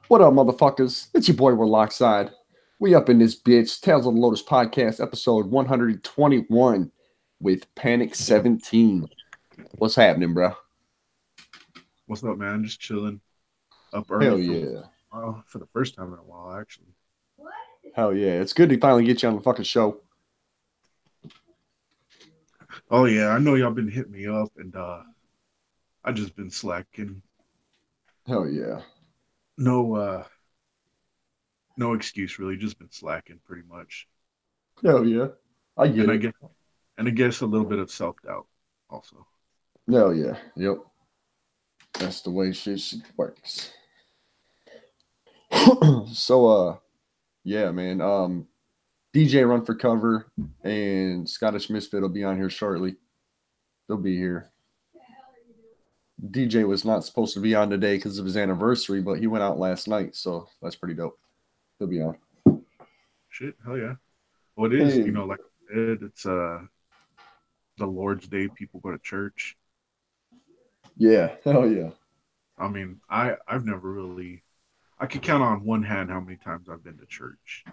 What up, motherfuckers? It's your boy Warlockside. We up in this bitch. Tales of the Lotus podcast, episode 121 with Panic17. What's happening, bro? What's up, man? Just chilling. Up early Hell for yeah. for the first time in a while, actually. Hell yeah. It's good to finally get you on the fucking show. Oh yeah, I know y'all been hitting me up, and I just been slacking. Hell yeah. No, no excuse really. Just been slacking pretty much. Hell yeah. I get And I it. guess, and I guess a little bit of self doubt also. Hell yeah. Yep. That's the way shit works. So, yeah, man. DJ Run for Cover and Scottish Misfit will be on here shortly. They'll be here. DJ was not supposed to be on today because of his anniversary, but he went out last night, so that's pretty dope. He'll be on. Shit, hell yeah. Well, it is. Hey, Like I said, it's the Lord's Day. People go to church. yeah, hell yeah, I mean, I've never really. I could count on one hand how many times I've been to church.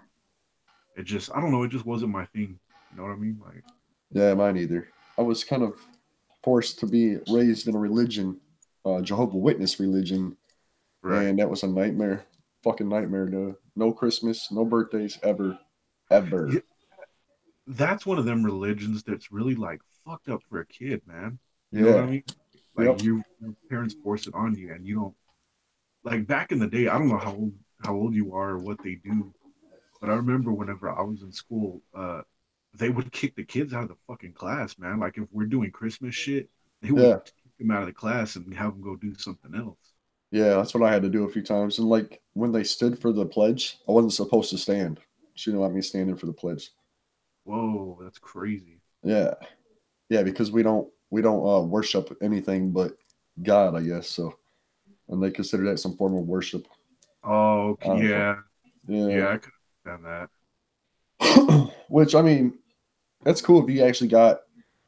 It just I don't know. It just wasn't my thing. You know what I mean? Like yeah. Mine either. I was kind of forced to be raised in a religion, Jehovah Witness religion, right. and that was a nightmare, fucking nightmare. Dude. No Christmas, no birthdays ever, ever. Yeah, that's one of them religions that's really like fucked up for a kid, man. You know what I Yeah, mean? Like yep, your parents force it on you, and you don't like back in the day. I don't know how old you are or what they do, but I remember whenever I was in school, they would kick the kids out of the fucking class, man. Like if we're doing Christmas shit, they would yeah, kick them out of the class and have them go do something else. yeah. That's what I had to do a few times. And like when they stood for the pledge, I wasn't supposed to stand. She didn't let me stand in for the pledge. Whoa, that's crazy. Yeah, yeah, because we don't worship anything but God, I guess. So, and they consider that some form of worship. Oh, okay, Fuck. yeah, Yeah. yeah, I could understand that. Which I mean, that's cool if you actually got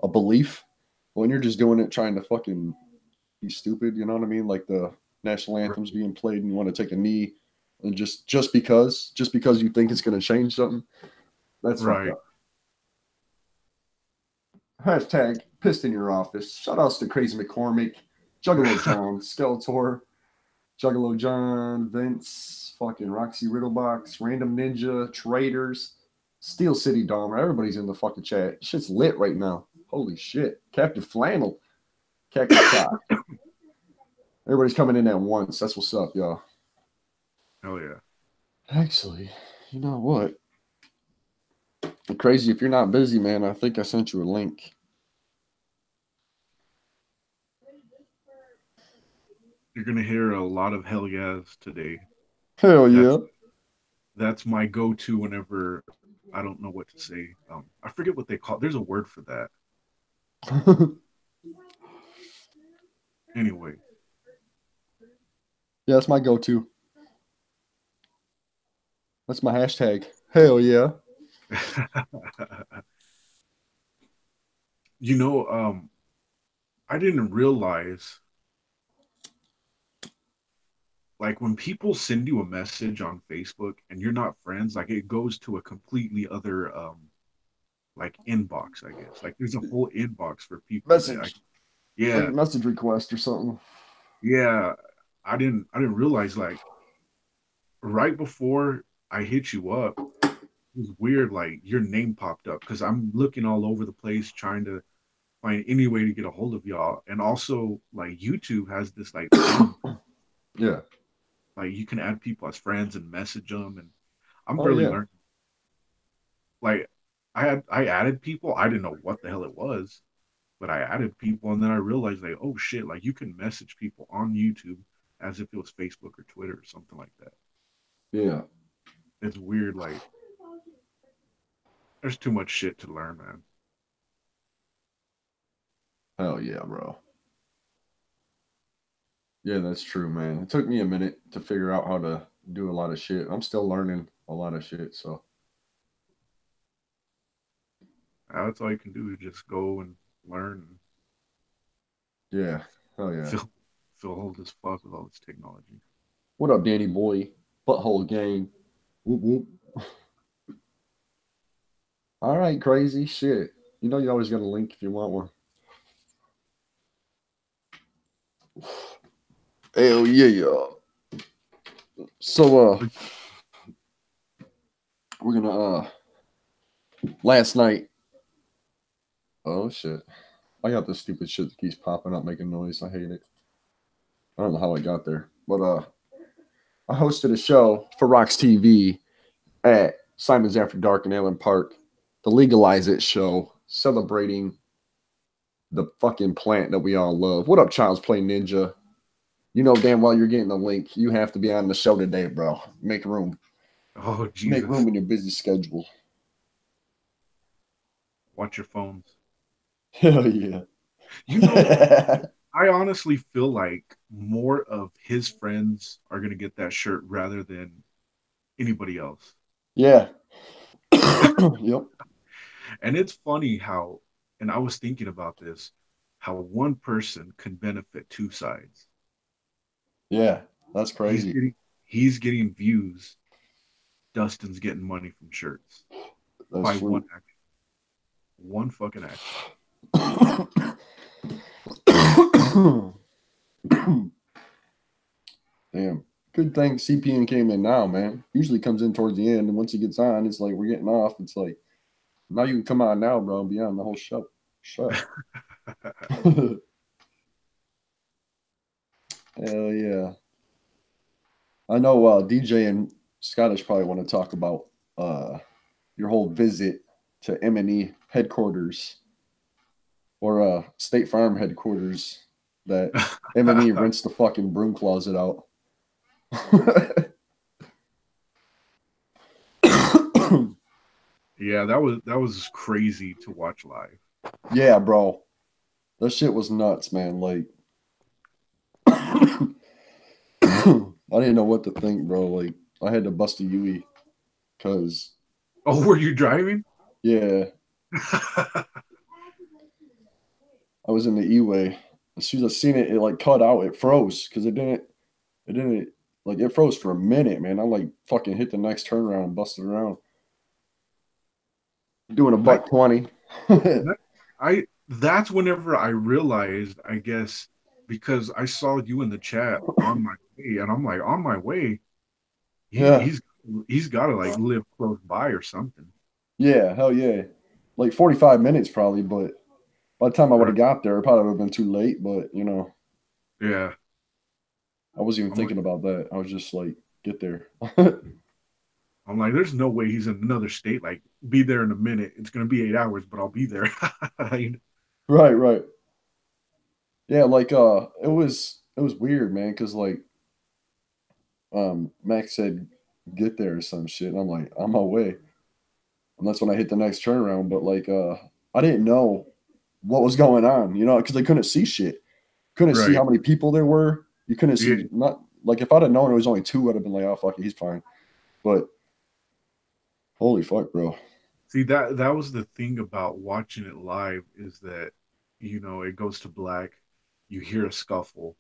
a belief. When you're just doing it trying to fucking be stupid, you know what I mean? Like the national Right, anthem's being played and you want to take a knee, and just because you think it's gonna change something, that's fucked right. up. Hashtag pissed in your office. Shout outs to Crazy McCormick, Juggalo John, Skeletor, Juggalo John, Vince, fucking Roxy Riddlebox, Random Ninja, Traders, Steel City Dahmer. Everybody's in the fucking chat. Shit's lit right now. Holy shit. Captain Flannel, Cactus Cock. Everybody's coming in at once. That's what's up, y'all. Hell yeah. Actually, you know what? Crazy, if you're not busy, man, I think I sent you a link. You're gonna hear a lot of hell yes today. Hell That's yeah. that's my go-to whenever I don't know what to say. I forget what they call. There's a word for that. Anyway, Yeah, that's my go to. That's my hashtag. Hell yeah. you know, I didn't realize like when people send you a message on Facebook and you're not friends, like it goes to a completely other like inbox. I guess like there's a whole inbox for people that I Message. Like yeah a message request or something. yeah I didn't realize like right before I hit you up, it was weird. Like your name popped up because I'm looking all over the place trying to find any way to get a hold of y'all. And also, like YouTube has this like thing, Yeah. like you can add people as friends and message them. And I'm Oh, barely yeah. learning. Like I added people. I didn't know what the hell it was, but I added people, and then I realized like, oh shit, like you can message people on YouTube as if it was Facebook or Twitter or something like that. Yeah. It's weird. Like there's too much shit to learn, man. Hell yeah, bro. Yeah, that's true, man. It took me a minute to figure out how to do a lot of shit. I'm still learning a lot of shit, so That's all you can do is just go and learn and yeah. Hell yeah. feel feel old as fuck with all this technology. What up, Danny boy? Butthole gang. Whoop, whoop. All right, crazy shit. You know you always got a link if you want one. Hell yeah, y'all. So we're gonna last night. Oh shit. I got this stupid shit that keeps popping up making noise. I hate it. I don't know how I got there. But I hosted a show for Rocks TV at Simon's After Dark in Allen Park, the Legalize It show, celebrating the fucking plant that we all love. What up, Child's Play Ninja? You know damn well you're getting the link. You have to be on the show today, bro. Make room. Oh, Jesus. Make room in your busy schedule. Watch your phones. Hell yeah. You know, I honestly feel like more of his friends are going to get that shirt rather than anybody else. Yeah. Yep. And it's funny how, and I was thinking about this, how one person can benefit two sides. Yeah, that's crazy. He's getting views. Dustin's getting money from shirts. That's by true. one action. One fucking action. Damn. Good thing CPN came in now, man. Usually comes in towards the end, and once he gets on, it's like we're getting off. It's like, now you can come on now, bro, and be on the whole show. Shut. Hell yeah. I know DJ and Scottish probably want to talk about your whole visit to MNE headquarters or State Farm headquarters that MNE rents the fucking broom closet out. Yeah, that was crazy to watch live. Yeah, bro. That shit was nuts, man. Like I didn't know what to think, bro. Like I had to bust a UE because Oh, were you driving? Yeah. I was in the E-way. As soon as I seen it, it like cut out. It froze because it didn't like it froze for a minute, man. I like fucking hit the next turnaround and busted around. Doing a buck 20. That's whenever I realized, I guess, because I saw you in the chat on my way, and I'm like, on my way, he's got to like live close by or something. Yeah, hell yeah. Like 45 minutes probably, but by the time I would have got there, it probably would have been too late, but you know. Yeah. I wasn't even thinking about that. I was just like, get there. I'm like, there's no way he's in another state. Like, be there in a minute. It's gonna be 8 hours, but I'll be there. Right. Yeah, like it was weird, man, because like Max said get there or some shit. And I'm like, on my way. And that's when I hit the next turnaround. But like I didn't know what was going on, you know, because I couldn't see shit. Couldn't see how many people there were. You couldn't see not like if I'd have known it was only two, I'd have been like, oh fuck it, he's fine. But holy fuck, bro. See, that was the thing about watching it live is that, you know, it goes to black, you hear a scuffle,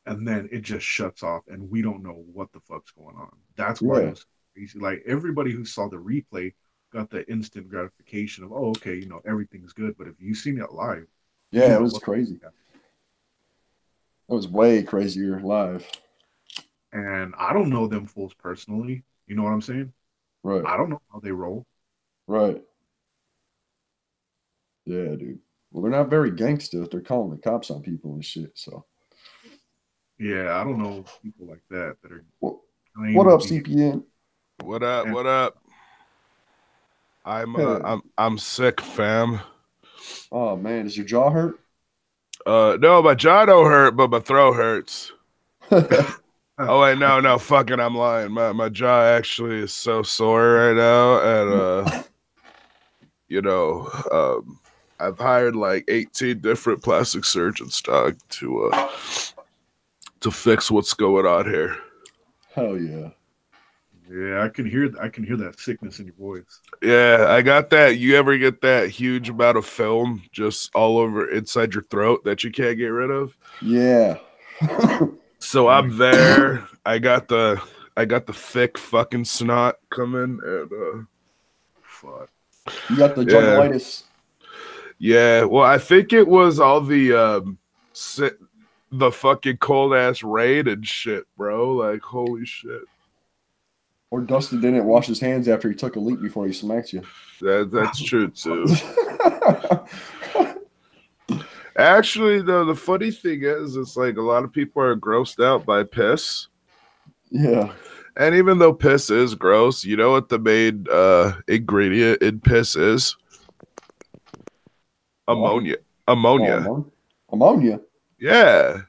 and then it just shuts off, and we don't know what the fuck's going on. That's why it was crazy. Like, everybody who saw the replay got the instant gratification of, oh, okay, you know, everything's good. But if you've seen it live, yeah, it was crazy. It was way crazier live. And I don't know them fools personally. You know what I'm saying? Right. I don't know how they roll. Right. Yeah, dude. Well, they're not very gangster if they're calling the cops on people and shit. So. Yeah, I don't know people like that are. What up, CPN? What up? What up? I'm sick, fam. Oh man, does your jaw hurt? No, my jaw don't hurt, but my throat hurts. Oh wait, no, fucking, I'm lying. My jaw actually is so sore right now, and you know, I've hired like 18 different plastic surgeons, dog, to fix what's going on here. Hell yeah. Yeah, I can hear that sickness in your voice. Yeah, I got that. You ever get that huge amount of film just all over inside your throat that you can't get rid of? Yeah. So I'm there. I got the thick fucking snot coming, and Fuck. You got the juggalitis. Yeah. Well, I think it was all the fucking cold ass rain and shit, bro. Like, holy shit. Or Dustin didn't wash his hands after he took a leak before he smacked you. That's true too. Actually, though, the funny thing is, it's like a lot of people are grossed out by piss. Yeah. And even though piss is gross, you know what the main ingredient in piss is? Ammonia. Ammonia. Oh, ammonia? Yeah.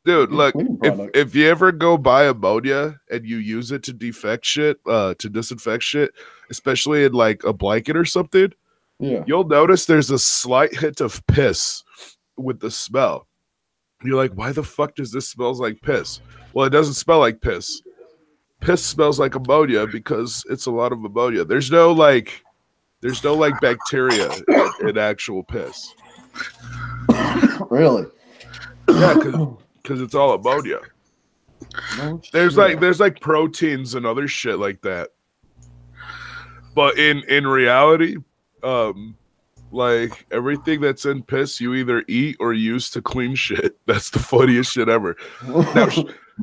Dude, look, product. if you ever go buy ammonia and you use it to disinfect shit, especially in like a blanket or something, yeah, you'll notice there's a slight hint of piss with the smell. You're like, why the fuck does this smell like piss? Well, it doesn't smell like piss. Piss smells like ammonia because it's a lot of ammonia. There's no bacteria in actual piss. Really? Yeah, because it's all ammonia. No There's shit. like proteins and other shit like that. But in reality, like everything that's in piss, you either eat or use to clean shit. That's the funniest shit ever.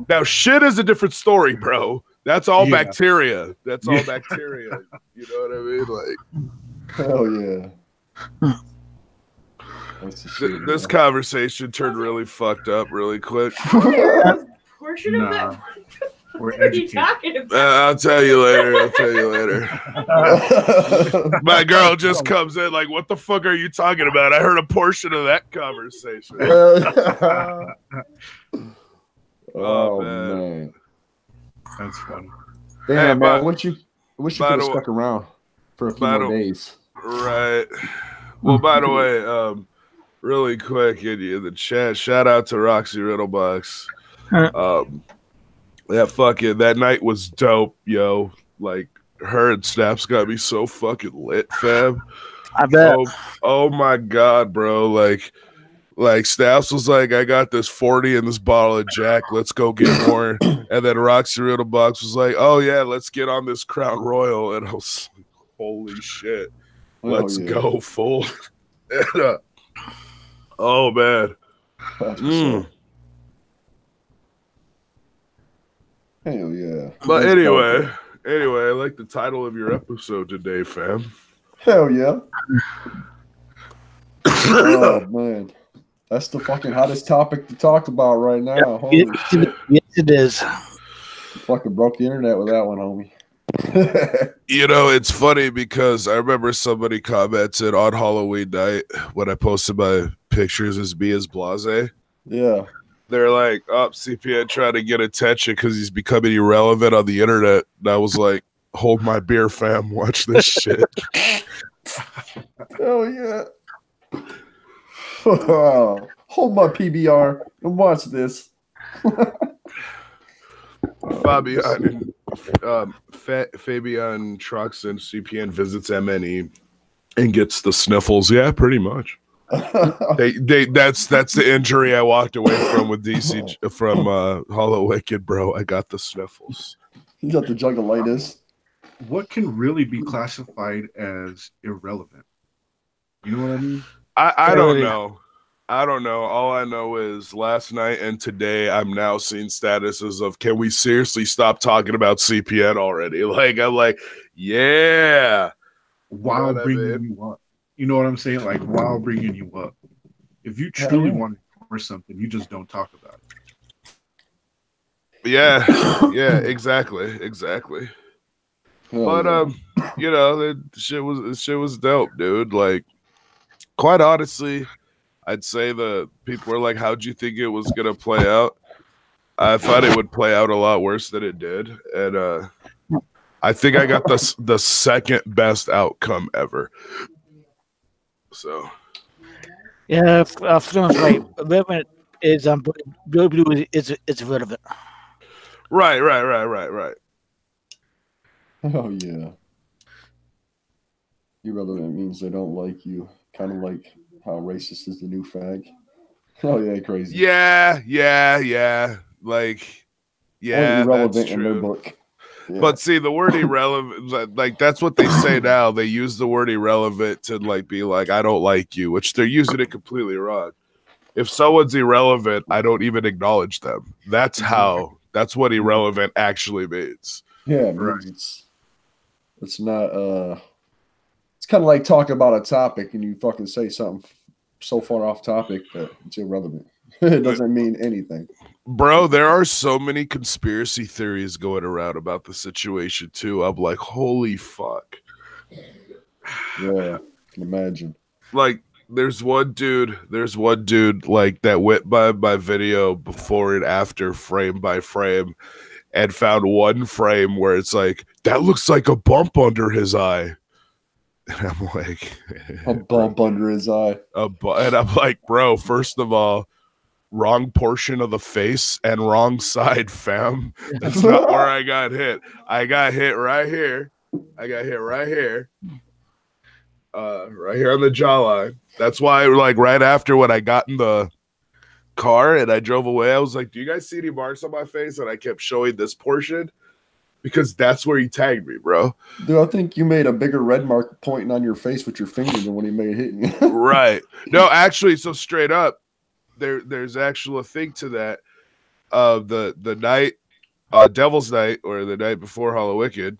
Now shit is a different story, bro. That's all bacteria. That's all bacteria. You know what I mean? Like, hell yeah. This conversation turned really fucked up really quick. Portion of that. We're What are you educated. talking about? I'll tell you later. My girl just comes in like, what the fuck are you talking about? I heard a portion of that conversation. Oh man. That's funny. Damn, Hey, man. I wish you could have stuck around for a few more days. Right. Well, by the way, really quick in the chat, shout out to Roxy Riddlebox. Yeah, fucking that night was dope, yo. Like her and Snaps got me so fucking lit, fam. I bet. Oh my god, bro. Like Snaps was like, I got this 40 in this bottle of Jack. Let's go get more. And then Roxy Riddlebox was like, oh yeah, let's get on this Crown Royal. And I was like, holy shit. Let's go full. And, oh man. Hell yeah. But anyway, I like the title of your episode today, fam. Hell yeah. Oh man. That's the fucking hottest topic to talk about right now. Holy shit. Yes, it is. Fucking broke the internet with that one, homie. You know, it's funny because I remember somebody commented on Halloween night when I posted my pictures as me as Blase. Yeah. They're like, oh, CPN trying to get attention because he's becoming irrelevant on the internet. And I was like, hold my beer, fam. Watch this shit. Hell yeah. Hold my PBR and watch this. Fabian trucks and CPN visits MNE and gets the sniffles. Yeah, pretty much. That's the injury I walked away from with DC from Hala Wicked, bro. I got the sniffles. You got the juggalitis. What can really be classified as irrelevant? You know what I mean? I don't know. I don't know. All I know is last night and today I'm now seeing statuses of, can we seriously stop talking about CPN already? Like, I'm like, yeah. While bringing you up. You know what I'm saying? Like, while bringing you up. If you truly want to ignore something, you just don't talk about it. Yeah, exactly. But you know, the shit was dope, dude. Like, quite honestly, I'd say the people were like, how'd you think it was gonna play out? I thought it would play out a lot worse than it did, and I think I got the second best outcome ever. So yeah, Fluent's right. Relevant is blue is relevant. Right. Oh yeah. Irrelevant means they don't like you. Kind of like how racist is the new fag. Oh yeah, crazy. Yeah. like, Or yeah, that's irrelevant in their true. book. Yeah. But see, the word irrelevant, like that's what they say now. They use the word irrelevant to like be like, I don't like you, which they're using it completely wrong. If someone's irrelevant, I don't even acknowledge them. That's that's what irrelevant actually means. Yeah, it means it's not it's kind of like talking about a topic and you fucking say something so far off topic that it's irrelevant. It doesn't mean anything. Bro, there are so many conspiracy theories going around about the situation too. I'm like, holy fuck. Yeah, I can imagine. Like, there's one dude like that went by my video before and after, frame by frame, and found one frame where it's like, that looks like a bump under his eye. And I'm like, a bump under his eye. And I'm like, bro, first of all, wrong portion of the face and wrong side, fam. That's not where I got hit. I got hit right here. Right here on the jawline. That's why, like, right after when I got in the car and I drove away, I was like, do you guys see any marks on my face? And I kept showing this portion because that's where he tagged me, bro. Dude, I think you made a bigger red mark pointing on your face with your finger than when he made hitting you. Right. No, actually, so straight up, there's actual a thing to that. The night, Devil's Night, or the night before Hala Wicked,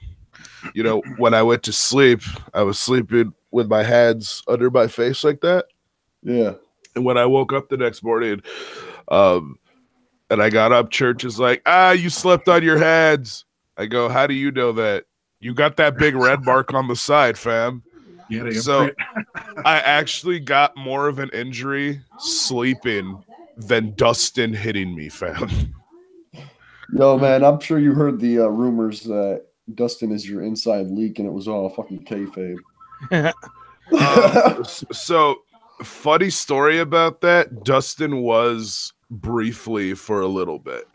you know, when I went to sleep, I was sleeping with my hands under my face like that. Yeah. And when I woke up the next morning, and I got up, church is like, you slept on your hands. I go, how do you know that? You got that big red mark on the side, fam. Yeah, so I actually got more of an injury sleeping than Dustin hitting me, fam. Yo, man, I'm sure you heard the rumors that Dustin is your inside leak and it was all fucking kayfabe. So, funny story about that, Dustin was briefly for a little bit.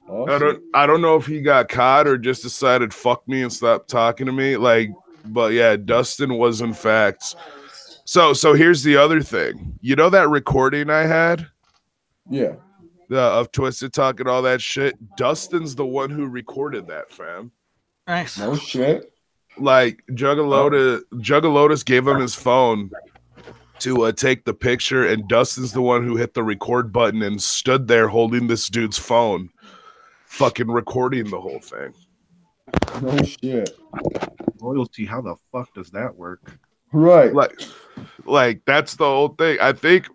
Awesome. I don't know if he got caught or just decided fuck me and stopped talking to me. Like, but yeah, Dustin was in fact. So here's the other thing. You know that recording I had? Yeah. Of Twisted Talk and all that shit? Dustin's the one who recorded that, fam. Nice. No shit. Like, Juggalo gave him his phone to take the picture, and Dustin's the one who hit the record button and stood there holding this dude's phone, fucking recording the whole thing. No shit. Loyalty, how the fuck does that work? Right. Like that's the whole thing. I think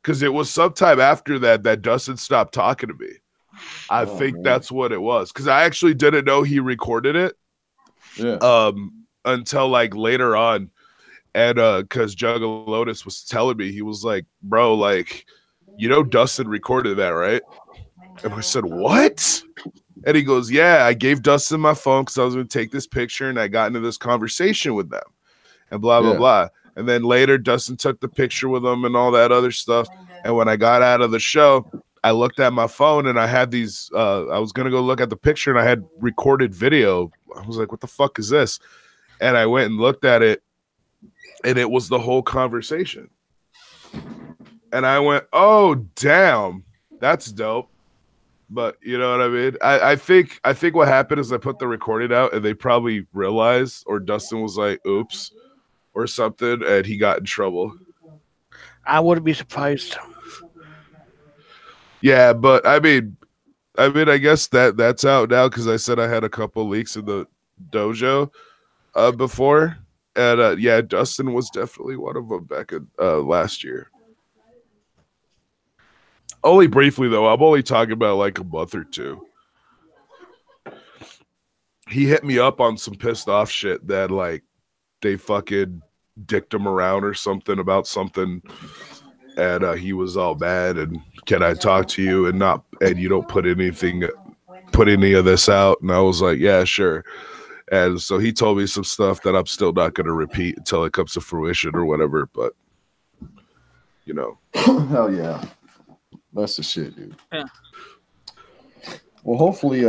because it was sometime after that Dustin stopped talking to me. I think that's what it was. Because I actually didn't know he recorded it. Yeah. Until like later on. And because Juggalo was telling me, he was like, bro, like, you know, Dustin recorded that, right? And I said, what? And he goes, yeah, I gave Dustin my phone because I was going to take this picture and I got into this conversation with them and blah, blah, blah. And then later, Dustin took the picture with them and all that other stuff. And when I got out of the show, I looked at my phone and I had these, I was going to go look at the picture and I had recorded video. I was like, what the fuck is this? And I went and looked at it and it was the whole conversation. And I went, oh, damn, that's dope. But you know what I mean? I think what happened is I put the recording out and they probably realized, or Dustin was like, oops, or something, and he got in trouble. I wouldn't be surprised. Yeah, but I mean, I guess that's out now because I said I had a couple leaks in the dojo before. And yeah, Dustin was definitely one of them back in last year. Only briefly, though. I'm only talking about like a month or two. He hit me up on some pissed off shit that like they fucking dicked him around or something about something. And he was all mad and can I talk to you and you don't put any of this out. And I was like, yeah, sure. And so he told me some stuff that I'm still not going to repeat until it comes to fruition or whatever. But, you know. Hell yeah. That's the shit, dude. Yeah. Well, hopefully,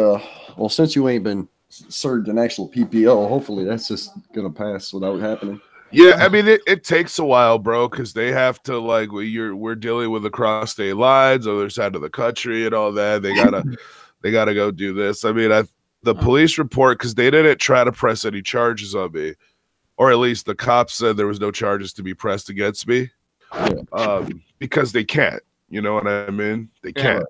since you ain't been served an actual PPO, hopefully that's just going to pass without happening. Yeah, I mean it takes a while, bro, because they have to like we're dealing with across state lines, other side of the country, and all that. They gotta go do this. I mean, the police report, because they didn't try to press any charges on me, or at least the cops said there was no charges to be pressed against me, because they can't. You know what I mean? They can't.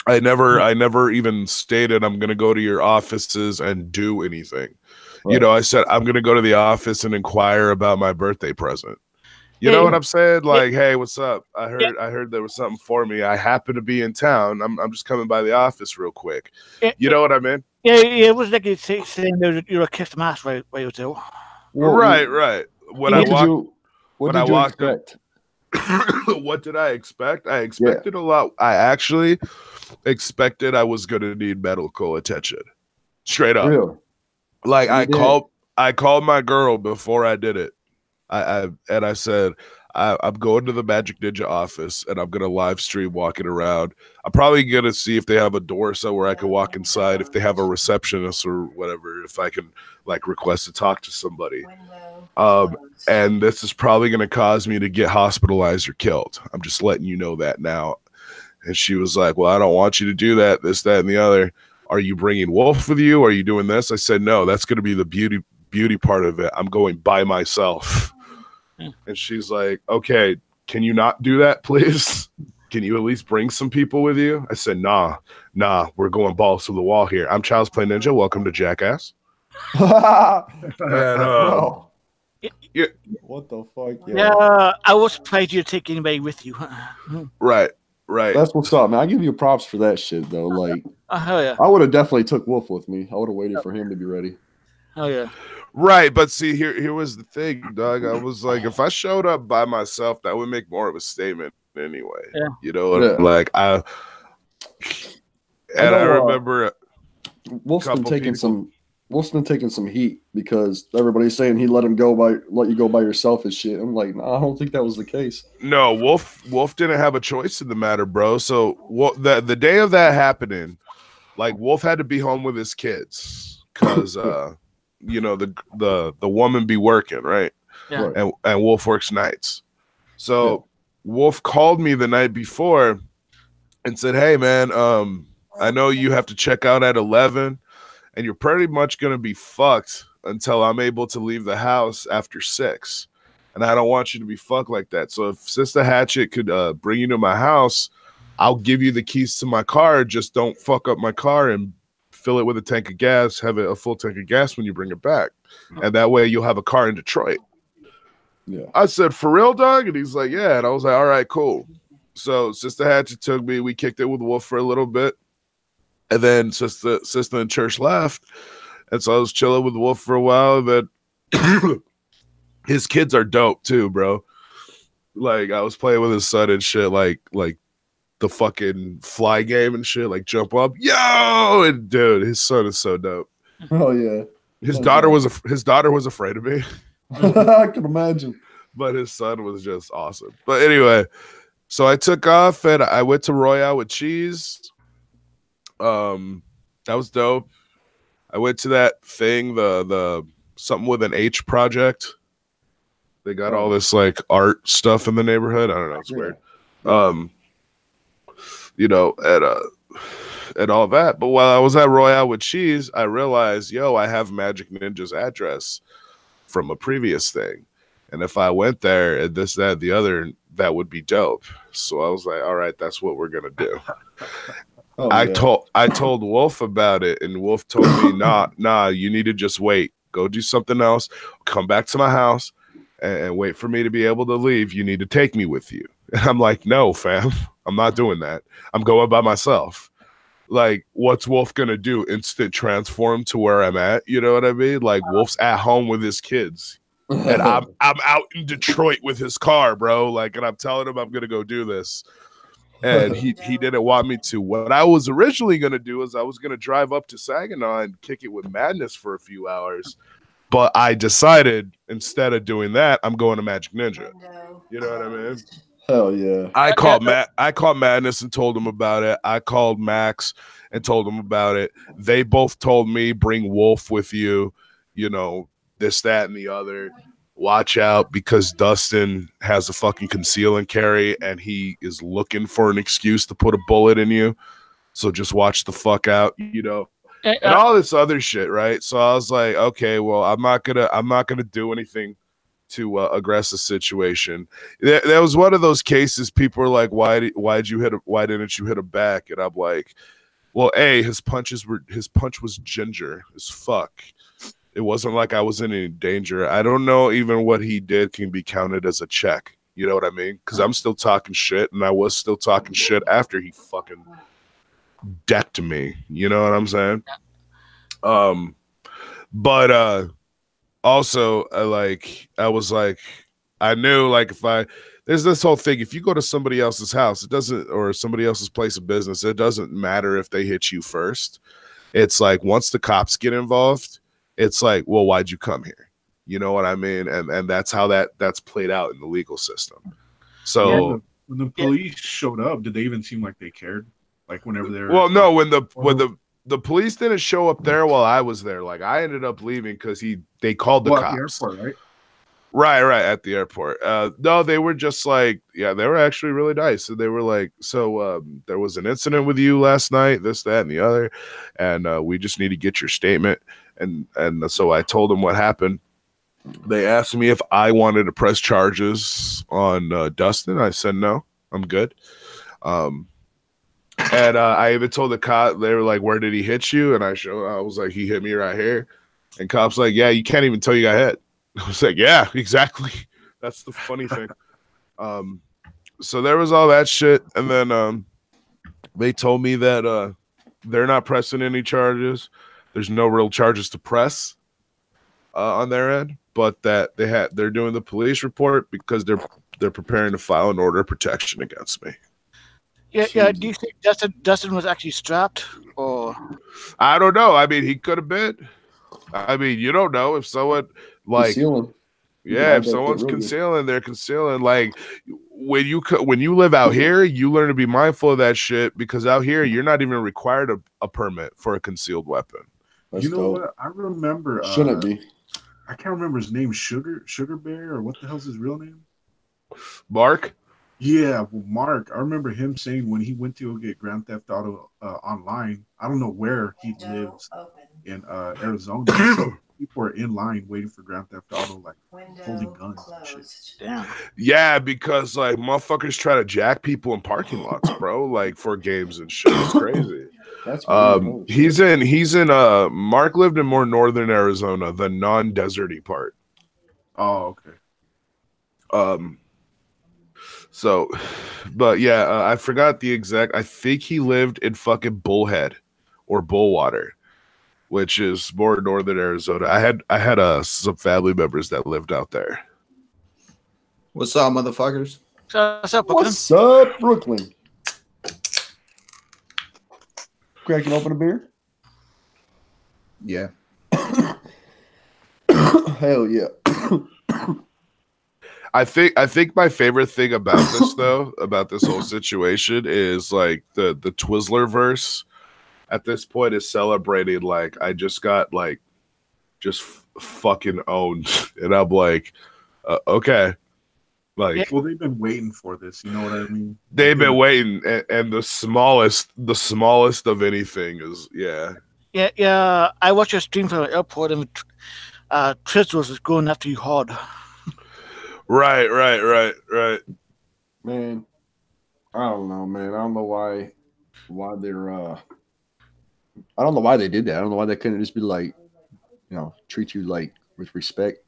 I never even stated I'm gonna go to your offices and do anything. Right. You know, I said I'm gonna go to the office and inquire about my birthday present. You know what I'm saying? Like, hey, what's up? I heard there was something for me. I happen to be in town. I'm just coming by the office real quick. You know what I mean? Yeah. It was like you saying you're a kiss mask right you too. Right. What did you expect? What did I expect? I expected a lot. I actually expected I was going to need medical attention. Straight up. Real? Like I called my girl before I did it. I said I'm going to the Magic Ninja office and I'm gonna live stream walking around. I'm probably gonna see if they have a door somewhere I can walk inside, if they have a receptionist or whatever, if I can like request to talk to somebody. And this is probably gonna cause me to get hospitalized or killed. I'm just letting you know that now. And she was like, well, I don't want you to do that, this, that, and the other. Are you bringing Wolf with you? Are you doing this? I said, no, that's going to be the beauty part of it. I'm going by myself. And she's like, okay, can you not do that, please? Can you at least bring some people with you? I said, nah, we're going balls to the wall here. I'm Child's Play Ninja. Welcome to Jackass. And, yeah. What the fuck? Yeah, I was surprised you take anybody with you. Right. That's what's up, man. I give you props for that shit, though. Like, hell yeah. I would have definitely took Wolf with me. I would have waited for him to be ready. Oh yeah. Right, but see, here was the thing, Doug. I was like, if I showed up by myself, that would make more of a statement anyway. Yeah. You know, like I remember Wolf's been taking some heat because everybody's saying he let you go by yourself and shit. I'm like, no, I don't think that was the case. No, Wolf didn't have a choice in the matter, bro. So the day of that happening, like Wolf had to be home with his kids because you know the woman be working, right? Yeah. And Wolf works nights. So Wolf called me the night before and said, hey man, I know you have to check out at 11. And you're pretty much going to be fucked until I'm able to leave the house after 6. And I don't want you to be fucked like that. So if Sister Hatchet could bring you to my house, I'll give you the keys to my car. Just don't fuck up my car and fill it with a tank of gas. Have a full tank of gas when you bring it back. And that way you'll have a car in Detroit. Yeah. I said, for real, dog? And he's like, yeah. And I was like, all right, cool. So Sister Hatchet took me. We kicked it with Wolf for a little bit. And then sister in church left. And so I was chilling with Wolf for a while. But his kids are dope too, bro. Like I was playing with his son and shit, like the fucking fly game and shit, like jump up. Yo! And dude, his son is so dope. Oh yeah. His daughter was afraid of me. I can imagine. But his son was just awesome. But anyway, so I took off and I went to Royale with Cheese. That was dope. I went to that thing, the something with an H project. They got all this like art stuff in the neighborhood. I don't know, it's weird. You know, and all that. But while I was at Royale with Cheese, I realized, I have Magic Ninja's address from a previous thing. And if I went there and this, that, the other, that would be dope. So I was like, all right, that's what we're gonna do. I told Wolf about it, and Wolf told me, nah, you need to just wait. Go do something else. Come back to my house and wait for me to be able to leave. You need to take me with you. And I'm like, no, fam, I'm not doing that. I'm going by myself. Like, what's Wolf gonna do? Instant transform to where I'm at? You know what I mean? Like, Wolf's at home with his kids, and I'm out in Detroit with his car, bro. Like, and I'm telling him I'm gonna go do this. And he didn't want me to. What I was originally going to do is I was going to drive up to Saginaw and kick it with Madness for a few hours. But I decided instead of doing that, I'm going to Magic Ninja. You know what I mean? Hell yeah. I called Madness and told him about it. I called Max and told him about it. They both told me, bring Wolf with you, you know, this, that, and the other. watch out because Dustin has a fucking conceal and carry and he is looking for an excuse to put a bullet in you. So just watch the fuck out, you know, and all this other shit, right? So I was like, okay, well, I'm not gonna do anything to aggress the situation. That was one of those cases. People are like, why didn't you hit him back? And I'm like, well, his punch was ginger as fuck. It wasn't like I was in any danger. I don't know even what he did can be counted as a check. You know what I mean? Because I'm still talking shit, and I was still talking shit after he fucking decked me. You know what I'm saying? But also, I was like, I knew like there's this whole thing. If you go to somebody else's house, or somebody else's place of business, it doesn't matter if they hit you first. It's like once the cops get involved, it's like, well, why'd you come here? You know what I mean? And that's how that's played out in the legal system. So when the police showed up, did they even seem like they cared? Like whenever they were no, when the police didn't show up there while I was there. Like I ended up leaving because they called the cops. At the airport, right? Right, at the airport. No, they were just like, yeah, they were actually really nice. So they were like, so there was an incident with you last night, this, that, and the other, and we just need to get your statement. And so I told them what happened. They asked me if I wanted to press charges on Dustin. I said no, I'm good. And I even told the cop, they were like, where did he hit you? And I was like, he hit me right here. And cops like, yeah, you can't even tell you got hit. I was like, yeah, exactly. That's the funny thing. So there was all that shit. And then they told me that they're not pressing any charges. There's no real charges to press on their end, but that they're doing the police report because they're preparing to file an order of protection against me. Yeah. Do you think Dustin was actually strapped, or? I don't know. I mean, he could have been. I mean, you don't know if someone like Concealing. Yeah, if someone's concealing, they're concealing. Like when you live out here, you learn to be mindful of that shit because out here you're not even required a permit for a concealed weapon. That's you know dope. what? I remember. Shouldn't be. I can't remember his name. Sugar Bear, or what the hell's his real name? Mark. Yeah, well, Mark. I remember him saying when he went to go get Grand Theft Auto online. I don't know where he lives in Arizona. People are in line waiting for Grand Theft Auto, like holding guns and shit. Damn. Yeah, because like motherfuckers try to jack people in parking lots, bro. Like for games and shit. It's crazy. That's he's in Mark lived in more northern Arizona, the non-deserty part. Oh, okay. So, but yeah, I forgot the exact. I think he lived in fucking Bullhead or Bullwater, which is more northern Arizona. I had some family members that lived out there. What's up, motherfuckers? What's up, Brooklyn? What's up, Brooklyn? Cracking open a beer? Yeah. Hell yeah. I think my favorite thing about this though, about this whole situation is like the Twizzler verse at this point is celebrating like I just got like just fucking owned. And I'm like, okay. Like, well, they've been waiting for this. You know what I mean? They've been waiting, and the smallest of anything is Yeah. I watched your stream from the airport, and Trish was going after you hard. Right. Man, I don't know, man. I don't know why they're I don't know why they did that. I don't know why they couldn't just be like, treat you like with respect.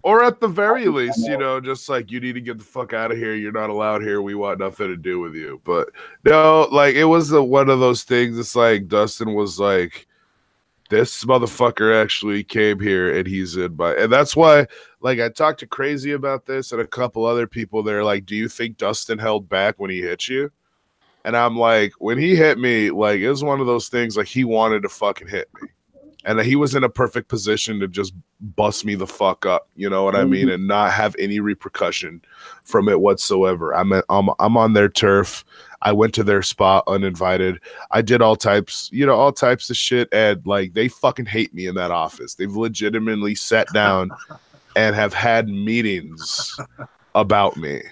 Or at the very least, just like you need to get the fuck out of here. You're not allowed here. We want nothing to do with you. But no, like it was one of those things. It's like Dustin was like, this motherfucker actually came here and he's in my, and that's why, like, I talked to Crazy about this and a couple other people. They're like, do you think Dustin held back when he hit you? And I'm like, when he hit me, like, it was one of those things, like, he wanted to fucking hit me. And he was in a perfect position to just bust me the fuck up, you know what I mean, and not have any repercussion from it whatsoever. I'm on their turf. I went to their spot uninvited. I did all types of shit, and like they fucking hate me in that office. They've legitimately sat down and have had meetings about me.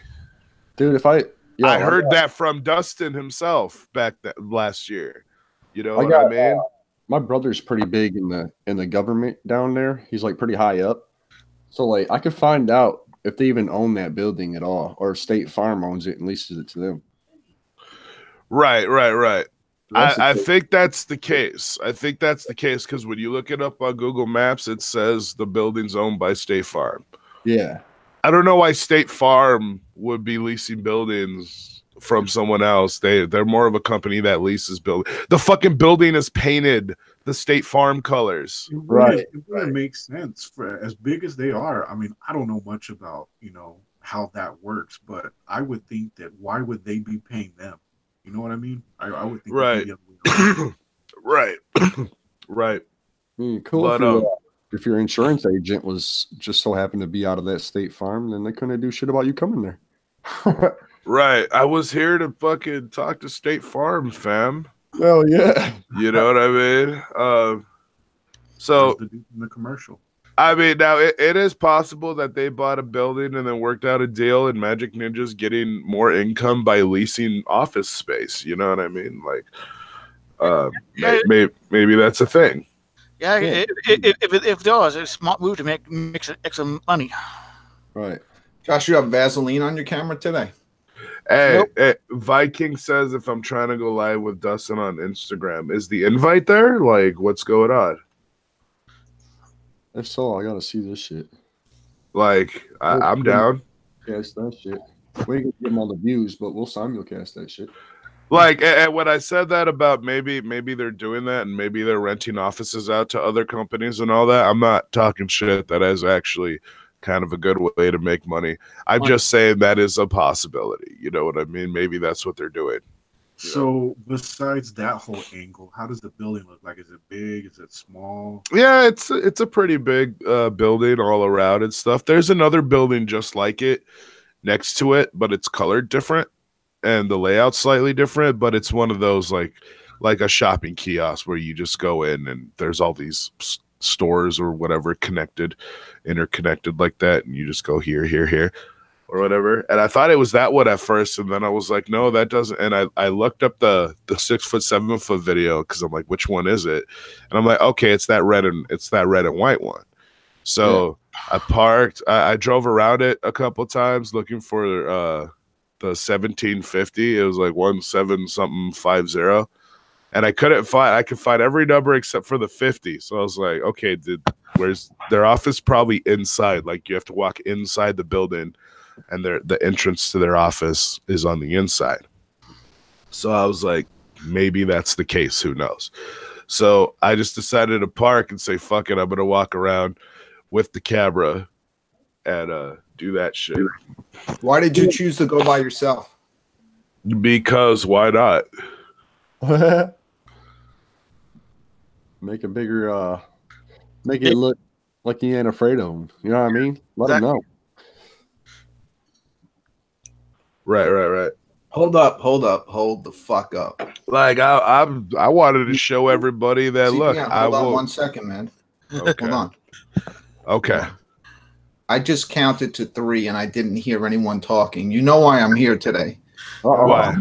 Dude, I heard that from Dustin himself back last year. You know what got, I mean? my brother's pretty big in the government down there. He's like pretty high up. So like I could find out if they even own that building at all, or if State Farm owns it and leases it to them. Right. I think that's the case. I think that's the case because when you look it up on Google Maps, it says the building's owned by State Farm. Yeah. I don't know why State Farm would be leasing buildings from someone else. They're more of a company that leases buildings. The fucking building is painted the State Farm colors. Right. It really makes sense for as big as they are. I mean, I don't know much about, how that works, but I would think that why would they be paying them? You know what I mean? I would think right. Right. Right. Cool. But, if your insurance agent was just so happened to be out of that State Farm, then they couldn't do shit about you coming there. Right. I was here to fucking talk to State Farm, fam. Oh yeah. You know what I mean? So the commercial. I mean, now it is possible that they bought a building and then worked out a deal, and Magic Ninja's getting more income by leasing office space. You know what I mean? Like, maybe that's a thing. Yeah, if there was a smart move to make some extra money. Right. Josh, you have Vaseline on your camera today? Hey, Viking says if I'm trying to go live with Dustin on Instagram, is the invite there? Like, what's going on? If so, I gotta see this shit. Like, I'm down. Cast that shit. We ain't gonna get all the views, but we'll simulcast that shit. Like, and when I said that about maybe they're doing that and maybe they're renting offices out to other companies and all that, I'm not talking shit. That is actually kind of a good way to make money. I'm just saying that is a possibility. You know what I mean? Maybe that's what they're doing. So besides that whole angle, how does the building look like? Is it big? Is it small? Yeah, it's a pretty big building all around and stuff. There's another building just like it next to it, but it's colored different. And the layout's slightly different, but it's one of those like a shopping kiosk where you just go in and there's all these stores or whatever interconnected like that, and you just go here, or whatever. And I thought it was that one at first, and then I was like, no, that doesn't. And I looked up the 6 foot, 7 foot video because I'm like, which one is it? And I'm like, okay, it's that red and white one. So I parked. I drove around it a couple times looking for the 1750. It was like 17-something-50, and I couldn't find. I could find every number except for the 50. So I was like, okay, where's their office? Probably inside. Like you have to walk inside the building, and the entrance to their office is on the inside. So I was like, maybe that's the case. Who knows? So I just decided to park and say, fuck it, I'm gonna walk around with the camera and do that shit. Why did you choose to go by yourself? Because why not? Make a bigger, make it look like you ain't afraid of them. You know what I mean? Let them know. Right. Hold the fuck up. Like I wanted to show everybody that CPN, look. hold on 1 second, man. Okay. Hold on. Okay. I just counted to 3 and I didn't hear anyone talking. You know why I'm here today? Why?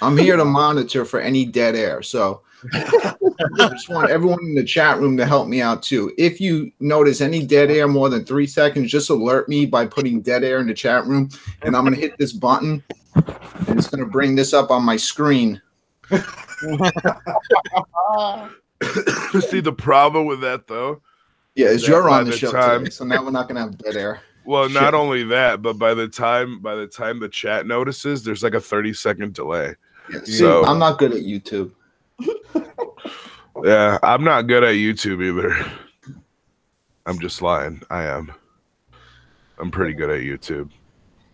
I'm here to monitor for any dead air. So I just want everyone in the chat room to help me out too. If you notice any dead air more than 3 seconds, just alert me by putting dead air in the chat room. And I'm going to hit this button and it's going to bring this up on my screen. See, the problem with that though. Yeah, is you're on the show today, so now we're not going to have dead air. Well, not only that, but by the time the chat notices, there's like a 30-second delay. Yeah, so I'm not good at YouTube. Yeah, I'm not good at YouTube either. I'm just lying. I am. I'm pretty good at YouTube.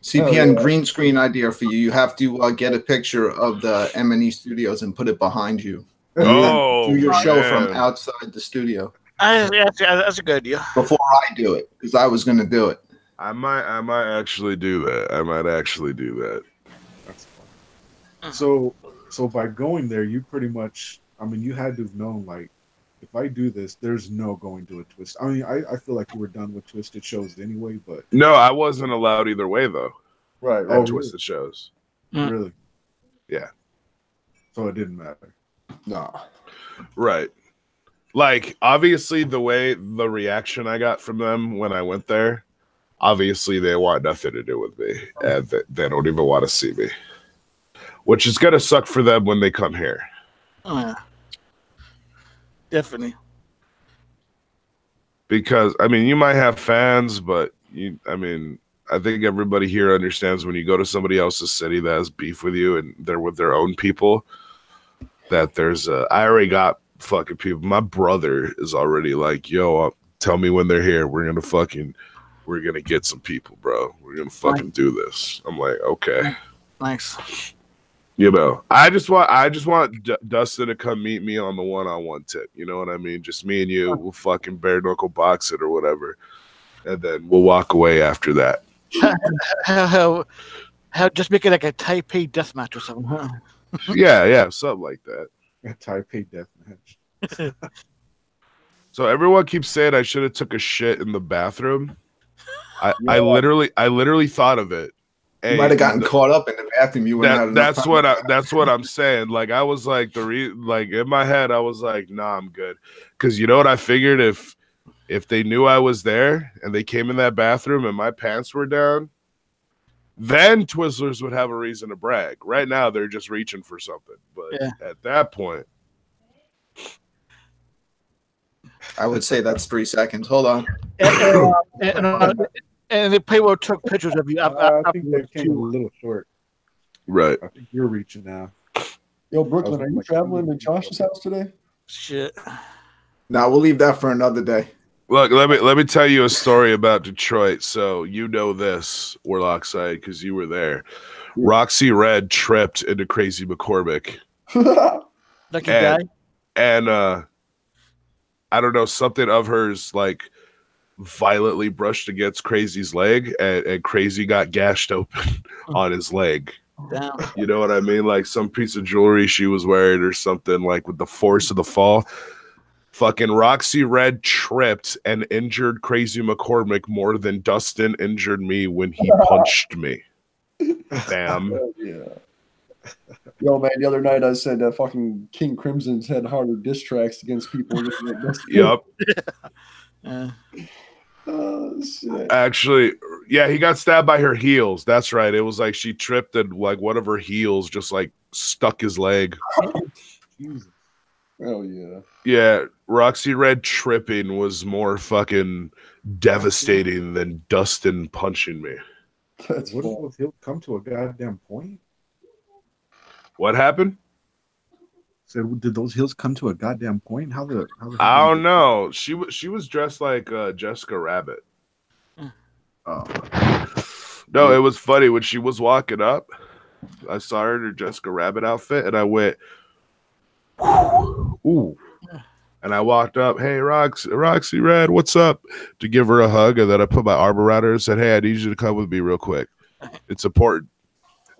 CPN green screen idea for you. You have to get a picture of the MNE studios and put it behind you. Oh, do your show from outside the studio. That's a good idea. Before I do it, because I was going to do it. I might actually do that. That's fun. So by going there, you pretty much, I mean, you had to have known, like, if I do this, there's no going to a twist. I mean, I feel like we were done with twisted shows anyway, but No, I wasn't allowed either way though. Right, At right. twisted shows. really, Yeah. so it didn't matter. No. Right. Like, obviously, the reaction I got from them when I went there, obviously they want nothing to do with me, and they don't even want to see me, which is gonna suck for them when they come here. Oh, yeah. Definitely. Because I mean, you might have fans, but I think everybody here understands when you go to somebody else's city that has beef with you and they're with their own people, that I already got fucking people. My brother is already like, yo, tell me when they're here. We're gonna get some people, bro. We're gonna fucking do this. I'm like, okay. Nice. You know, I just want Dustin to come meet me on the one-on-one tip. You know what I mean? Just me and you. We'll fucking bare knuckle box it or whatever, and then we'll walk away after that. How just make it like a Taipei deathmatch or something, huh? Yeah, something like that. A Taipei deathmatch. So everyone keeps saying I should have took a shit in the bathroom. I literally thought of it. You might have gotten caught up in the bathroom. You wouldn't have that's what I'm saying. Like I was like like in my head I was like, nah, I'm good. Because you know what I figured, if they knew I was there and they came in that bathroom and my pants were down, then Twizzlers would have a reason to brag. Right now they're just reaching for something. But at that point, I would say that's 3 seconds. Hold on. And the payroll took pictures of you. I think they came a little short. Right. I think you're reaching now. Yo, Brooklyn, are you traveling to Josh's house today? Shit. Now we'll leave that for another day. Look, let me tell you a story about Detroit. So you know this, Warlock side, because you were there. Roxy Red tripped into Crazy McCormick. Like a guy? And I don't know, something of hers like violently brushed against Crazy's leg, and Crazy got gashed open on his leg. Damn. You know what I mean? Like some piece of jewelry she was wearing or something, like with the force of the fall. Fucking Roxy Red tripped and injured Crazy McCormick more than Dustin injured me when he punched me. Damn. Yeah. Yo, man, the other night I said that fucking King Crimson's had harder diss tracks against people. Yep. Oh, shit. Actually, yeah, he got stabbed by her heels. That's right. It was like she tripped and like one of her heels just like stuck his leg. Oh, yeah. Yeah, Roxy Red tripping was more fucking devastating than Dustin punching me. That's What fun. if he'll come to a goddamn point? What happened? So did those heels come to a goddamn point? How the I don't know. She was dressed like Jessica Rabbit. Oh. No, it was funny when she was walking up. I saw her in her Jessica Rabbit outfit, and I went, ooh. And I walked up, hey, Roxy Red, what's up? To give her a hug, and then I put my arm around her and said, hey, I need you to come with me real quick. It's important.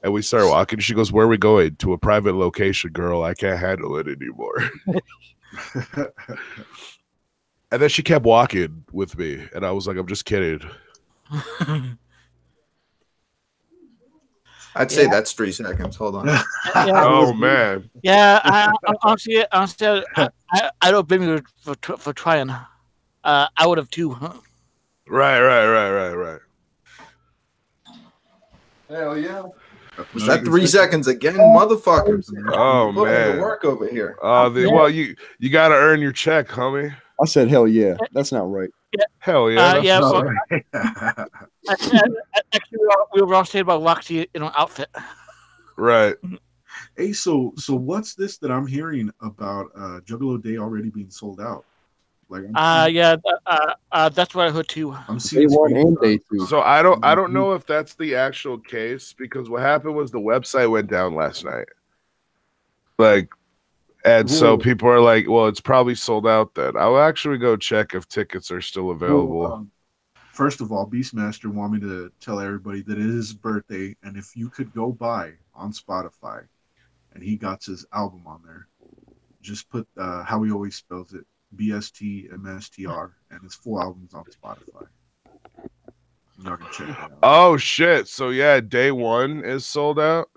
And we started walking. She goes, where are we going? To a private location, girl. I can't handle it anymore. And then she kept walking with me, and I was like, I'm just kidding. I'd say that's 3 seconds. Hold on. Oh, man. Yeah, honestly, I don't blame you for trying. I would have too. Right. Hell yeah. Was that 3 seconds again, motherfuckers? Oh, Put me to man. work over here. Well, you got to earn your check, homie. I said, hell yeah. That's not right. Hell yeah. Yeah. No. Actually, we were all saying about Roxy, outfit. Right. Hey, so what's this that I'm hearing about Juggalo Day already being sold out? Like, That's what I heard too. I'm Day seeing one and day two. So I don't know if that's the actual case, because what happened was the website went down last night. And so people are like, well, it's probably sold out then. I'll actually go check if tickets are still available. First of all, Beastmaster wanted me to tell everybody that it is his birthday, and if you could go buy on Spotify, and he got his album on there, just put how he always spells it, BSTMSTR, and it's 4 albums on Spotify. Y'all can check that out. Oh shit! So yeah, day one is sold out.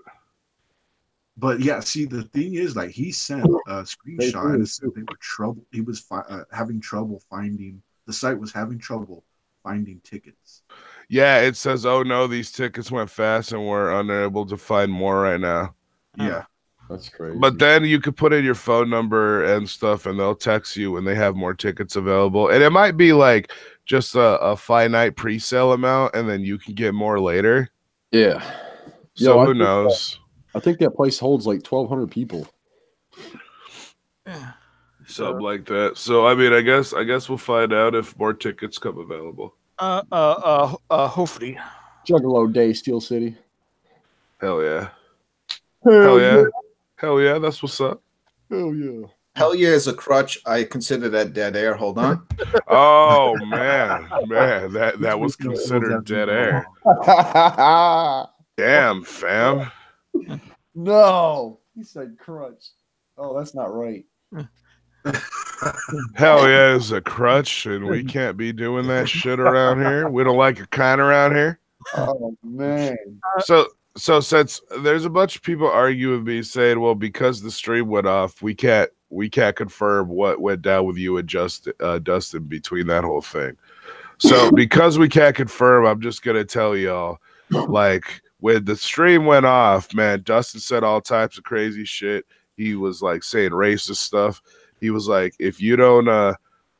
But yeah, see, the thing is, like, he sent a screenshot and it said they were trouble. He was having trouble finding. The site was having trouble finding tickets. Yeah, it says, "Oh no, these tickets went fast and we're unable to find more right now." Yeah, That's crazy. But then you could put in your phone number and stuff, and they'll text you when they have more tickets available. And it might be like just a finite pre-sale amount, and then you can get more later. Yeah. So Yo, who knows? I think that place holds like 1,200 people. Something like that. So I mean, I guess we'll find out if more tickets come available. Hopefully. Juggalo Day, Steel City. Hell yeah. Hell yeah. Hell yeah. That's what's up. Hell yeah. Hell yeah is a crutch. I consider that dead air. Hold on. Oh man, that was considered dead air. Damn, fam. No. He said crutch. Oh, that's not right. Hell yeah is a crutch, and we can't be doing that shit around here. We don't like your kind around here. Oh man. So since there's a bunch of people arguing with me saying, well, because the stream went off, we can't confirm what went down with you and Dustin between that whole thing. So because we can't confirm, I'm just gonna tell y'all, like, when the stream went off, man, Dustin said all types of crazy shit. He was like saying racist stuff. He was like, if you don't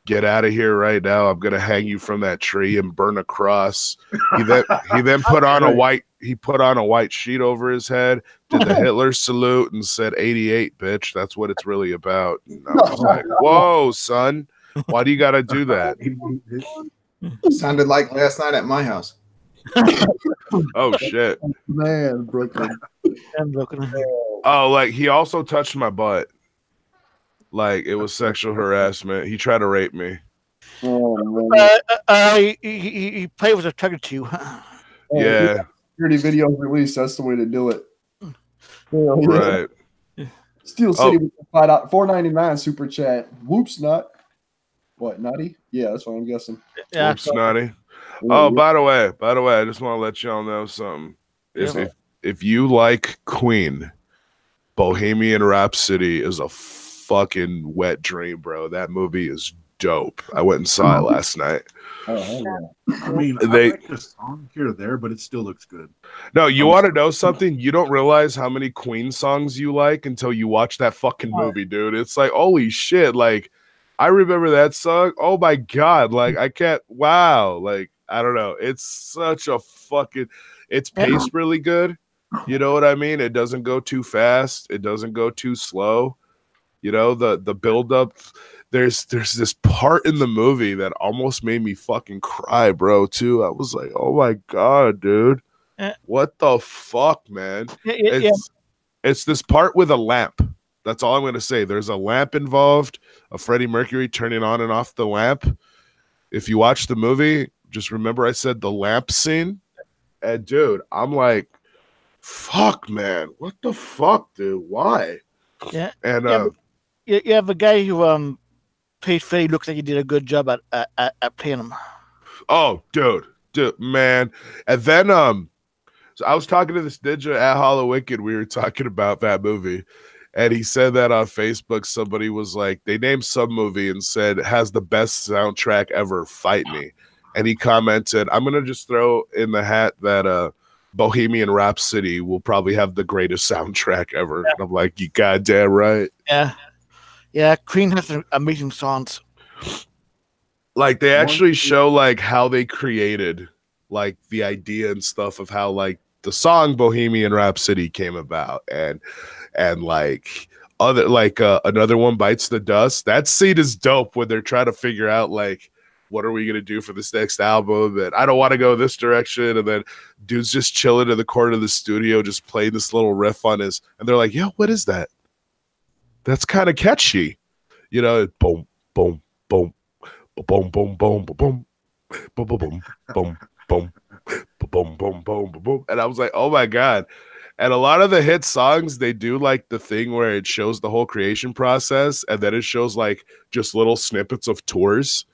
get out of here right now, I'm gonna hang you from that tree and burn a cross. He then put on a white sheet over his head, did the Hitler salute, and said 88, bitch. That's what it's really about. And I was like, whoa, son, why do you gotta do that? Sounded like last night at my house. Oh shit. Man, Brooklyn. Oh, like he also touched my butt. Like it was sexual harassment. He tried to rape me. Oh, man. He played with a tug to you. Yeah. Security video release. That's the way to do it. Hell yeah. Right. Steel City with $4.99 super chat. Whoops, nut. What, nutty? Yeah, that's what I'm guessing. Yeah. Whoops, naughty. Oh, by the way, I just want to let y'all know something. If you like Queen, Bohemian Rhapsody is a fucking wet dream, bro. That movie is dope. I went and saw it last night. I mean, I like the song here or there, but it still looks good. No, you want to know something? You don't realize how many Queen songs you like until you watch that fucking movie, dude. It's like, holy shit. Like, I remember that song. Oh my God. Like, I can't. Wow. Like, I don't know. It's such a fucking. It's paced really good. You know what I mean? It doesn't go too fast. It doesn't go too slow. You know, the build up. There's this part in the movie that almost made me fucking cry, bro, too. I was like, oh my God, dude. What the fuck, man? It's this part with a lamp. That's all I'm going to say. There's a lamp involved, a Freddie Mercury turning on and off the lamp. If you watch the movie, just remember I said the lamp scene. And dude, I'm like, fuck, man. What the fuck, dude? Why? Yeah. And you have a guy who played Freddie. Looks like he did a good job at playing him. Oh, dude, man. And then so I was talking to this ninja at Hala Wicked. We were talking about that movie. And he said that on Facebook, somebody was like, they named some movie and said, has the best soundtrack ever, Fight Me. And he commented, I'm going to just throw in the hat that Bohemian Rhapsody will probably have the greatest soundtrack ever. And I'm like, you goddamn right. Yeah. Yeah, Queen has some amazing songs. Like, they actually show, like, how they created, like, the idea and stuff of how, like, the song Bohemian Rhapsody came about. And like, other, like, Another One Bites the Dust. That scene is dope when they're trying to figure out, like, what are we going to do for this next album? And I don't want to go this direction. And then dude's just chilling in the corner of the studio, just playing this little riff on his, and they're like, yo, what is that? That's kind of catchy. You know, boom, boom, boom, boom, boom, boom, boom, boom, boom, boom, boom, boom, boom, boom, boom, boom, boom. And I was like, oh my God. And a lot of the hit songs, they do like the thing where it shows the whole creation process, and then it shows like just little snippets of tours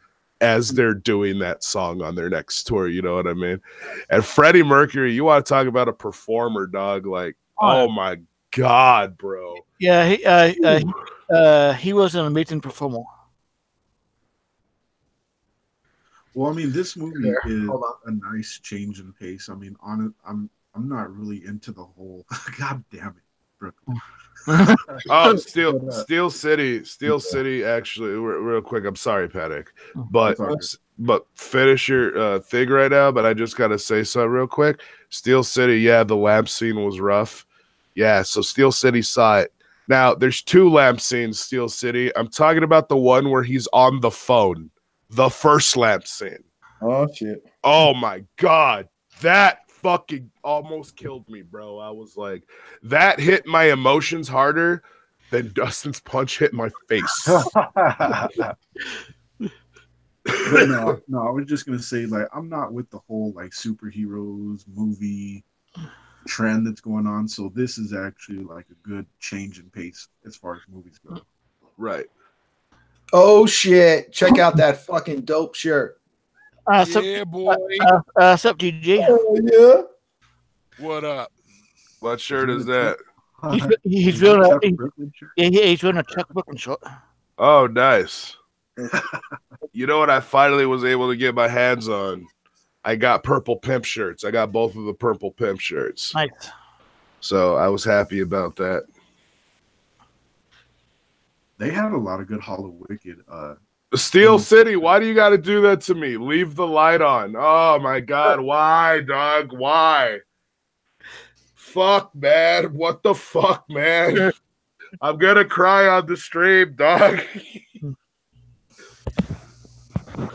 as they're doing that song on their next tour. You know what I mean? And Freddie Mercury, you want to talk about a performer, dog? Like, oh my God, bro. Yeah, he was an amazing performer. Well, I mean, this movie is a nice change in pace. I mean, I'm not really into the whole. God damn it, Brooklyn. Oh, Steel City. Actually, real quick. I'm sorry, Paddock, but finish your thing right now. But I just gotta say something real quick. Steel City, yeah, the lamp scene was rough. Yeah, so Steel City saw it. Now there's 2 lamp scenes. Steel City. I'm talking about the one where he's on the phone. The first lamp scene. Oh shit. Oh my God, that fucking almost killed me, bro. I was like, that hit my emotions harder than Dustin's punch hit my face. No, I was just gonna say, like, I'm not with the whole like superheroes movie trend that's going on. So this is actually like a good change in pace as far as movies go. Right. Oh shit! Check out that fucking dope shirt. Yeah, boy. What's up, GG? Oh yeah. What up? What shirt is that? He's wearing he's wearing a Chuck Brooklyn shirt. Oh, nice. You know what I finally was able to get my hands on? I got purple pimp shirts. I got both of the purple pimp shirts. Nice. So I was happy about that. They had a lot of good Hala Wicked. Steel City, why do you got to do that to me? Leave the light on. Oh my God, why, dog? Why? Fuck, man. What the fuck, man? I'm gonna cry on the stream, dog.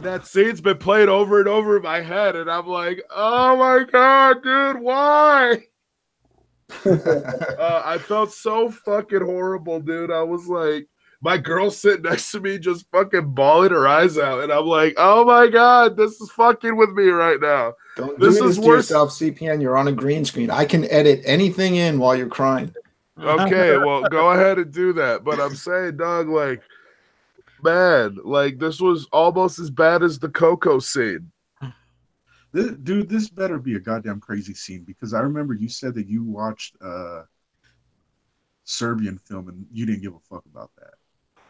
That scene's been played over and over in my head, and I'm like, oh my God, dude, why? I felt so fucking horrible, dude. I was like, my girl sitting next to me just fucking bawling her eyes out, and I'm like, oh my God, this is fucking with me right now. Don't this do is this to worse. yourself, CPN. You're on a green screen. I can edit anything in while you're crying. Okay, well, go ahead and do that. But I'm saying, dog, like, man, like, this was almost as bad as the Coco scene. This better be a goddamn crazy scene, because I remember you said that you watched Serbian film and you didn't give a fuck about that.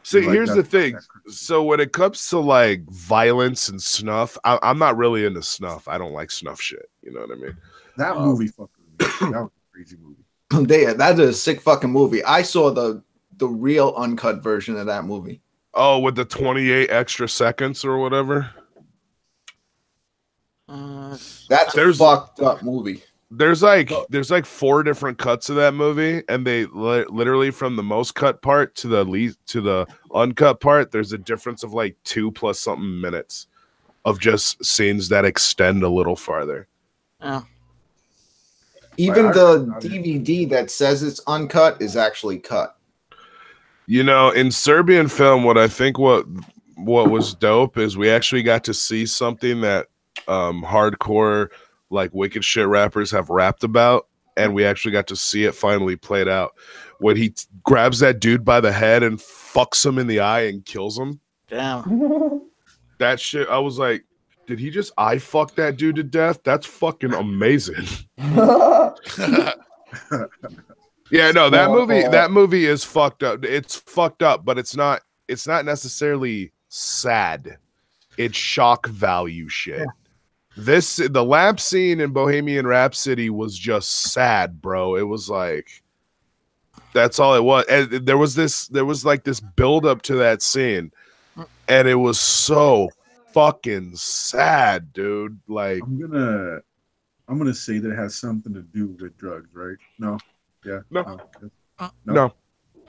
See, here's the thing. So when it comes to like violence and snuff, I'm not really into snuff. I don't like snuff shit. You know what I mean? That movie fucking that was a crazy movie. That's a sick fucking movie. I saw the real uncut version of that movie. Oh, with the 28 extra seconds or whatever. That's a fucked up movie. There's like 4 different cuts of that movie, and they literally from the most cut part to the uncut part, there's a difference of like 2 plus something minutes of just scenes that extend a little farther. Even the DVD that says it's uncut is actually cut. You know, in Serbian film, what I think what was dope is we actually got to see something that hardcore like wicked shit rappers have rapped about, and we actually got to see it finally played out when he grabs that dude by the head and fucks him in the eye and kills him. Damn. That shit, I was like, did he just eye fuck that dude to death? That's fucking amazing. Yeah, no, that movie is fucked up. It's fucked up, but it's not necessarily sad. It's shock value shit. Yeah. The lamp scene in Bohemian Rhapsody was just sad, bro. It was like, that's all it was. And there was like this build up to that scene, and it was so fucking sad, dude. Like, I'm gonna say that it has something to do with drugs, right? No. Yeah. No. No.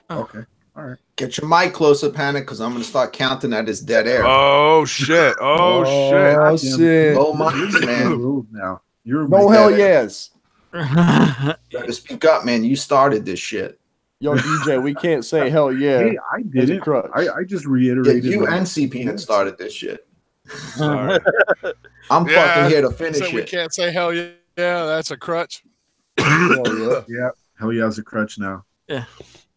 Okay. All right. Get your mic closer, Panic, because I'm gonna start counting that as dead air. Oh shit! Oh shit! Oh shit! Low mics, man. Now you're no hell yes. Better speak up, man. You started this shit. Yo, DJ, we can't say hell yeah. Hey, I didn't. I just reiterated. Yeah, you and CPN started this shit. Sorry. I'm fucking here to finish it. We can't say hell yeah. That's a crutch. Hell yeah. Yeah. Hell yeah, it's a crutch now. Hell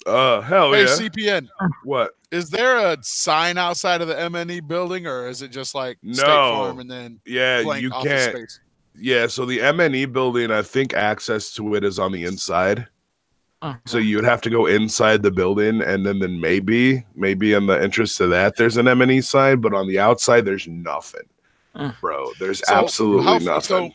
Hey, yeah. CPN, What? is there a sign outside of the MNE building, or is it just like State No. Farm and then Yeah, blank you office can't. space? Yeah, so the MNE building, I think access to it is on the inside. So you would have to go inside the building, and then maybe in the interest of that, there's an M&E sign, but on the outside, there's nothing, bro. There's absolutely nothing.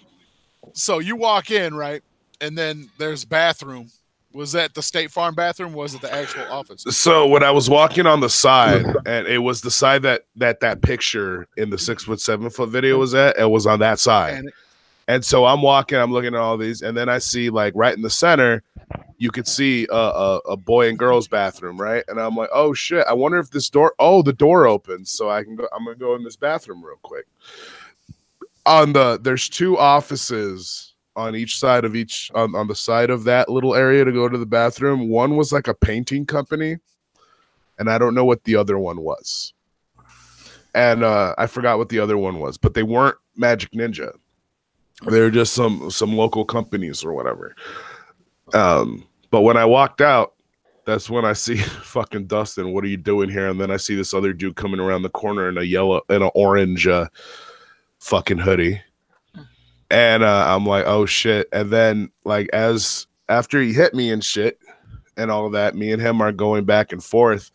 So you walk in, right, and then there's bathroom. Was that the State Farm bathroom? Or was it the actual office? So when I was walking on the side, and it was the side that picture in the 6 foot, 7 foot video was at, it was on that side. And so I'm walking, I'm looking at all these, and then I see like right in the center, you could see a boy and girls bathroom, right? And I'm like, oh shit, I wonder if this door, the door opens, so I'm gonna go in this bathroom real quick. There's 2 offices on each side of on the side of that little area to go to the bathroom. One was like a painting company, and I don't know what the other one was. And I forgot what the other one was, but they weren't Magic Ninja. They were just some local companies or whatever. But when I walked out, that's when I see fucking Dustin. What are you doing here? And then I see this other dude coming around the corner in an orange fucking hoodie. And I'm like, oh shit. And then like after he hit me and shit and all of that, me and him are going back and forth.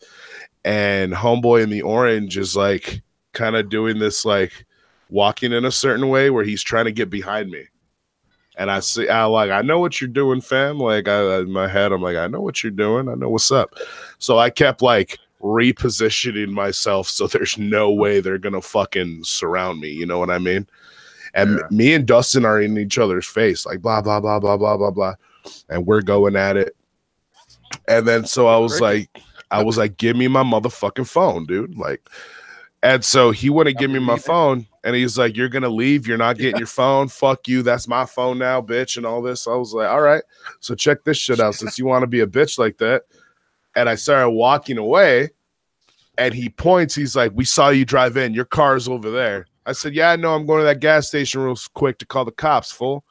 And homeboy in the orange is like kind of doing this like walking in a certain way where he's trying to get behind me. And I know what you're doing, fam. Like in my head, I'm like, I know what you're doing. I know what's up. So I kept like repositioning myself so there's no way they're gonna fucking surround me. You know what I mean? And me and Dustin are in each other's face, like blah blah blah blah blah blah blah, and we're going at it. And then so I was like, give me my motherfucking phone, dude. Like, and so he wouldn't give me my phone. And he's like, you're going to leave. You're not getting your phone. Fuck you. That's my phone now, bitch. And all this. I was like, all right. So check this shit out since you want to be a bitch like that. And I started walking away. And he points. He's like, we saw you drive in. Your car's over there. I said, yeah, I know. I'm going to that gas station real quick to call the cops, fool.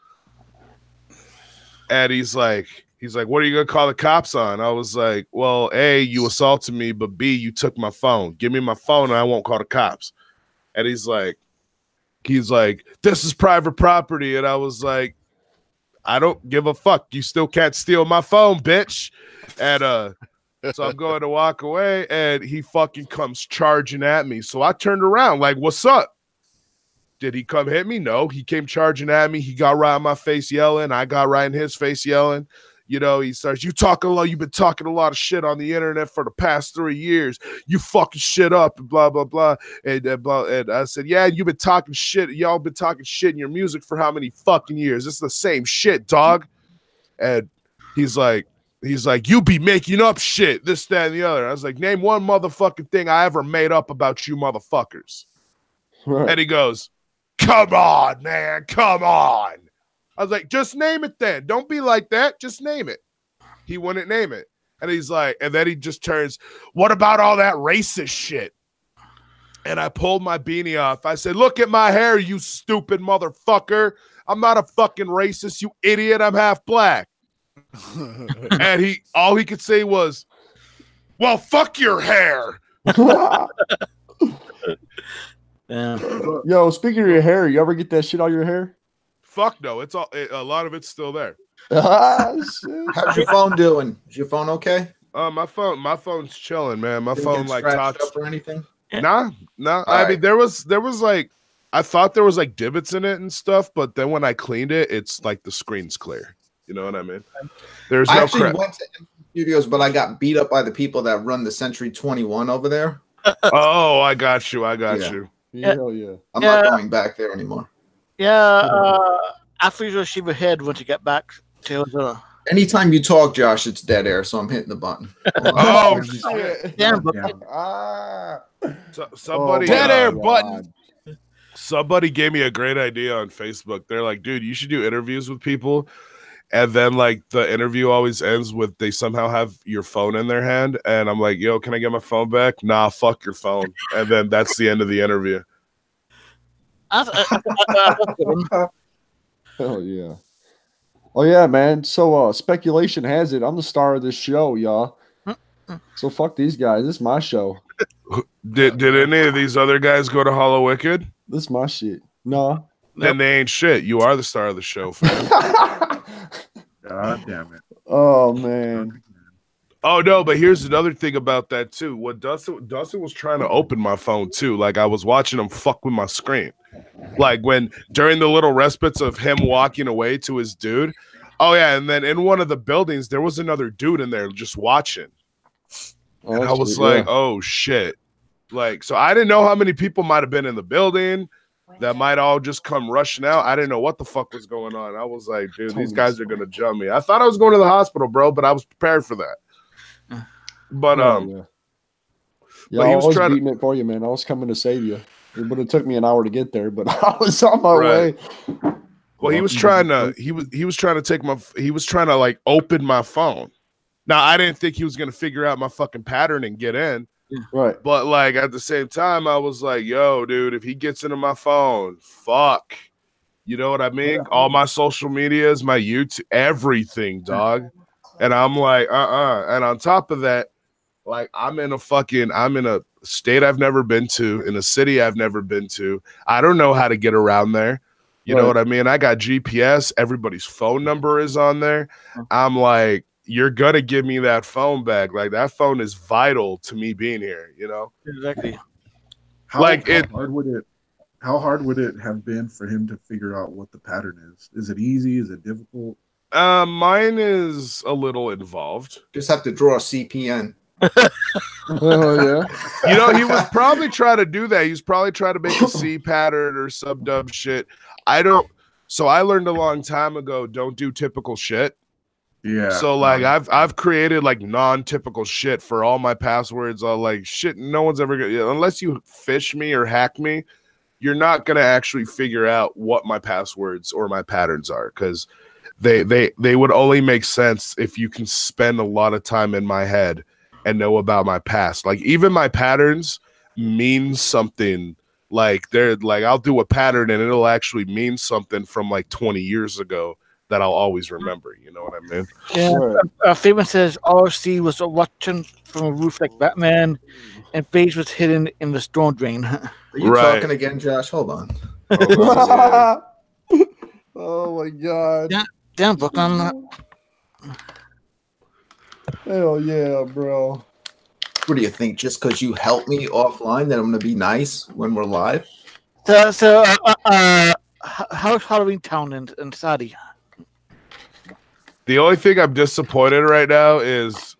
And he's like, what are you going to call the cops on? I was like, well, A, you assaulted me. But B, you took my phone. Give me my phone and I won't call the cops. And he's like, this is private property. And I was like, I don't give a fuck. You still can't steal my phone, bitch. And so I'm going to walk away and he fucking comes charging at me. So I turned around like, what's up? Did he come hit me? No, he came charging at me. He got right in my face yelling. I got right in his face yelling. You know, he starts, you've been talking a lot of shit on the internet for the past 3 years. You fucking shit up and blah, blah, blah. And I said, yeah, you've been talking shit. Y'all been talking shit in your music for how many fucking years? It's the same shit, dog. And he's like, you be making up shit, this, that, and the other. I was like, name one motherfucking thing I ever made up about you motherfuckers. Right. And he goes, come on, man, come on. I was like, just name it then. Don't be like that. Just name it. He wouldn't name it. And he's like, and then he just turns, what about all that racist shit? And I pulled my beanie off. I said, look at my hair, you stupid motherfucker. I'm not a fucking racist, you idiot. I'm half black. And all he could say was, well, fuck your hair. Yo, speaking of your hair, you ever get that shit on your hair? Fuck no, a lot of it's still there. How's your phone doing? Is your phone okay? My phone's chilling, man. My phone like talks up or anything? Nah. I mean, there was like, I thought there was like divots in it and stuff, but then when I cleaned it, it's like the screen's clear. You know what I mean? There's no crap. Went to Studios, but I got beat up by the people that run the Century 21 over there. Oh, I got you. Hell yeah. I'm not going back there anymore. Yeah, after you shave your head once you get back to Arizona. Anytime you talk, Josh, it's dead air, so I'm hitting the button. Oh, shit. Yeah, somebody dead air button. Somebody gave me a great idea on Facebook. They're like, dude, you should do interviews with people. And then like the interview always ends with they somehow have your phone in their hand. And I'm like, yo, can I get my phone back? Nah, fuck your phone. And then that's the end of the interview. Hell yeah. Oh yeah, man. So speculation has it I'm the star of this show, y'all. So fuck these guys. This is my show. Did any of these other guys go to Hala Wicked? This is my shit. No. Then they ain't shit. You are the star of the show, fam. God damn it. Oh man. Oh no, but here's another thing about that too. What Dustin was trying to open my phone too. Like I was watching him fuck with my screen. Like when during the little respites of him walking away to his dude. Oh yeah, and then in one of the buildings there was another dude in there just watching. Oh, And I was like, oh shit. Like, so I didn't know how many people might have been in the building that might all just come rushing out. I didn't know what the fuck was going on. I was like, dude, these guys are gonna jump me. I thought I was going to the hospital, bro, but I was prepared for that. But yeah, but he I was was trying beating it for you, man. I was coming to save you. It would have took me an hour to get there, but I was on my way. Well, he was trying to like open my phone. Now I didn't think he was gonna figure out my fucking pattern and get in. Right. But like at the same time, I was like, yo, dude, if he gets into my phone, fuck. You know what I mean? All my social medias, my YouTube, everything, dog. And I'm like, And on top of that, like I'm in a state I've never been to, in a city I've never been to. I don't know how to get around there. You know what I mean? I got GPS, everybody's phone number is on there. I'm like, you're gonna give me that phone back. Like that phone is vital to me being here, you know? Exactly. How hard would it have been for him to figure out what the pattern is? Is it easy? Is it difficult? Mine is a little involved. Just have to draw a CPN. Oh yeah. You know, he was probably trying to do that. He was probably trying to make a C pattern or sub dub shit. So I learned a long time ago, don't do typical shit. Yeah. So like I've created like non-typical shit for all my passwords. All like shit no one's ever gonna, unless you phish me or hack me, you're not gonna actually figure out what my passwords or my patterns are, because they would only make sense if you can spend a lot of time in my head and know about my past. Like even my patterns mean something. Like they're like I'll do a pattern and it'll actually mean something from like 20 years ago that I'll always remember. You know what I mean? Yeah. Famous says RC was watching from a roof like Batman, and Beige was hidden in the storm drain. Are you talking again, Josh? Hold on. Oh my god. Yeah. Damn, Brooklyn. Hell yeah, bro. What do you think? Just because you helped me offline, that I'm gonna be nice when we're live? So how's Halloween Town in Saudi? The only thing I'm disappointed right now is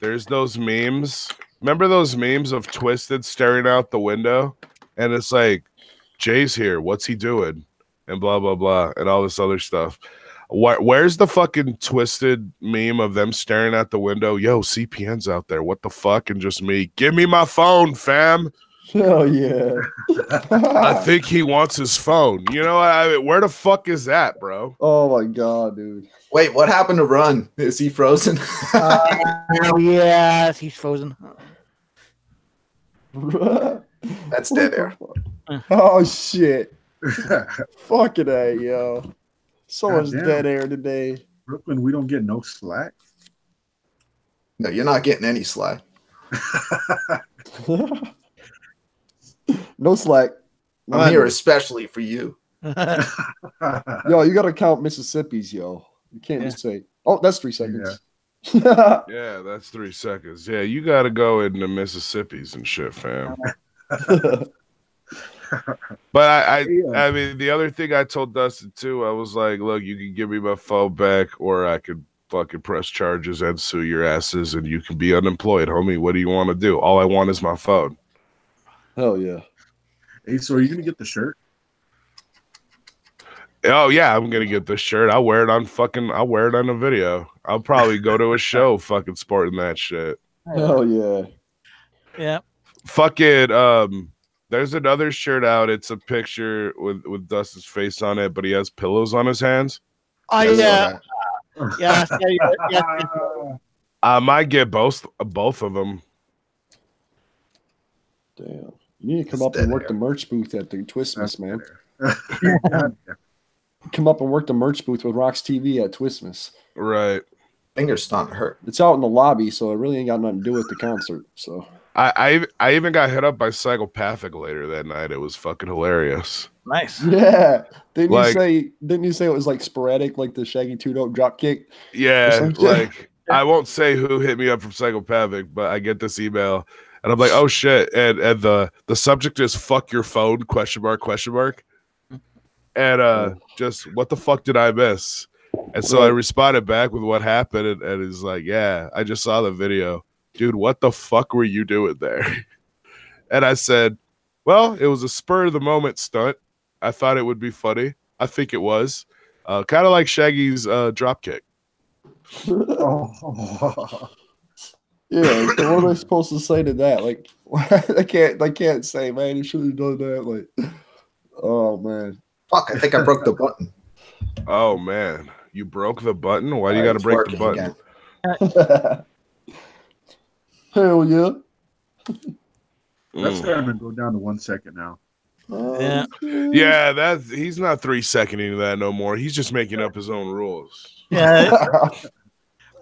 there's those memes. Remember those memes of Twisted staring out the window? And it's like, Jay's here. What's he doing? And blah, blah, blah. And all this other stuff. Where's the fucking Twisted meme of them staring out the window? Yo, CPN's out there. What the fuck? And just me. Give me my phone, fam. Oh, yeah. I think he wants his phone. You know, where the fuck is that, bro? Oh, my God, dude. Wait, what happened to Run? Is he frozen? Yeah, he's frozen. That's dead air. Oh, shit. Fucking A, yo. So much dead air today. Brooklyn, we don't get no slack. No, you're not getting any slack. No slack. I'm here especially for you. Yo, you gotta count Mississippi's, yo. You can't just say, oh, that's 3 seconds. Yeah, that's 3 seconds. Yeah, you gotta go into Mississippi's and shit, fam. But I mean, the other thing I told Dustin too, I was like, look, you can give me my phone back, or I could fucking press charges and sue your asses, and you can be unemployed, homie. What do you want to do? All I want is my phone. Hell yeah. Hey, so are you gonna get the shirt? Oh yeah, I'm gonna get this shirt. I'll wear it on a video. I'll probably go to a show fucking sporting that shit. Hell yeah. Yeah. Fucking there's another shirt out. It's a picture with Dustin's face on it, but he has pillows on his hands. Oh yeah. Yeah. I might get both of them. Damn. You need to come up and work the merch booth at the Twistmas, man. come up and work the merch booth with Rock's TV at Twistmas. Right. Fingers starting to hurt. It's out in the lobby, so it really ain't got nothing to do with the concert. So I even got hit up by Psychopathic later that night. It was fucking hilarious. Nice. yeah, didn't Like- you say it was like sporadic, like the Shaggy 2-Dope drop kick? Yeah, some shit. like I won't say who hit me up from Psychopathic, but I get this email and I'm like, oh shit, and the subject is "fuck your phone?" ? And just what the fuck did I miss? And so I responded back with what happened, and he's like, yeah, I just saw the video. Dude, what the fuck were you doing there? And I said, well, it was a spur of the moment stunt. I thought it would be funny. I think it was. Kind of like Shaggy's drop kick. Yeah, so what am I supposed to say to that? Like, I can't say, man, you should have done that. Like, oh man, Fuck, I think I broke the button. Oh man, you broke the button? Why do you All got right, to it's break the working button? again. Hell yeah. That's starting to go down to 1 second now. Yeah. Yeah, he's not 3 seconding that no more. He's just making up his own rules. Yeah.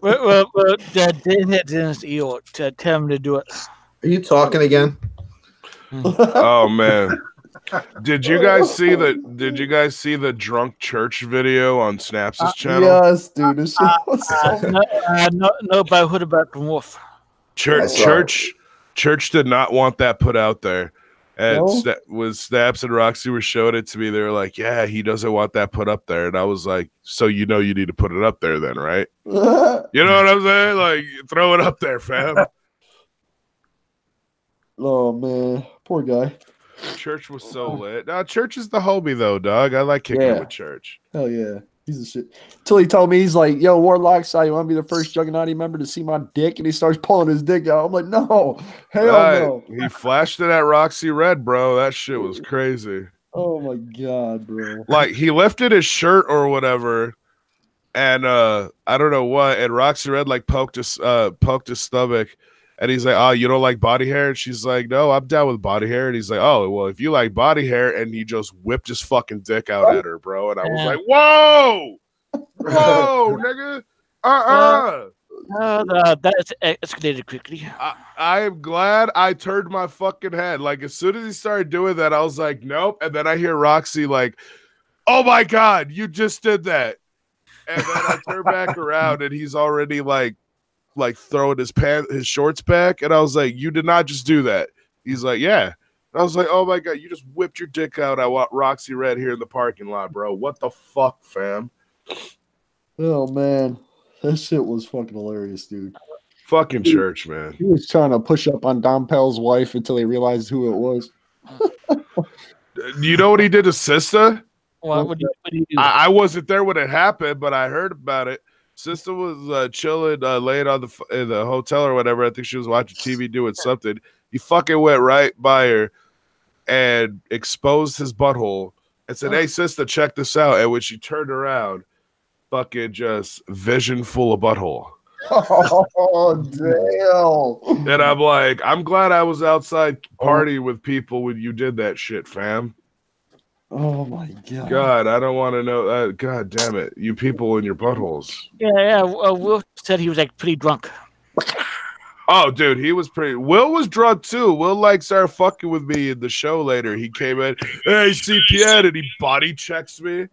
well, Dave had Dennis Eo to tell him to do it. Are you talking again? Oh man. Did you guys see the drunk church video on Snaps' channel? Yes, dude. This shit was so No, but I heard about the wolf. Church did not want that put out there. And No? when Snaps and Roxy were showing it to me, they were like, yeah, he doesn't want that put up there. And I was like, so you need to put it up there then, right? You know what I'm saying? Like, throw it up there, fam. Oh man, poor guy. Church was so lit. Now, Church is the homie, though, dog. I like kicking it with Church. Hell yeah. He's a shit. Until he told me, he's like, yo, Warlock, so you want to be the first Jugganati member to see my dick? And he starts pulling his dick out. I'm like, no. Hell no. He flashed it at Roxy Red, bro. That shit was crazy. Oh my God, bro. Like, he lifted his shirt or whatever, and I don't know what, and Roxy Red, like, poked his stomach. And he's like, oh, you don't like body hair? And she's like, no, I'm down with body hair. And he's like, oh, well, if you like body hair, and he just whipped his fucking dick out at her, bro. And I was like, whoa, nigga, That escalated quickly. I am glad I turned my fucking head. Like, as soon as he started doing that, I was like, nope. And then I hear Roxy like, oh my God, you just did that. And then I turn back around, and he's already like throwing his shorts back, and I was like, you did not just do that. He's like, yeah. And I was like, oh my God, you just whipped your dick out at Roxy Red here in the parking lot, bro. What the fuck, fam? Oh man, that shit was fucking hilarious, dude. Fucking Church, man. He was trying to push up on Dom Pell's wife until he realized who it was. You know what he did to Sista? What do you do? I wasn't there when it happened, but I heard about it. Sister was chilling, laying on in the hotel or whatever. I think she was watching TV doing something. He fucking went right by her and exposed his butthole and said, hey, sister, check this out. And when she turned around, fucking just vision full of butthole. Oh, damn. And I'm like, I'm glad I was outside partying with people when you did that shit, fam. Oh my God. God, I don't want to know. God damn it. You people in your buttholes. Yeah. Will said he was like pretty drunk. Oh, dude, he was pretty. Will was drunk too. Will like started fucking with me in the show later. He came in, hey, CPN, and he body checks me.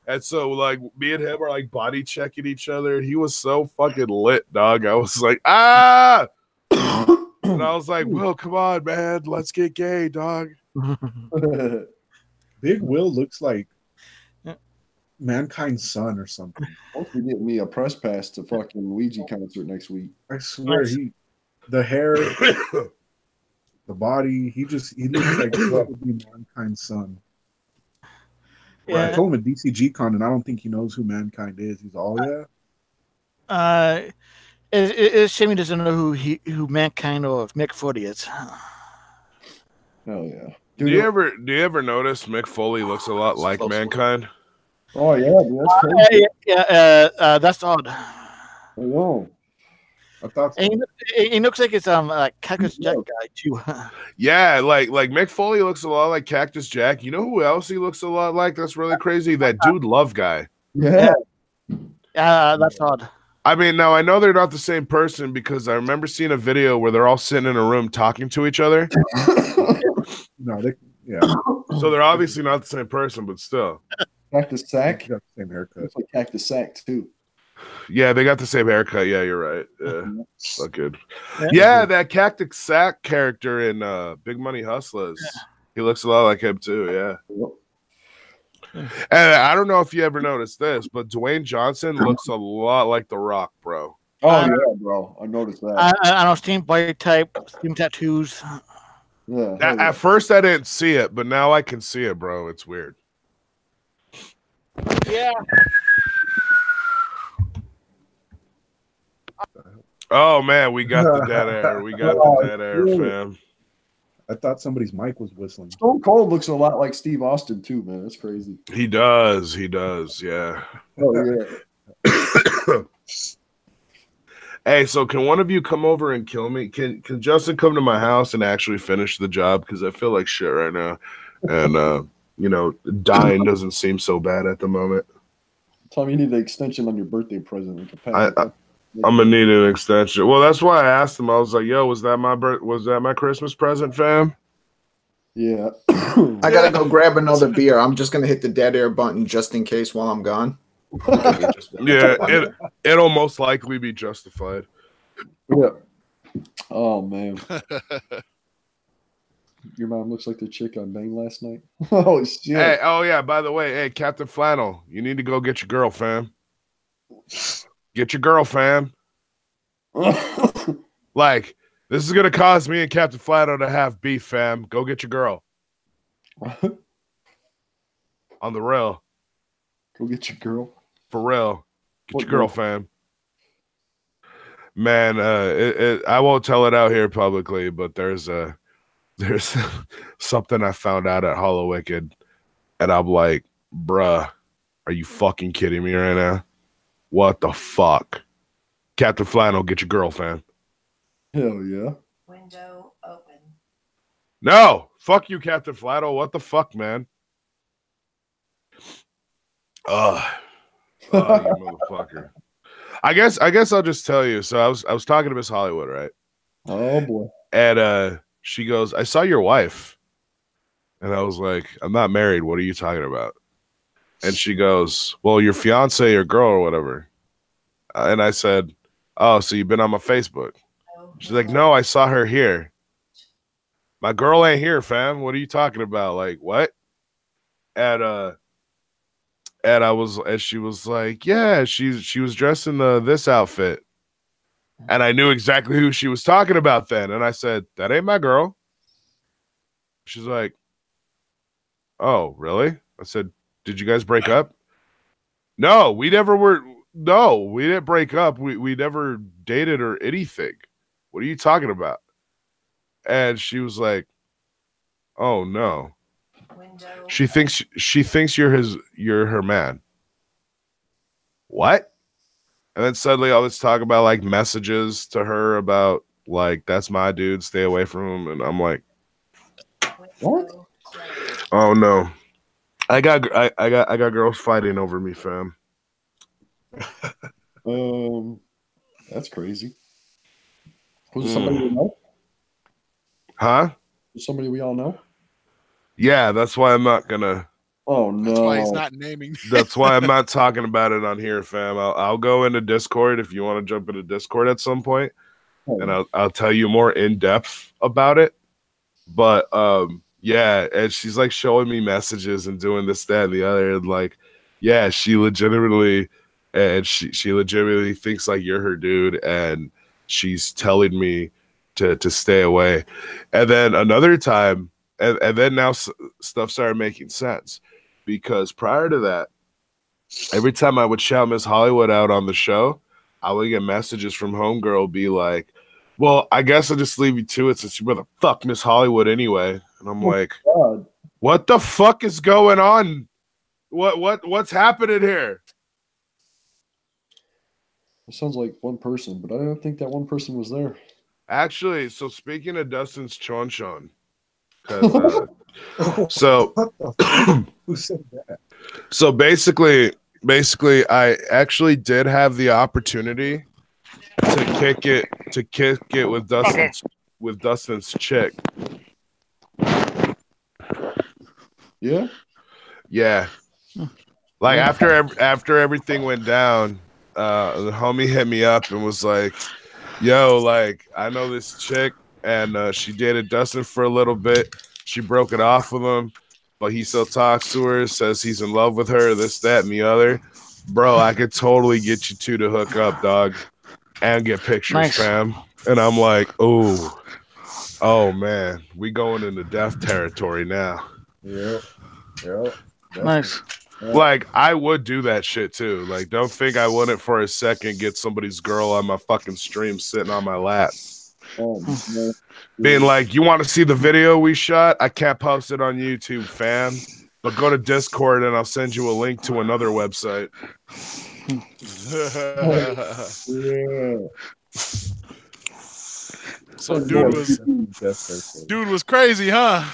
And so, like, me and him are like body checking each other. He was so fucking lit, dog. I was like, ah. And I was like, Will, come on, man. Let's get gay, dog. Big Will looks like Mankind's son or something. Hopefully get me a press pass to fucking Ouija concert next week. I swear, the hair, the body, he looks like what would be Mankind's son. Yeah. I told him at DCG Con, and I don't think he knows who Mankind is. He's all, yeah. It's shame he doesn't know who Mankind or Mick Foley is. Hell yeah. Do you ever notice Mick Foley looks a lot like Mankind? Oh yeah, dude, that's crazy. That's odd. I know. I thought so. And it looks like it's Cactus Jack guy too. Yeah, like Mick Foley looks a lot like Cactus Jack. You know who else he looks a lot like? That's really crazy. That dude Love guy. Yeah. That's odd. I mean, now I know they're not the same person because I remember seeing a video where they're all sitting in a room talking to each other. No, yeah. So they're obviously not the same person, but still. Cactus Sack. Got the same haircut. Looks like Cactus Sack too. Yeah, they got the same haircut. Yeah, you're right. Yeah, look good. Yeah, that Cactus Sack character in Big Money Hustlers. Yeah. He looks a lot like him too. Yeah. And I don't know if you ever noticed this, but Dwayne Johnson looks a lot like The Rock, bro. Oh yeah, bro. I noticed that. I know steam body type, steam tattoos. Yeah. At first, I didn't see it, but now I can see it, bro. It's weird. Yeah. Oh man, we got the dead air. We got the dead air, fam. I thought somebody's mic was whistling. Stone Cold looks a lot like Steve Austin too, man. That's crazy. He does. He does. Yeah. Oh yeah. Hey, so can one of you come over and kill me? Can Justin come to my house and actually finish the job? Because I feel like shit right now, and dying doesn't seem so bad at the moment. Tom, you need the extension on your birthday present. I'm gonna need an extension. Well, that's why I asked him. I was like, "Yo, was that my Christmas present, fam?" Yeah. I gotta go grab another beer. I'm just gonna hit the dead air button just in case while I'm gone. Yeah, it'll most likely be justified. Yeah. Oh man. Your mom looks like the chick I banged last night. Oh shit. Hey, oh yeah, by the way, hey, Captain Flannel, you need to go get your girl, fam. Get your girl, fam. Like, this is gonna cause me and Captain Flannel to have beef, fam. Go get your girl. On the real. Go get your girl. For real. Get your girl, fam. Man, I won't tell it out here publicly, but there's something I found out at Hala Wicked, and I'm like, bruh, are you fucking kidding me right now? What the fuck? Captain Flannel, get your girl, fam. Hell yeah. Window open. No! Fuck you, Captain Flannel. What the fuck, man? You motherfucker. I guess I'll just tell you. So I was talking to Miss Hollywood, right? Oh boy. And she goes, I saw your wife. And I was like, I'm not married. What are you talking about? And she goes, well, your fiance or girl or whatever. And I said, oh, so you've been on my Facebook. She's like, no, I saw her here. My girl ain't here, fam. What are you talking about? Like, what? And she was like, yeah, she was dressed in this outfit. And I knew exactly who she was talking about then. And I said, that ain't my girl. She's like, oh, really? I said, did you guys break up? No, we never were. No, we didn't break up. We never dated or anything. What are you talking about? And she was like, oh no. Window. She thinks you're her man. What? And then suddenly all this talk about like messages to her about like, that's my dude, stay away from him. And I'm like, what? Oh no. I got girls fighting over me, fam. That's crazy. Was it somebody we know? Huh? Somebody we all know? Yeah, that's why I'm not gonna. Oh no! That's why he's not naming. That's why I'm not talking about it on here, fam. I'll go into Discord if you want to jump into Discord at some point, and I'll tell you more in depth about it. But yeah, and she's like showing me messages and doing this, that, and the other, and like, yeah, she legitimately thinks like you're her dude, and she's telling me to stay away. And then another time, and then now stuff started making sense, because prior to that, every time I would shout Miss Hollywood out on the show, I would get messages from homegirl be like, well, I guess I'll just leave you to it since you rather fuck Miss Hollywood anyway. And I'm like, God. What the fuck is going on? What's happening here? It sounds like one person, but I don't think that one person was there. Actually, so speaking of Dustin's chon, because so Who said that? so basically, I actually did have the opportunity to kick it with Dustin's chick. Yeah. Yeah. Like after everything went down, the homie hit me up and was like, yo, like, I know this chick and she dated Dustin for a little bit. She broke it off with him, but he still talks to her, says he's in love with her, this, that, and the other. Bro, I could totally get you two to hook up, dog, and get pictures, fam. And I'm like, oh man, we going into death territory now. Yeah. Nice. Like, I would do that shit too. Like, don't think I wouldn't for a second get somebody's girl on my fucking stream sitting on my lap. Being like, you want to see the video we shot? I can't post it on YouTube, fam. But go to Discord and I'll send you a link to another website. So dude was crazy, huh?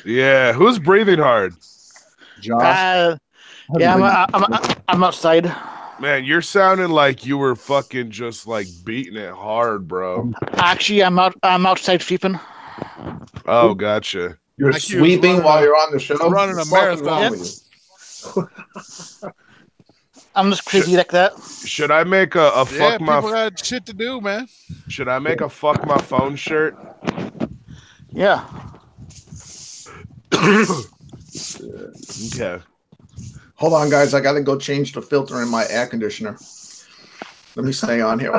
Yeah, who's breathing hard? Josh. Yeah, I'm outside. Man, you're sounding like you were fucking just like beating it hard, bro. Actually, I'm outside sweeping. Oh, gotcha. You're Like you sweeping while you're on the show. running a What's wrong marathon. with you? I'm just crazy like that. Should I make a fuck my? People got shit to do, man. Should I make a fuck my phone shirt? Yeah. Okay. Hold on, guys. I got to go change the filter in my air conditioner. Let me stay on here.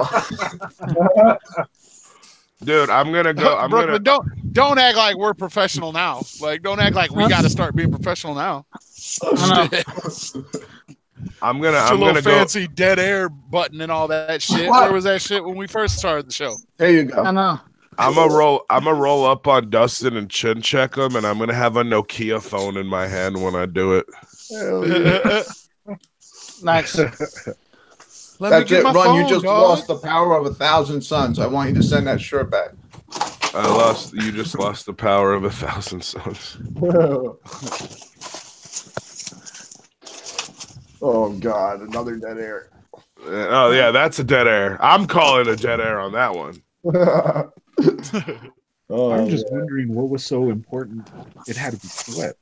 Dude, I'm gonna go. Brooklyn, don't act like we're professional now. Like, don't act like we got to start being professional now. I'm gonna Little go. fancy dead air button and all that shit. What? Where was that shit when we first started the show? There you go. I know. I'm gonna roll up on Dustin and chin check him, and I'm gonna have a Nokia phone in my hand when I do it. Nice. Let That's me get it, my Ron. phone, You just dog. lost the power of 1,000 suns. I want you to send that shirt back. You just lost the power of 1,000 suns. Oh God, another dead air. Oh yeah, that's a dead air. I'm calling a dead air on that one. I'm just wondering what was so important. It had to be sweat.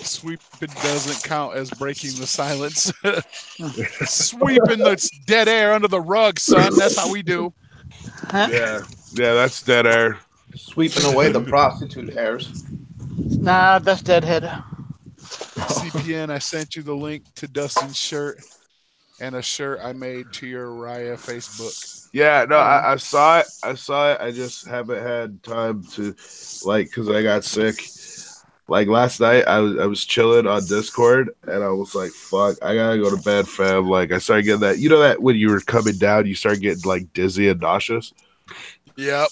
Sweeping doesn't count as breaking the silence. Sweeping the dead air under the rug, son. That's how we do. Yeah, that's dead air. Sweeping away the prostitute hairs. Nah, that's deadhead. CPN, I sent you the link to Dustin's shirt and a shirt I made to your Raya Facebook. Yeah, no, I saw it. I just haven't had time to, like, because I got sick. Like last night, I was chilling on Discord, and I was like, "Fuck, I gotta go to bed, fam." Like, I started getting that. You know that when you were coming down, you start getting like dizzy and nauseous. Yep.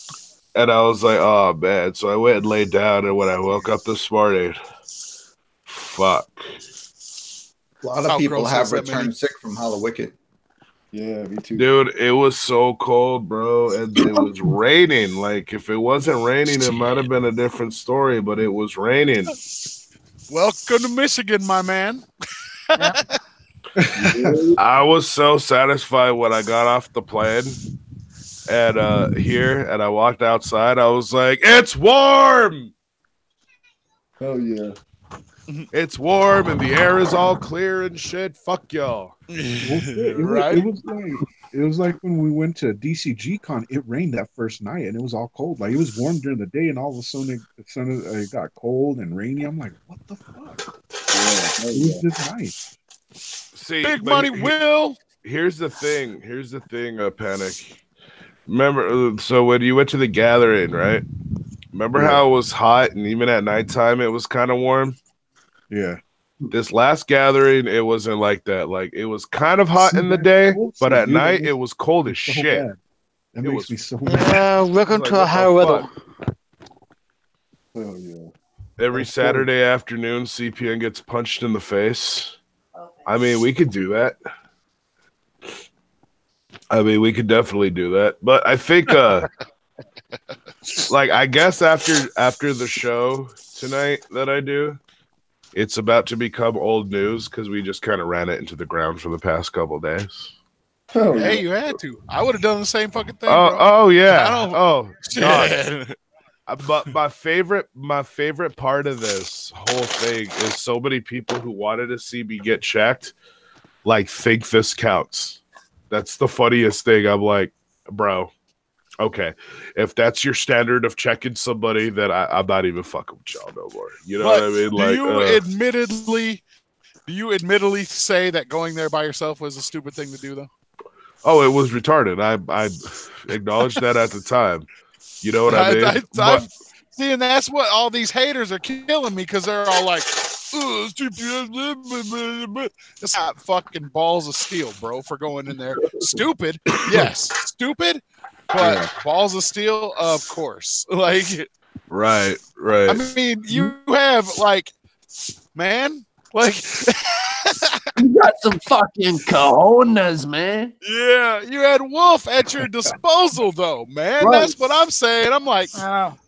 And I was like, "Oh man!" So I went and laid down, and when I woke up this morning, fuck. A lot of How people gross have is that, returned man? sick from Hala Wicked. Yeah, me too. Dude, it was so cold, bro, and it was raining. Like, if it wasn't raining, it might have been a different story, but it was raining. Welcome to Michigan, my man. I was so satisfied when I got off the plane and I walked outside. I was like, "It's warm! Oh yeah. It's warm, and the air is all clear and shit. Fuck y'all." Right? It was like when we went to DCG Con. It rained that first night, and it was all cold. Like it was warm during the day, and all of a sudden it got cold and rainy. I'm like, what the fuck? Yeah. It was just nice. See, Big but money, Will. Here's the thing. Panic. Remember, so when you went to the gathering, right? Remember how it was hot, and even at nighttime it was kind of warm? Yeah. This last gathering, it wasn't like that. Like, it was kind of hot in the day, but at night it was cold as so shit. bad. That It makes was- me so mad. Yeah, welcome Like, to a what the higher weather. fuck? Oh yeah. Every Saturday afternoon, CPN gets punched in the face. I mean, we could do that. I mean, we could definitely do that, but I think, like, I guess after the show tonight that I do, it's about to become old news because we just kind of ran it into the ground for the past couple days. Oh, yeah. Hey, you had to. I would have done the same fucking thing. Oh, bro. oh yeah. I don't- Oh, God. Shit. But my favorite part of this whole thing is so many people who wanted to see me get checked, like, think this counts. That's the funniest thing. I'm like, bro, okay, if that's your standard of checking somebody, then I'm not even fucking with y'all no more. You know But what I mean? do Like, you admittedly say that going there by yourself was a stupid thing to do, though? oh, it was retarded. I acknowledged that at the time. You know what I mean? I'm seeing that's what all these haters are killing me because they're all like, "Ugh, stupid." It's not fucking balls of steel, bro, for going in there. Stupid, yes, stupid, but balls of steel, of course. Like, right. I mean, you have like, man, like, You got some fucking cojones, man. yeah, you had Wolf at your disposal, though, man. Right. That's what I'm saying. I'm like,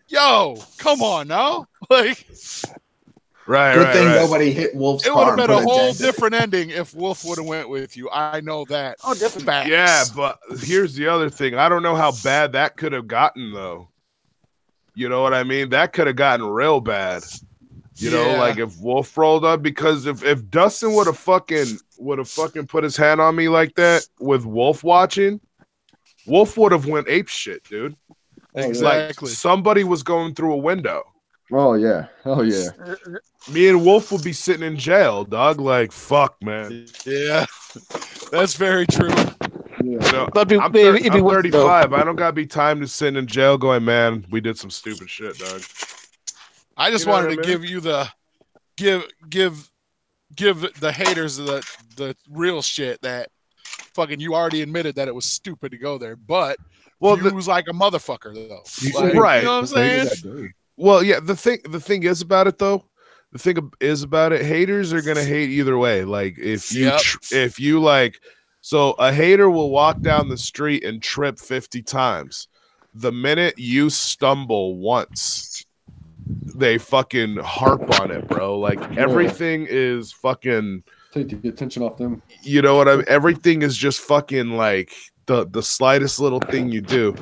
yo, come on now, like. Right. Good thing nobody hit Wolf's It would car have and been a put whole dent in it. different ending if Wolf would have went with you. I know that. Oh, definitely. Facts. Yeah, but here's the other thing. I don't know how bad that could have gotten, though. You know what I mean? That could have gotten real bad. You know, Yeah. like if Wolf rolled up, because if Dustin would have fucking put his hand on me like that with Wolf watching, Wolf would have went ape shit, dude. Exactly. Like somebody was going through a window. Oh yeah. Oh yeah. Me and Wolf would be sitting in jail, dog. Like, fuck, man. Yeah, that's very true. You know, But I'm 35. I don't gotta be time to sit in jail going, man, we did some stupid shit, dog. I just You know wanted what to I mean? give you the give the haters the real shit that fucking you already admitted that it was stupid to go there, but Well, you was like a motherfucker though. You Like, right. You know what I'm saying? That day. Well, yeah, the thing is about it though. The thing is about it, haters are gonna hate either way. Like if you Yep. if you like, so a hater will walk down the street and trip 50 times. The minute you stumble once, they fucking harp on it, bro. Like everything is fucking, Take the attention off them. you know what I mean? Everything is just fucking like the slightest little thing you do.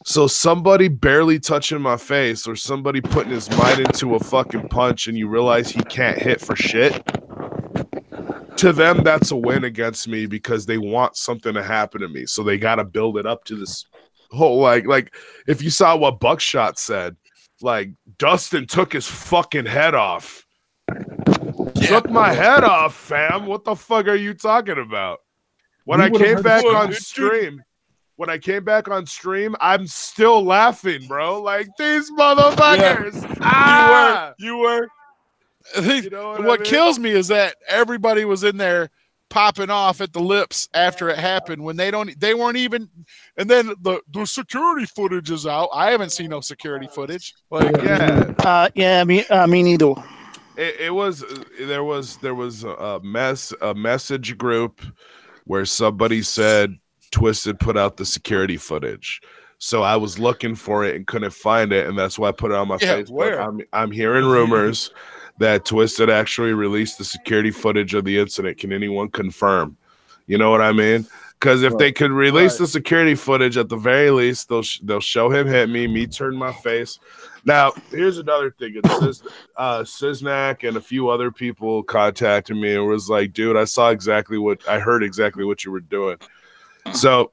So somebody barely touching my face or somebody putting his mind into a fucking punch and you realize he can't hit for shit, to them that's a win against me because they want something to happen to me. So they got to build it up to this whole like if you saw what Buckshot said, like Dustin took his fucking head off. Took my head off, fam. What the fuck are you talking about? When We I would've came heard back the on story. stream, I'm still laughing, bro. Like these motherfuckers. Ah! You were. You know what What I mean? kills me is that everybody was in there popping off at the lips after it happened when they weren't even, and then the security footage is out. I haven't seen no security footage. Like, Yeah. Yeah, me neither. There was a message group where somebody said Twisted put out the security footage. So I was looking for it and couldn't find it, and that's why I put it on my Yeah, Facebook. where? I'm hearing rumors that Twisted actually released the security footage of the incident. Can anyone confirm? You know what I mean? Because if they could release the security footage, at the very least, they'll show him hit me turn my face. Now, here's another thing. It says Siznak and a few other people contacted me and was like, dude, I heard exactly what you were doing. So,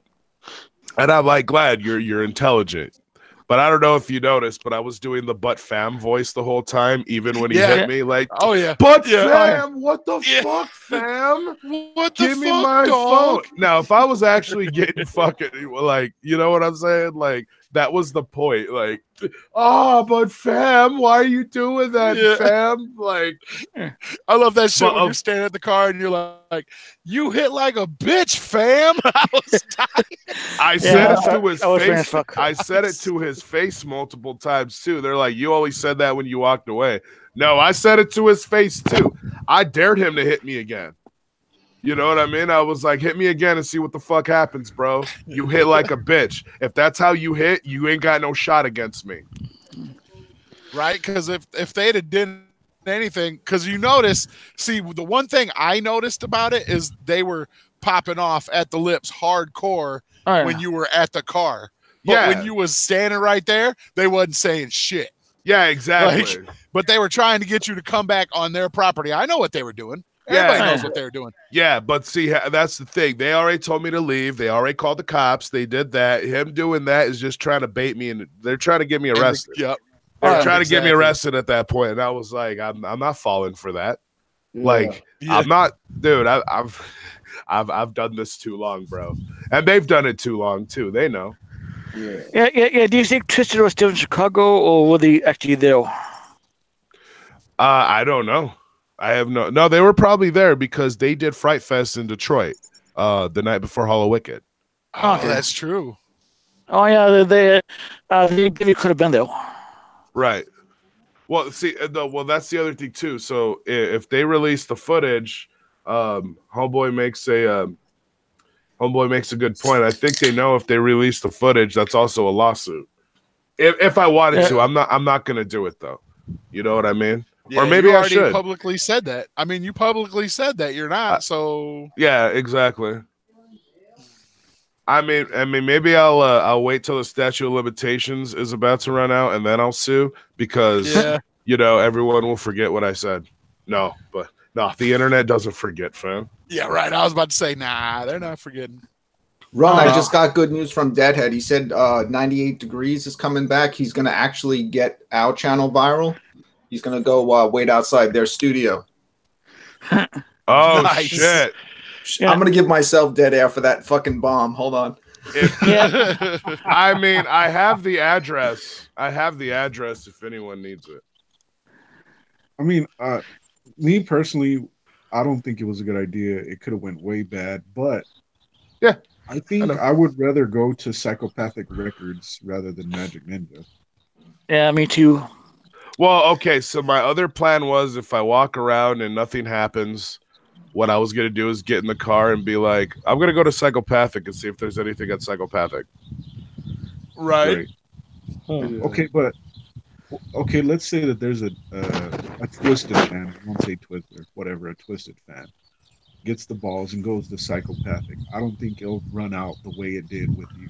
and I'm like, glad you're intelligent. But I don't know if you noticed, but I was doing the "but fam" voice the whole time, even when he Yeah. hit me. Like, oh yeah, but Yeah. fam, what the Yeah. fuck, fam? what the Give me fuck, my dog? phone. Now, if I was actually getting fucking, like, you know what I'm saying? Like, that was the point. Like, oh, but fam, why are you doing that, Yeah. fam? Like, I love that shit But, when you're standing at the car and you're like, you hit like a bitch, fam. I was I said it to I his was face. fuck. I said it to his face multiple times too. They're like, you always said that when you walked away. No, I said it to his face too. I dared him to hit me again. You know what I mean? I was like, hit me again and see what the fuck happens, bro. You hit like a bitch. If that's how you hit, you ain't got no shot against me. Right? Because if they'd have done anything, because you notice, see, the one thing I noticed about it is they were popping off at the lips hardcore when you were at the car. But when you was standing right there, they wasn't saying shit. Yeah, exactly. But they were trying to get you to come back on their property. I know what they were doing. Everybody knows what they were doing. Yeah, but see, that's the thing. They already told me to leave. They already called the cops. They did that. Him doing that is just trying to bait me, and they're trying to get me arrested. Yep. They're trying to get me arrested at that point, and I was like, I'm not falling for that. Yeah. Like, I'm not, dude. I've done this too long, bro, and they've done it too long too. They know. Yeah. Do you think Twisted was still in Chicago, or were they actually there? I don't know. I have no. They were probably there because they did Fright Fest in Detroit the night before Hala Wicked. Oh, that's true. Oh yeah, they could have been there. Right. Well, see, that's the other thing too. So if they release the footage, Homeboy makes a good point. I think they know if they release the footage, that's also a lawsuit. If I wanted to, I'm not gonna do it though. You know what I mean? Yeah, or maybe I should. Publicly said that. I mean, you publicly said that you're not. So yeah, exactly. I mean, maybe I'll wait till the statute of limitations is about to run out and then I'll sue because everyone will forget what I said. No, the internet doesn't forget, fam. Yeah, right. I was about to say, nah, they're not forgetting. Ron, I just got good news from Deadhead. He said 98 Degrees is coming back. He's going to actually get our channel viral. He's going to go wait outside their studio. Oh, nice. Shit. Yeah. I'm going to give myself dead air for that fucking bomb. Hold on. I mean, I have the address. If anyone needs it. I mean, me personally, I don't think it was a good idea. It could have went way bad, but yeah, I think I would rather go to Psychopathic Records rather than Magic Ninja. Yeah, me too. Well, okay, so my other plan was if I walk around and nothing happens, what I was going to do is get in the car and be like, I'm going to go to Psychopathic and see if there's anything at Psychopathic. Right. Okay, but let's say that there's a Twisted fan, I won't say Twisted, whatever, a Twisted fan gets the balls and goes to Psychopathic. I don't think it'll run out the way it did with you.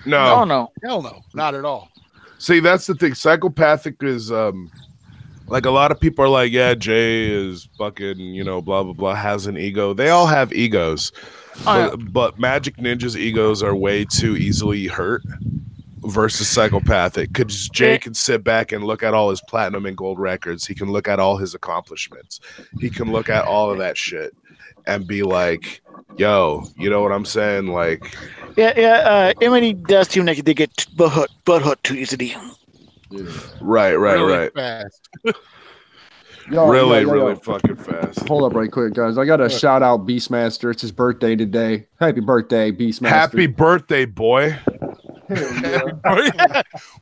No. Hell no. Not at all. See, that's the thing. Psychopathic is like a lot of people are like, yeah, Jay is fucking, blah blah blah, has an ego. They all have egos, but Magic Ninja's egos are way too easily hurt versus Psychopathic. Because Jay can sit back and look at all his platinum and gold records. He can look at all his accomplishments. He can look at all of that shit and be like, yo, you know what I'm saying? Like, Emily does seem like they get butthurt too easily. Yeah. Right. Fast. Really fucking fast. Hold up right quick, guys. I got to shout out Beastmaster. It's his birthday today. Happy birthday, Beastmaster. Happy birthday, boy.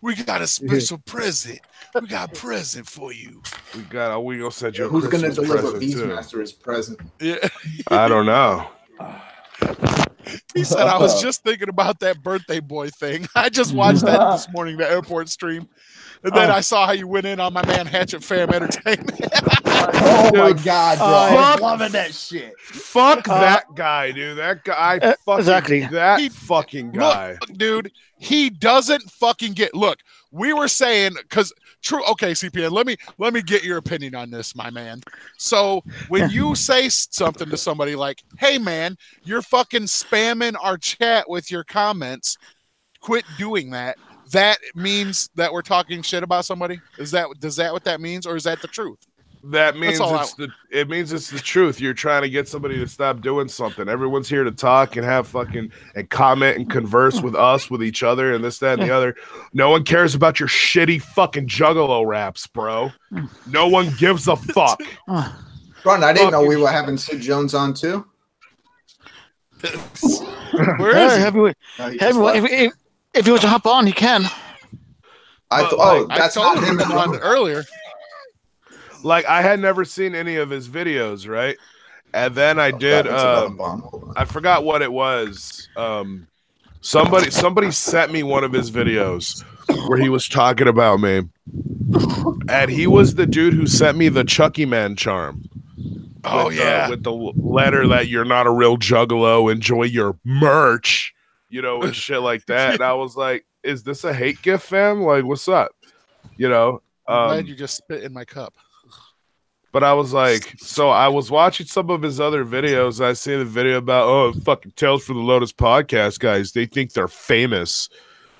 We got a special present. We got a present for you. We gonna send you a Who's gonna deliver present Beastmaster his present? Yeah. I don't know. He said, I was just thinking about that birthday boy thing. I just watched that this morning, the airport stream. And then I saw how you went in on my man Hatchet Fam Entertainment. Oh my God, bro. I'm loving that shit. Fuck that guy, dude. That guy, fucking guy. Look, dude, he doesn't fucking get. Look, we were saying because true. Okay, CPN, let me get your opinion on this, my man. So when you say something to somebody like, "Hey, man, you're fucking spamming our chat with your comments. Quit doing that." That means that we're talking shit about somebody. Does that what that means, or is that the truth? That means it means it's the truth. You're trying to get somebody to stop doing something. Everyone's here to talk and have fucking and comment and converse with us, with each other, and this, that, and the other. No one cares about your shitty fucking Juggalo raps, bro. No one gives a fuck. Ron, I didn't know we were having Sid Jones on too. Where is he? If he wants to hop on, he can. That's told not him on earlier. Like, I had never seen any of his videos, right? And then I did. That's another bomb. Hold on. I forgot what it was. Somebody sent me one of his videos where he was talking about me, and he was the dude who sent me the Chucky Man charm. Oh yeah, with the letter that you're not a real juggalo, enjoy your merch, you know, and shit like that. And I was like, is this a hate gift, fam? Like, what's up? You know, I'm glad you just spit in my cup. But I was like, so I was watching some of his other videos. I see the video about, fucking Tales from the Lotus podcast guys. They think they're famous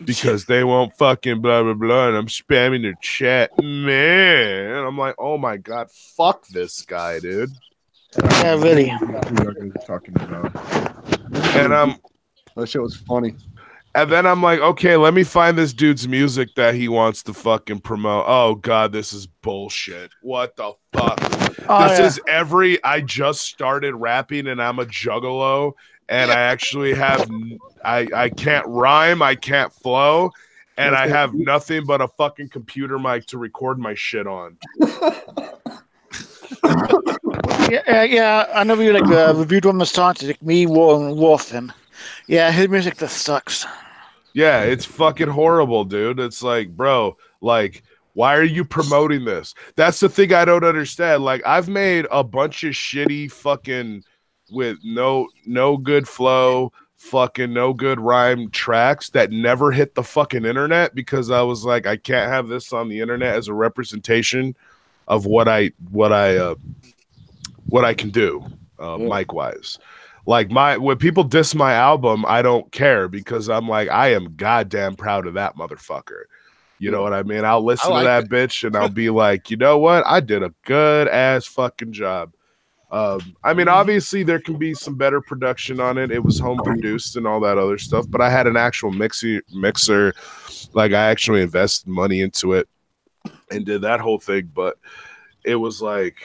because they won't fucking blah, blah, blah. And I'm spamming their chat. Man. And I'm like, oh my God, fuck this guy, dude. Yeah, really. Talking about. And that shit was funny. And then I'm like, okay, let me find this dude's music that he wants to fucking promote. Oh God, this is bullshit. What the fuck? I just started rapping and I'm a juggalo and I actually have, I can't rhyme, I can't flow, and I have nothing but a fucking computer mic to record my shit on. Yeah, I know you reviewed one of the songs, like Me, War, and Warfin. Yeah, his music just sucks. Yeah, it's fucking horrible, dude. It's like, bro, like, why are you promoting this? That's the thing I don't understand. Like, I've made a bunch of shitty fucking with no good flow, fucking no good rhyme tracks that never hit the fucking internet because I was like, I can't have this on the internet as a representation of what I can do, mic wise. Like when people diss my album, I don't care because I'm like, I am goddamn proud of that motherfucker. You know what I mean? I'll listen to that bitch and I'll be like, you know what? I did a good ass fucking job. I mean, obviously there can be some better production on it. It was home produced and all that other stuff, but I had an actual mixer. Like I actually invested money into it and did that whole thing. But it was like,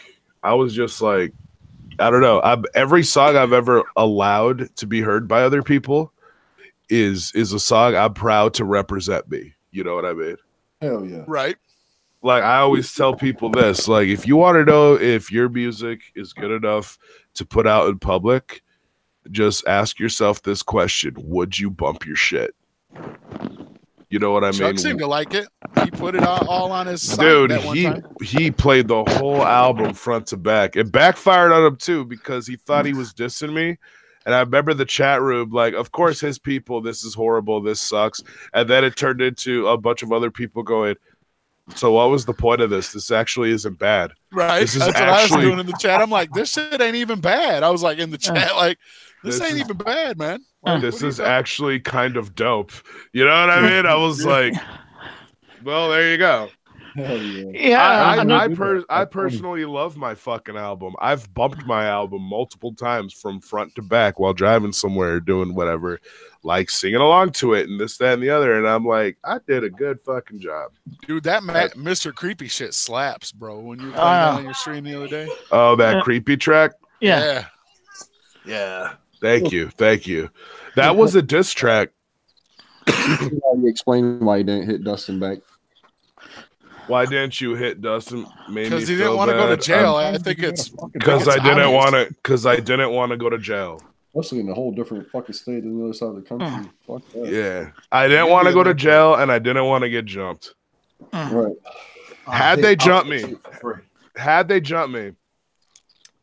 I was just like, I don't know. Every song I've ever allowed to be heard by other people is a song I'm proud to represent me. You know what I mean? Hell yeah. Right. Like I always tell people this, like if you want to know if your music is good enough to put out in public, just ask yourself this question. Would you bump your shit? You know what I mean? Chuck seemed to like it. He put it all on his site. Dude, that one time. he played the whole album front to back. It backfired on him too because he thought he was dissing me. And I remember the chat room, like, of course, his people, this is horrible, this sucks. And then it turned into a bunch of other people going, so what was the point of this? This actually isn't bad. Right. This is That's what actually... I was doing in the chat. I'm like, this shit ain't even bad. I was like in the chat, like, this ain't even bad, man. Like, this is actually kind of dope. You know what I mean? I was like, well, there you go. I personally love my fucking album. I've bumped my album multiple times from front to back while driving somewhere, doing whatever, like singing along to it and this, that, and the other. And I'm like, I did a good fucking job. Dude, that Mr. Creepy shit slaps, bro. When you were playing that on your stream the other day. Oh, that creepy track? Yeah. Thank you. That was a diss track. You explain why you didn't hit Dustin back. Why didn't you hit Dustin? Because he didn't want to go to jail. I think it's because I didn't want to. Because I didn't want to go to jail. Especially in a whole different fucking state on the other side of the country. Fuck that. Yeah, I didn't want to go to jail, and I didn't want to get jumped. Right. Had they jumped me,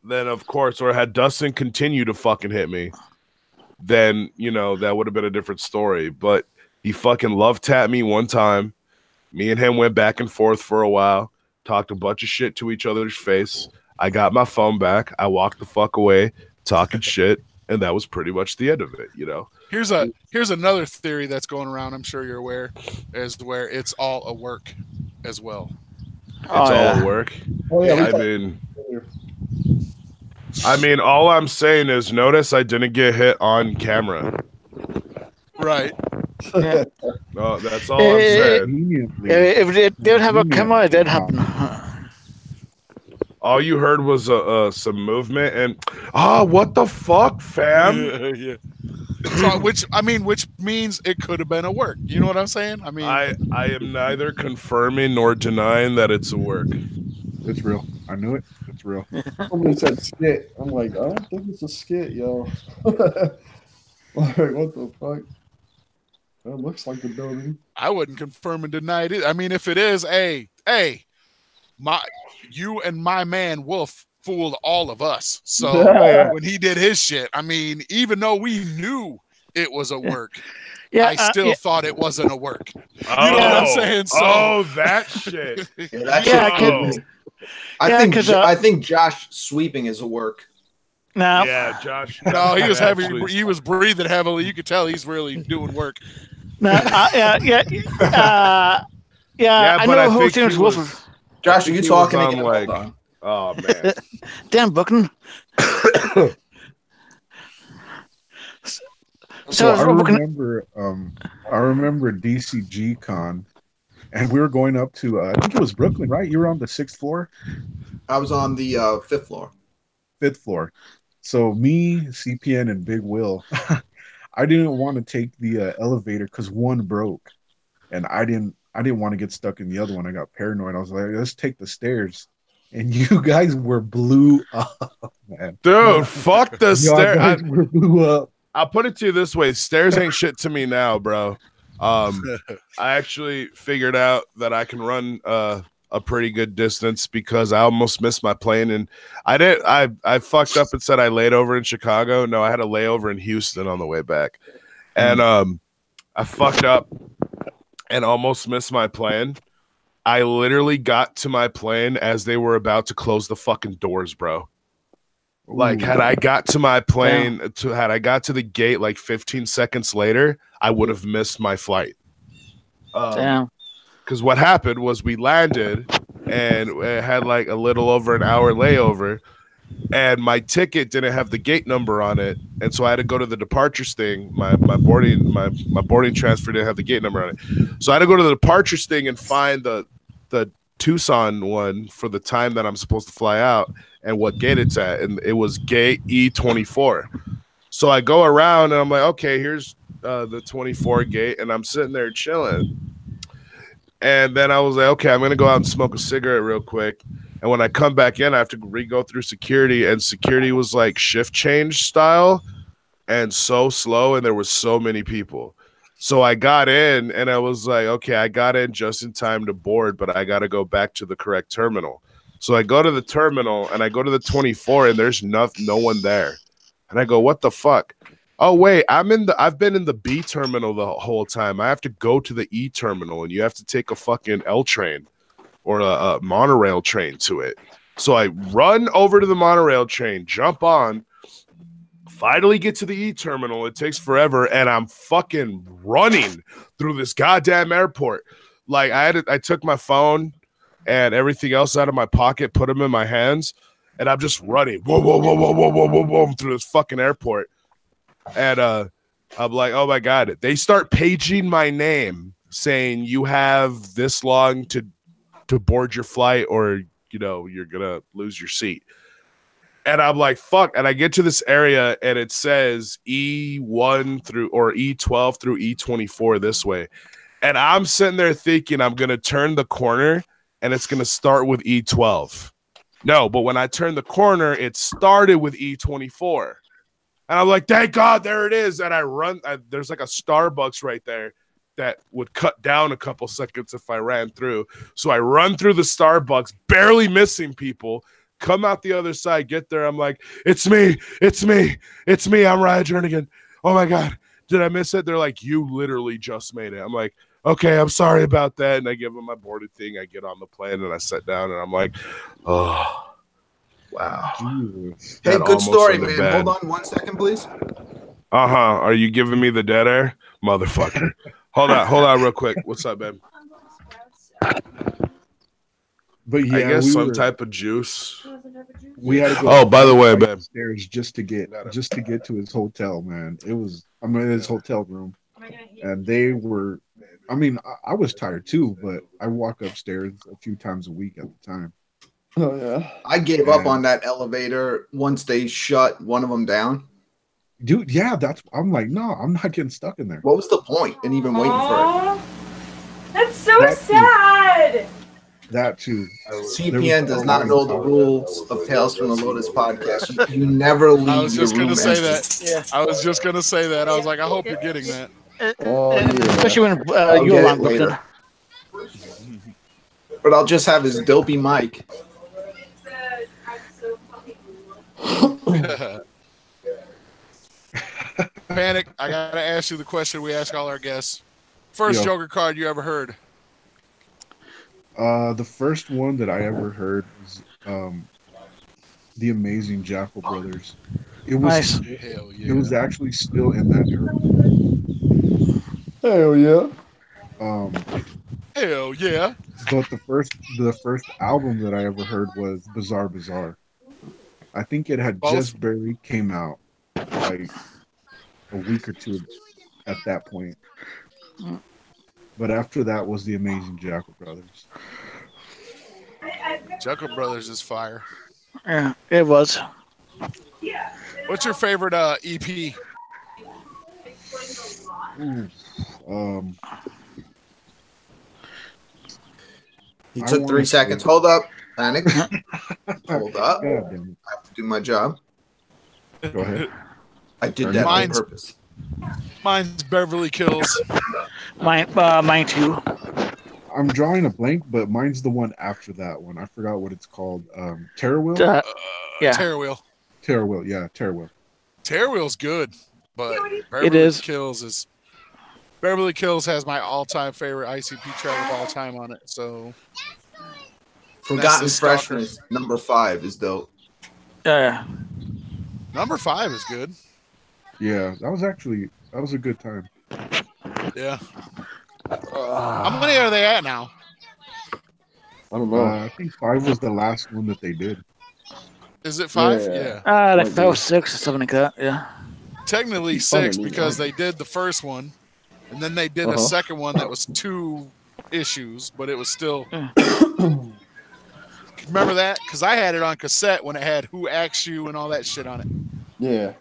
then of course, or had Dustin continue to fucking hit me, then you know that would have been a different story. But he fucking love tapped me one time. Me and him went back and forth for a while, talked a bunch of shit to each other's face. I got my phone back. I walked the fuck away, talking shit, and that was pretty much the end of it, you know? Here's another theory that's going around, I'm sure you're aware, is where it's all a work as well. It's all a work. Oh, yeah, I mean, all I'm saying is notice I didn't get hit on camera. Right. Yeah. No, that's all I'm saying. If they did have a camera, it did happen. All you heard was some movement and what the fuck, fam? Yeah. So, which means it could have been a work. You know what I'm saying? I mean, I am neither confirming nor denying that it's a work. It's real. I knew it. It's real. Somebody said skit. I'm like, I don't think it's a skit, yo. Like, what the fuck? That looks like the building. I wouldn't confirm and deny it. I mean, if it is, you and my man Wolf fooled all of us. So when he did his shit, I mean, even though we knew it was a work, I still thought it wasn't a work. You know what I'm saying? So, that shit. I think Josh sweeping is a work. No. Yeah, Josh. No, he was heavy. He was breathing heavily. You could tell he's really doing work. No, I know who James Wilson. Josh, are you talking again? Like, oh man, damn booking. So I remember DCG Con, and we were going up to I think it was Brooklyn, right? You were on the 6th floor. I was on the 5th floor. 5th floor. So me, CPN, and Big Will, I didn't want to take the elevator because one broke, and I didn't want to get stuck in the other one. I got paranoid. I was like, let's take the stairs. And you guys were blew up, man. Dude, fuck the stairs. Were blew up. I'll put it to you this way: stairs ain't shit to me now, bro. I actually figured out that I can run a pretty good distance because I almost missed my plane, and I fucked up and said I laid over in Chicago. No, I had a layover in Houston on the way back, and I fucked up and almost missed my plane. I literally got to my plane as they were about to close the fucking doors, bro. Like, had I got to my plane, had I got to the gate like 15 seconds later, I would have missed my flight. Damn. Because what happened was we landed and it had like a little over an hour layover, and my ticket didn't have the gate number on it, and so I had to go to the departures thing. My boarding transfer didn't have the gate number on it, so I had to go to the departures thing and find the Tucson one for the time that I'm supposed to fly out and what gate it's at, and it was gate E24. So I go around and I'm like, okay, here's the 24 gate, and I'm sitting there chilling. And then I was like, okay, I'm gonna go out and smoke a cigarette real quick. And when I come back in, I have to re-go through security, and security was like shift change style and so slow, and there was so many people. So I got in and I was like, okay, I got in just in time to board, but I got to go back to the correct terminal. So I go to the terminal and I go to the 24 and there's no one there. And I go, what the fuck? Oh, wait, I've been in the B terminal the whole time. I have to go to the E terminal, and you have to take a fucking L train or a monorail train to it. So I run over to the monorail train, jump on, finally get to the E terminal. It takes forever, and I'm fucking running through this goddamn airport. Like I took my phone and everything else out of my pocket, put them in my hands, and I'm just running, whoa, through this fucking airport. And I'm like, oh my god! They start paging my name, saying you have this long to board your flight, or you're gonna lose your seat. And I'm like, fuck. And I get to this area and it says E1 through or E12 through E24 this way. And I'm sitting there thinking I'm going to turn the corner and it's going to start with E12. No, but when I turned the corner, it started with E24. And I'm like, thank God, there it is. And I run. There's like a Starbucks right there that would cut down a couple seconds if I ran through. So I run through the Starbucks, barely missing people. Come out the other side, get there. I'm like, it's me. I'm Ryan Jernigan. Oh my God, did I miss it? They're like, you literally just made it. I'm like, okay, I'm sorry about that. And I give them my boarded thing. I get on the plane and I sit down and I'm like, oh, wow. Hey, good story, man. Hold on 1 second, please. Are you giving me the dead air? Motherfucker. Hold on real quick. What's up, babe? But yeah, I guess type of juice. We had to go. Oh, by the way, babe, stairs just to get to his hotel, man. His hotel room, and they were. I mean, I was tired too, but I walk upstairs a few times a week at the time. Oh yeah, I gave up on that elevator once they shut one of them down. Dude, yeah, I'm like, no, I'm not getting stuck in there. What was the point in even waiting for it? That's so sad. That too. CPN does not know the rules of Tales from the Lotus podcast. You never leave I was just your gonna room say empty. that. Yeah. I was just gonna say that. I was like, I hope you're getting that. Oh, yeah. Especially when I'll you're get around, it later. Brooklyn. But I'll just have his dopey mic. Panic. I gotta ask you the question we ask all our guests. First Joker card you ever heard? The first one that I ever heard was the Amazing Jackal Brothers. It was Nice. Hell yeah. it was actually still in that era. Hell yeah. Hell yeah. But the first album that I ever heard was Bizarre Bizarre. I think it had Both? just barely came out, like a week or two at that point. But after that was the Amazing Jackal Brothers. Juggalo Brothers is fire. Yeah, it was. What's your favorite EP? Ooh, He I took wanna 3 seconds. Hold up. Panic. Hold up. I God damn have to do my job. it. Go ahead. I did that on Mine's- purpose. Mine's Beverly Kills. Mine too. I'm drawing a blank, but mine's the one after that one. I forgot what it's called. Terror Wheel? Yeah. Terror Wheel. Terror Wheel, yeah, Terror Wheel. Terror Wheel's good, but It Beverly is. Kills is. Beverly Kills has my all-time favorite ICP track of all time on it. So Forgotten the Stalker. Freshness, number 5 is dope. Yeah. number 5 is good. Yeah, that was a good time. Yeah. How many are they at now? I don't know. I think 5 was the last one that they did. Is it 5? Yeah. Yeah. Like Might 5 or be. 6 or something like that. Yeah. Technically Keep fun 6 of me, because man. they did the first one, and then they did a second one that was 2 issues, but it was still. Remember that? Because I had it on cassette when it had Who Asked You and all that shit on it. Yeah.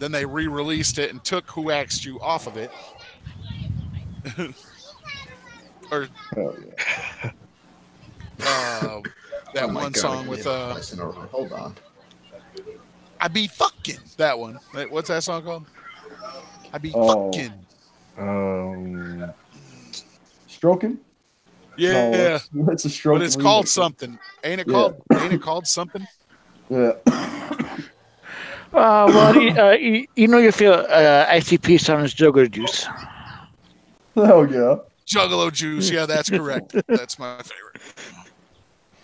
Then they re-released it and took Who Asked You off of it. Or Hell yeah. that Oh my one God, song I with can't listen to it. Hold on. I Be Fucking. That one. Wait, what's that song called? I Be Oh. Fucking. Stroking? Yeah. No, it's a stroke. But it's called something. Ain't it called something? Yeah. Well, you know your favorite ICP song is Juggalo Juice. Hell yeah. Juggalo Juice. Yeah, that's correct. That's my favorite.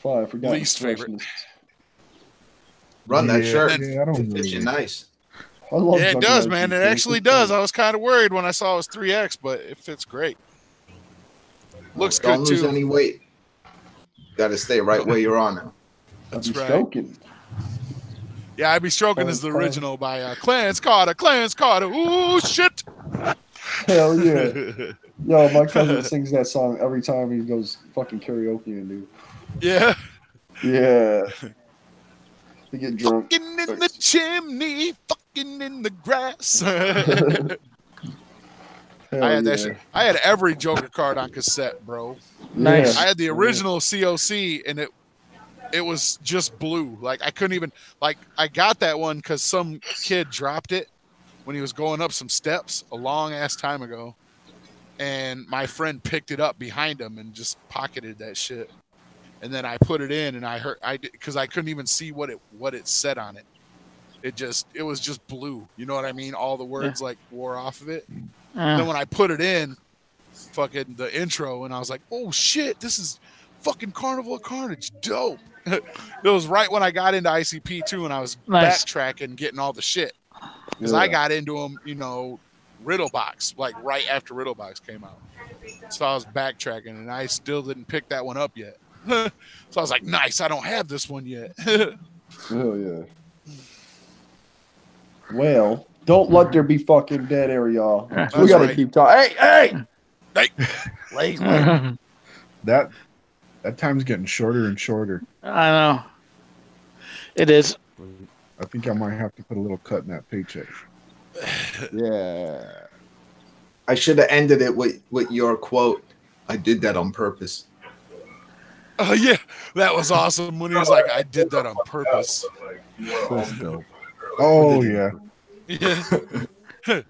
5. Forgot. Least favorite. Run that shirt. Yeah, I don't It fits you really. nice. I love Yeah, it Juggalo does, man. It Juice, actually does. I was kind of worried when I saw it was 3X, but it fits great. Looks Don't good lose too. any weight. Got to stay right where you're on now. That's I'll be right. stroking. Yeah, I Be Stroking is the original by Clarence Carter. Clarence Carter. Ooh, shit. Hell yeah. Yo, my cousin sings that song every time he goes fucking karaoke and dude. Yeah. Yeah. They get drunk. Fucking in the chimney, fucking in the grass. Hell I had yeah. that shit. I had every Joker card on cassette, bro. Nice. I had the original COC, and it was just blue. Like I couldn't even I got that one because some kid dropped it when he was going up some steps a long ass time ago, and my friend picked it up behind him and just pocketed that shit. And then I put it in, and because I couldn't even see what it said on it. It was just blue. You know what I mean? All the words like wore off of it. Then when I put it in, fucking the intro, and I was like, oh shit, this is fucking Carnival of Carnage. Dope. It was right when I got into ICP too, and I was Nice. backtracking, getting all the shit. Because Yeah. I got into them, Riddlebox, like right after Riddlebox came out. So I was backtracking, and I still didn't pick that one up yet. So I was like, nice, I don't have this one yet. Hell yeah. Well, don't let there be fucking dead air, y'all. That's We gotta right. keep talking. Hey! That time's getting shorter and shorter. I know. It is. I think I might have to put a little cut in that paycheck. Yeah. I should have ended it with your quote. I did that on purpose. Oh yeah, that was awesome when he was like, "I did that on purpose." That's dope. Oh yeah. Yeah.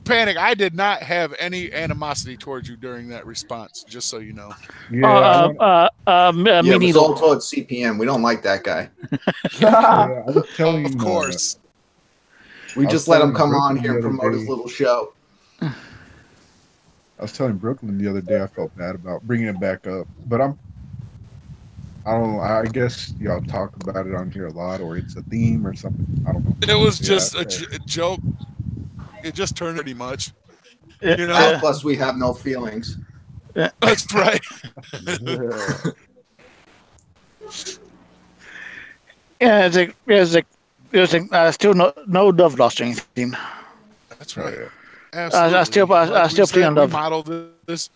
Panic. I did not have any animosity towards you during that response. Just so you know. Yeah. Yeah, Me it was neither. all towards CPN. We don't like that guy. I was telling Of course. We I just was let him telling come on Brooklyn here and the other promote his day- little show. I was telling Brooklyn the other day I felt bad about bringing it back up, but I don't know. I guess y'all talk about it on here a lot, or it's a theme or something. I don't know. It was Yeah, just okay. a joke. It just turned pretty much. Yeah, You know? Plus, we have no feelings. That's right. Yeah, it's like still no love lost or anything. That's right. Yeah. Absolutely. I still play on we love. modeled this.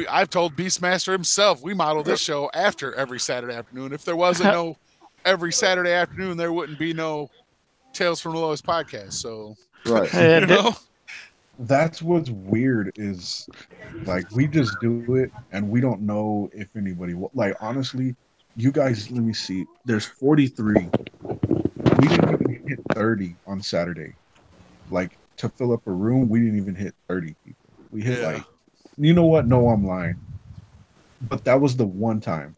I've told Beastmaster himself we modeled this show after every Saturday afternoon. If there wasn't no every Saturday afternoon, there wouldn't be no Tales from the Lotus podcast. So Right. you know, That's what's weird is like we just do it and we don't know if anybody like honestly, you guys let me see. There's 43. We didn't even hit 30 on Saturday. Like to fill up a room, we didn't even hit 30 people. We hit Yeah. like you know what? No, I'm lying. But that was the one time.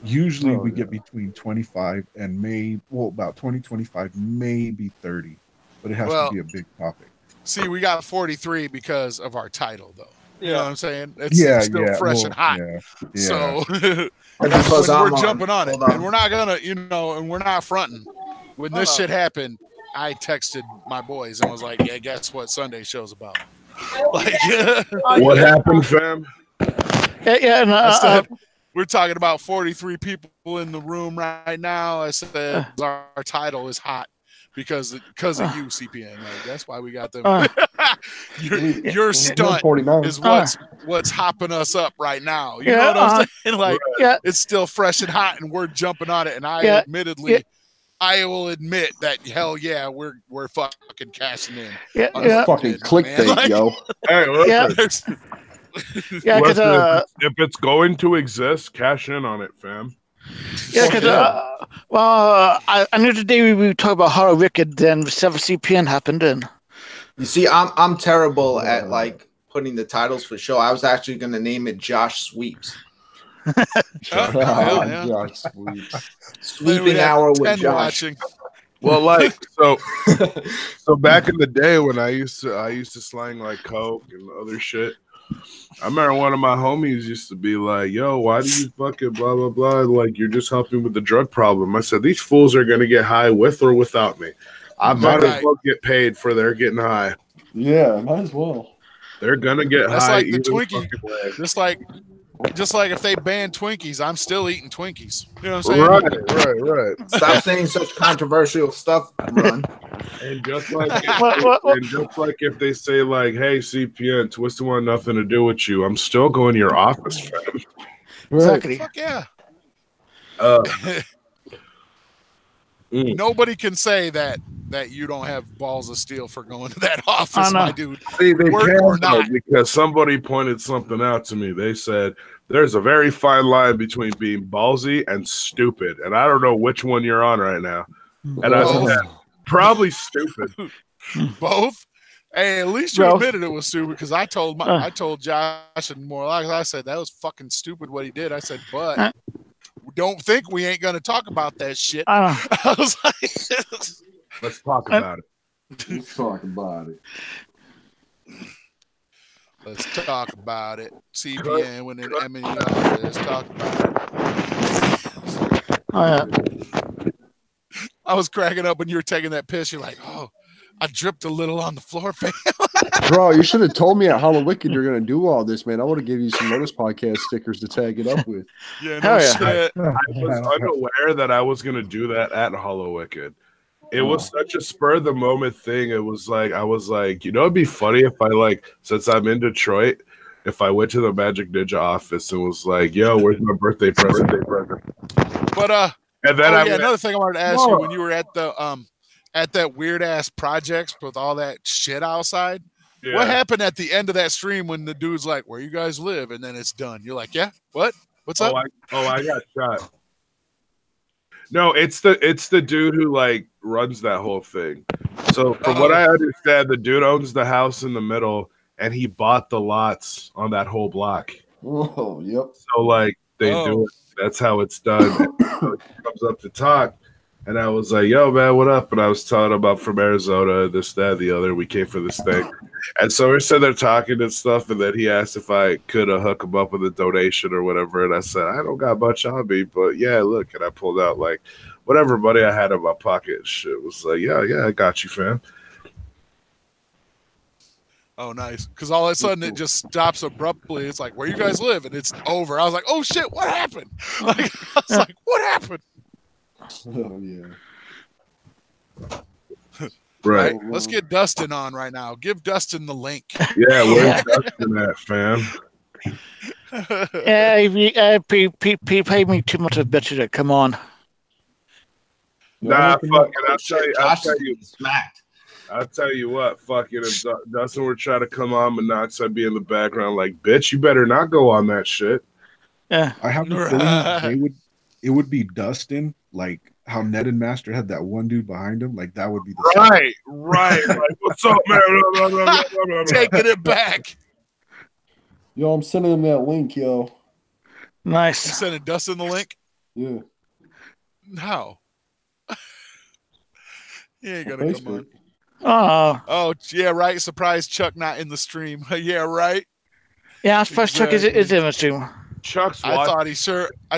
Usually we get between 25 and about 20, 25, maybe 30. But it has to be a big topic. see, we got 43 because of our title, though. You know what I'm saying? It's still fresh and hot. Yeah. So Because when I'm we're on. jumping on it, Hold on. and we're not gonna, and we're not fronting. When this shit happened, I texted my boys and was like, "Yeah, guess what Sunday show's about?" Like, What happened, fam? Yeah, and I said, we're talking about 43 people in the room right now. I said our title is hot because of you, CPN. Like, that's why we got them. Your stunt 49. is what's hopping us up right now. You know what I'm saying? Like, it's still fresh and hot, and we're jumping on it. And I admittedly, I will admit that hell yeah, we're fucking cashing in. Fucking clickbait, like, yo. Hey, listen. Yeah, because if it's going to exist, cash in on it, fam. yeah, because I knew today we talked about Hala Wicked, then 7 CPN happened, and You see, I'm terrible at like putting the titles for show. I was actually going to name it Josh Sweeps. Josh Sweeps. Sweeping hour with 10 Josh. watching. Well, like so back in the day when I used to slang like coke and other shit. I remember one of my homies used to be like, "Yo, why do you fucking blah blah blah? Like you're just helping with the drug problem." I said, "These fools are gonna get high with or without me. I might as well get paid for their getting high. Yeah, might as well. They're gonna get That's high like the either Twinkie. fucking way." Just like if they ban Twinkies, I'm still eating Twinkies. You know what I'm saying? Right. Stop saying such controversial stuff, Ron. And just like if they say like, "Hey, CPN, Twisted want nothing to do with you," I'm still going to your office, fam. exactly. Fuck yeah. Mm. Nobody can say that you don't have balls of steel for going to that office, my dude. See, they Work can or though, not. because somebody pointed something out to me. They said there's a very fine line between being ballsy and stupid, and I don't know which one you're on right now. And I said probably stupid. Both. Hey, at least you Bro. admitted it was stupid because I told Josh and more like I said that was fucking stupid what he did. I said, but don't think we ain't gonna talk about that shit. I was like, let's talk about it. Let's talk about it. Let's talk about it. CPN when in MNE office. Let's talk about it. I was cracking up when you were taking that piss. You're like, oh, I dripped a little on the floor, fam. Bro, you should have told me at Hala Wicked you're going to do all this, man. I would have given you some Lotus podcast stickers to tag it up with. Yeah, no shit. I was unaware that I was going to do that at Hala Wicked. It was such a spur of the moment thing. It was like, I was like, you know, it'd be funny if I since I'm in Detroit, if I went to the Magic Ninja office and was like, yo, where's my birthday present? But and then another thing I wanted to ask you when you were at the at that weird ass projects with all that shit outside, Yeah. What happened at the end of that stream when the dude's like, "Where you guys live?" and then it's done? You're like, "Yeah, what? What's up?" I got shot. No, it's the dude who like runs that whole thing. So from what I understand, the dude owns the house in the middle, and he bought the lots on that whole block. Oh, yep. So like they do it. That's how it's done. So he comes up to talk, and I was like, "Yo, man, what up?" And I was telling him I'm from Arizona, this, that, the other. We came for this thing, and so we're sitting there talking and stuff. And then he asked if I could hook him up with a donation or whatever. And I said, "I don't got much on me, but yeah, look." And I pulled out like whatever money I had in my pocket. And shit was like, yeah, I got you, fam. Oh, nice. Because all of a sudden it just stops abruptly. It's like, "Where you guys live?" and it's over. I was like, "Oh shit, what happened?" Like, I was like, "What happened?" Oh, yeah. Right. Let's get Dustin on right now. Give Dustin the link. Yeah, where's Dustin at, fam? He paid me too much of a bitch to come on. Nah, fucking, I'll Josh tell is you. smacked. I'll tell you what, fucking, if Dustin were trying to come on, Monox, I'd be in the background like, "Bitch, you better not go on that shit." Yeah. I have a feeling it would be Dustin, like how Ned and Master had that one dude behind him. Like that would be the Right. Like, what's up, man? Taking it back. Yo, I'm sending him that link, yo. You Nice. sending Dustin the link? Yeah. How? He ain't gonna come on. Oh, Yeah, right. Surprise Chuck not in the stream. Yeah, right. yeah. I'm supposed Chuck is in the stream. Chuck's I watching.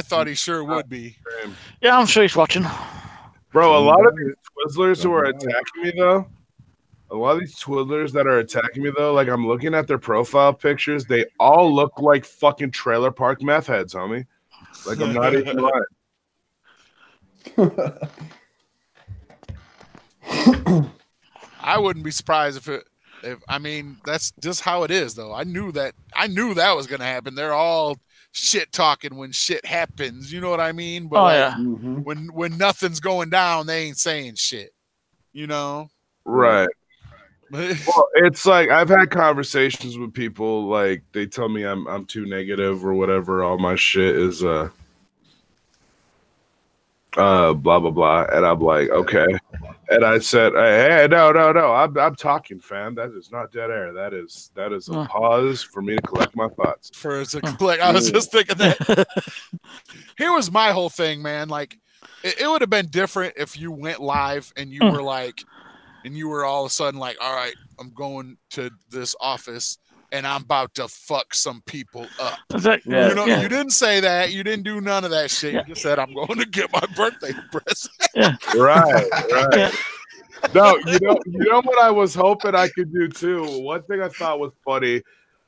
thought he sure would be. Yeah, I'm sure he's watching. Bro, a lot of these Twizzlers who are attacking me, though, a lot of these Twizzlers that are attacking me, though, like I'm looking at their profile pictures, they all look like fucking trailer park meth heads, homie. Like, I'm not even lying. I wouldn't be surprised if I mean that's just how it is though. I knew that was gonna happen. They're all shit talking when shit happens. You know what I mean? But when nothing's going down, they ain't saying shit. You know? Right. Well, it's like I've had conversations with people like they tell me I'm too negative or whatever. All my shit is blah blah blah, and I'm like, okay. And I said, hey, no, I'm talking, fam. That is not dead air. That is a pause for me to collect my thoughts. I was just thinking that. Here was my whole thing, man. Like, it would have been different if you went live and you were like, and you were all of a sudden like, "All right, I'm going to this office and I'm about to fuck some people up." You didn't say that. You didn't do none of that shit. You just said, "I'm going to get my birthday present." Right. No, you know what I was hoping I could do too? One thing I thought was funny,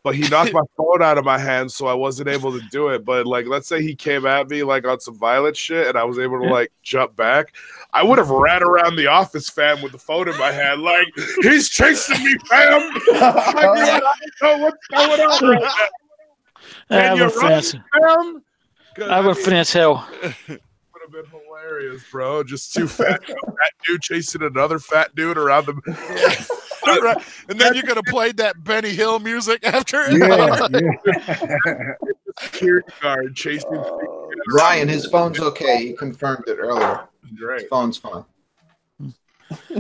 but he knocked my phone out of my hand, so I wasn't able to do it. But like, let's say he came at me like on some violent shit, and I was able to like jump back. I would have ran around the office, fam, with the phone in my hand, like, "He's chasing me, fam." I don't know what's going on right now. Can you run, fam? I would finish hell. Would have been hilarious, bro. Just two fat dude chasing another fat dude around the. And then you could have played that Benny Hill music after it. Yeah. Security guard chasing. Ryan, his phone's okay. He confirmed it earlier. Great. His phone's fine. Yeah,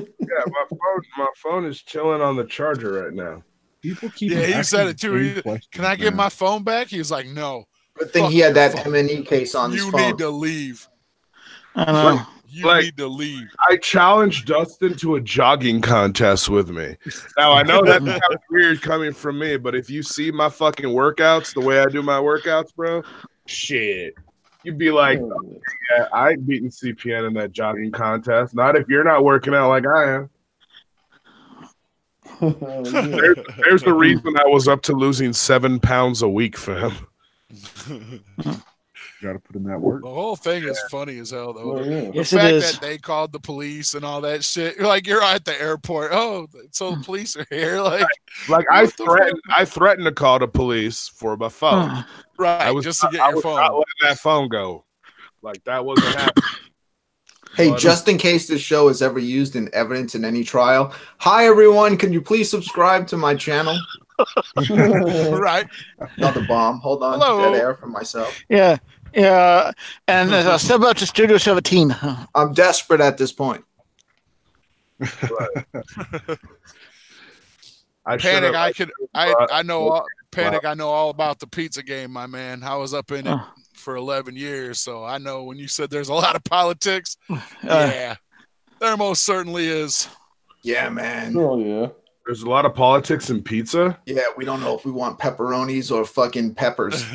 my phone is chilling on the charger right now. People keep. Yeah, he said it too. Can I get my phone back? He was like, "No." Good thing he had that MNE case on his phone. You need to leave. I know. You need to leave. I challenged Dustin to a jogging contest with me. Now, I know that's kind of weird coming from me, but if you see my fucking workouts, the way I do my workouts, bro, shit. You'd be like, yeah, I ain't beating CPN in that jogging contest. Not if you're not working out like I am. There's the reason I was up to losing 7 pounds a week, fam. Got to put in that work. The whole thing is funny as hell, though. The Yes, fact it is. that they called the police and all that shit. You're at the airport. Oh, so the police are here. Like I threatened to call the police for my phone. Right, just to get your phone. Not letting that phone go. Like that wasn't happening. Hey, Fun. just in case this show is ever used in evidence in any trial, hi everyone. Can you please subscribe to my channel? Right. Another bomb. Hold on. Hello. Dead air from myself. Yeah. Yeah. And step up to Studio 17. I'm desperate at this point. Panic, I know Panic, I know all about the pizza game, my man. I was up in it for 11 years, so I know when you said there's a lot of politics, yeah, there most certainly is. Yeah, man. Oh yeah. There's a lot of politics in pizza. Yeah, we don't know if we want pepperonis or fucking peppers.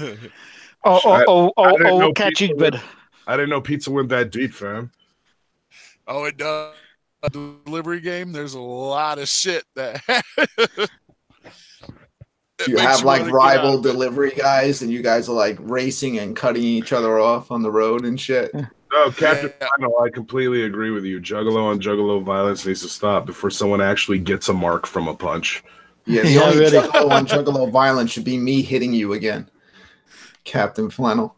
Cat cheese bread. I didn't know pizza went that deep, fam. Oh, it does. A delivery game, there's a lot of shit that You have like rival delivery guys, and you guys are like racing and cutting each other off on the road and shit. No, Captain Final, I completely agree with you. Juggalo on Juggalo violence needs to stop before someone actually gets a mark from a punch. Yeah, the only Juggalo on Juggalo violence should be me hitting you again, Captain Flannel.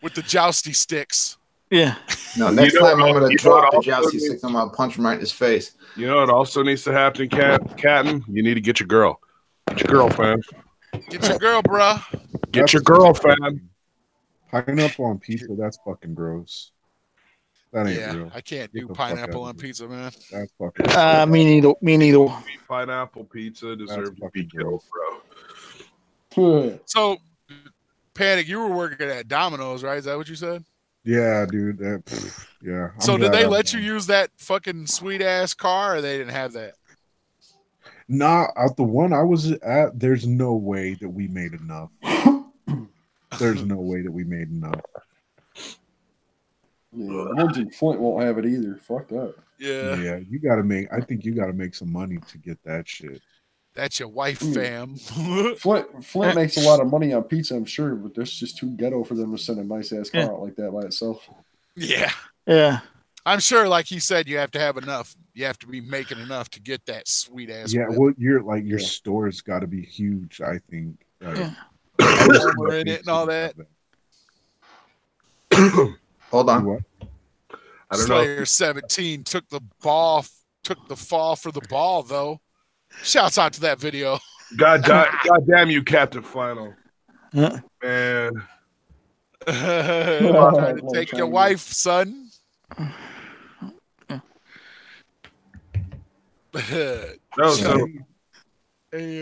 With the jousty sticks. Yeah. No, next time I'm going to drop the jousty sticks, I'm going to punch him right in his face. You know what also needs to happen, Captain? You need to get your girl. Get your girl, fam. Get your girl, bruh. Get your girl, fam. Pineapple on pizza, that's fucking gross. That ain't real. I can't do pineapple on pizza, man. That's fucking Me neither. Pineapple pizza deserves to be killed, bro. So, Panic, you were working at Domino's, right? Is that what you said? Yeah, dude. Yeah. So did they let you use that fucking sweet ass car, or they didn't have that? Nah, at the one I was at, there's no way that we made enough. There's no way that we made enough. Yeah, Virgin Flint won't have it either. Fuck that. Yeah. Yeah, you gotta make. I think you gotta make some money to get that shit. That's your wife, fam. Flint makes a lot of money on pizza, I'm sure, but that's just too ghetto for them to send a nice ass car out like that by itself. Yeah. Yeah. I'm sure, like he said, you have to have enough. You have to be making enough to get that sweet ass. Yeah, well, your store's got to be huge. I think. Like, we're in it and all that. Hold on. What? I don't Slayer know. 17 took the fall for the ball though. Shouts out to that video. God damn you, Captain Flannel. Man. Trying to take your wife, son.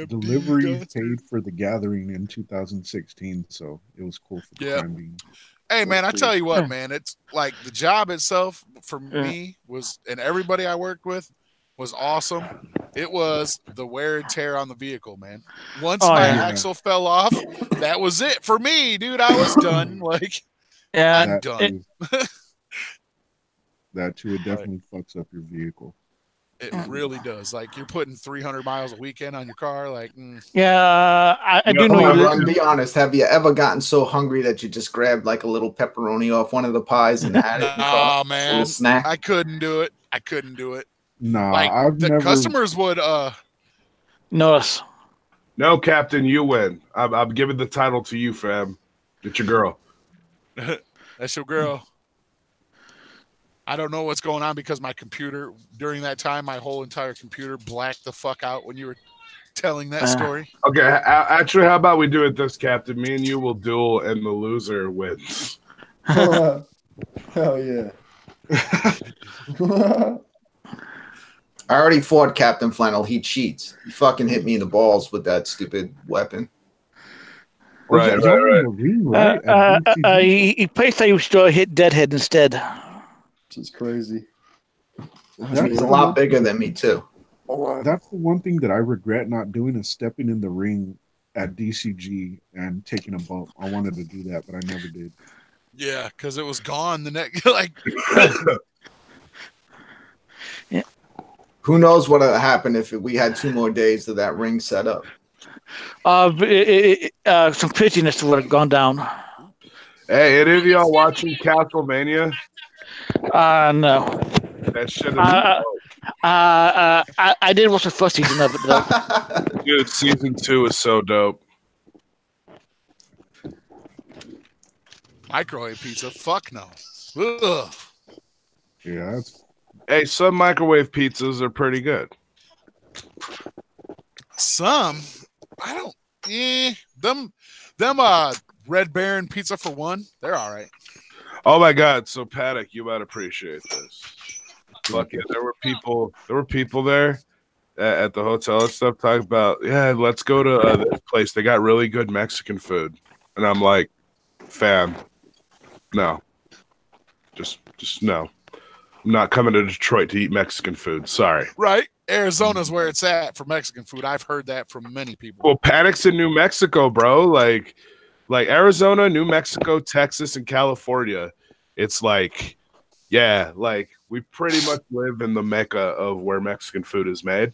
Delivery paid for the gathering in 2016, so it was cool for the time being. Hey man, I tell you what, man, it's like the job itself for me was, and everybody I worked with was awesome. It was the wear and tear on the vehicle, man. Once my axle fell off, that was it for me, dude. I was done. Like, I'm done. That too, it definitely fucks up your vehicle. It really does. Like, you're putting 300 miles a weekend on your car. Like, yeah, I do know. Be honest. Have you ever gotten so hungry that you just grabbed like a little pepperoni off one of the pies and had it? Oh man, a little snack. I couldn't do it. Nah, like, I've never. Customers would notice. No, Captain, you win. I'm giving the title to you, fam. Get your girl. That's your girl. I don't know what's going on because my computer, during that time, my whole entire computer blacked the fuck out when you were telling that story. Okay, actually, how about we do it this, Captain? Me and you will duel, and the loser wins. Hell yeah. I already fought Captain Flannel. He cheats. He fucking hit me in the balls with that stupid weapon. Right. He placed that he was hit Deadhead instead. This is crazy. He's a lot bigger than me too. That's the one thing that I regret not doing is stepping in the ring at DCG and taking a bump. I wanted to do that, but I never did. Yeah, because it was gone the next. Like, yeah. Who knows what would happen if we had 2 more days of that ring set up? Some craziness would have gone down. Hey, any of y'all watching Castlevania? No. That shit is I did watch the first season of it though. Dude, season 2 is so dope. Microwave pizza? Fuck no. Ugh. Yeah, that's Hey, some microwave pizzas are pretty good. Some, I don't. Them Red Baron pizza for one, they're all right. Oh my God! So Paddock, you might appreciate this. Fuck yeah, there were people there at the hotel and stuff talking about, yeah, let's go to this place. They got really good Mexican food, and I'm like, fam, no, just no. I'm not coming to Detroit to eat Mexican food. Sorry. Right? Arizona's where it's at for Mexican food. I've heard that from many people. Well, Paddock's in New Mexico, bro. Like Arizona, New Mexico, Texas, and California. It's like, yeah, like we pretty much live in the mecca of where Mexican food is made.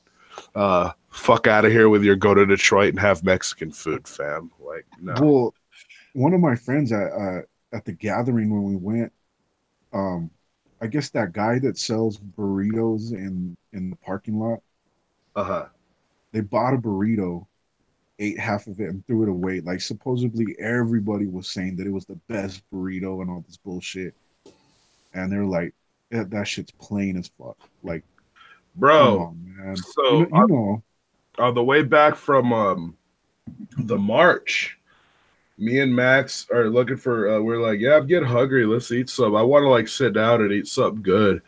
Fuck out of here with your go to Detroit and have Mexican food, fam. Like, no. Well, one of my friends at the gathering when we went, I guess that guy that sells burritos in the parking lot, they bought a burrito, ate half of it, and threw it away. Like, supposedly everybody was saying that it was the best burrito and all this bullshit. And they're like, that shit's plain as fuck. Like, bro, come on, man. So, you know. On the way back from the march, me and Max are looking for, we're like, yeah, I'm getting hungry. Let's eat some. I want to like sit down and eat something good.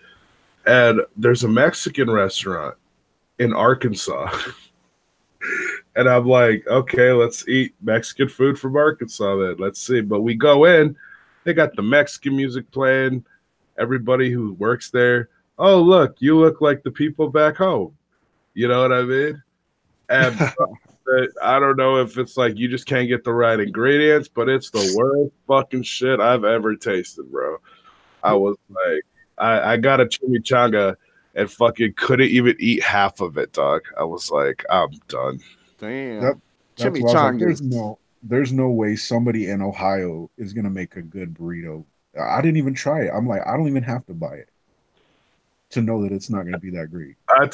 And there's a Mexican restaurant in Arkansas. And I'm like, okay, let's eat Mexican food from Arkansas then. Let's see. But we go in, they got the Mexican music playing. Everybody who works there, oh, look, you look like the people back home. You know what I mean? And I don't know if it's like you just can't get the right ingredients, but it's the worst fucking shit I've ever tasted, bro. I was like, I got a chimichanga and fucking couldn't even eat half of it, dog. I was like, I'm done. Damn. That's why I was like, there's no way somebody in Ohio is gonna make a good burrito. I didn't even try it. I'm like, I don't even have to buy it to know that it's not gonna be that great. I'm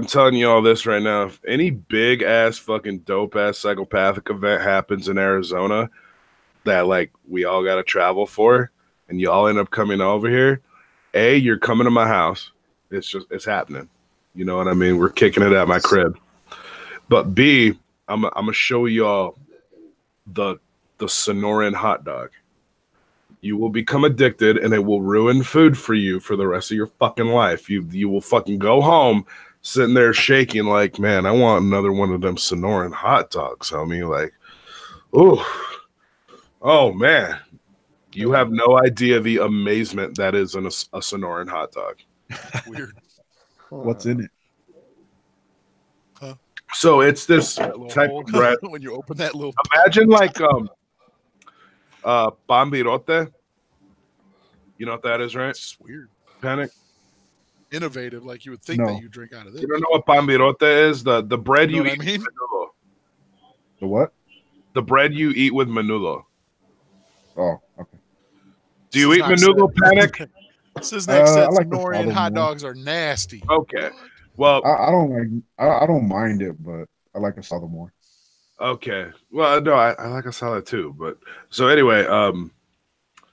telling you all this right now. If any big ass fucking dope ass psychopathic event happens in Arizona that like we all gotta travel for, and you all end up coming over here, A, you're coming to my house. It's happening. You know what I mean? We're kicking it at my crib. But B, I'm gonna show y'all the Sonoran hot dog. You will become addicted, and it will ruin food for you for the rest of your fucking life. You will fucking go home sitting there shaking like, man, I want another one of them Sonoran hot dogs, homie. Like, oh man, you have no idea the amazement that is in a Sonoran hot dog. Weird. What's in it? So it's this type of bread. When you open that little, imagine like Bambirote. You know what that is, right? It's weird. Panic. Innovative, like you would think that you drink out of this. You don't know what Bambirote is? The bread you eat with menudo. The what? The bread you eat with menudo. Oh, okay. Do you eat menudo, Panic? This is next set. like Norian hot dogs are nasty. Okay. Well, I don't mind it, but I like asada more. Okay. Well, no, I like asada too. But so anyway,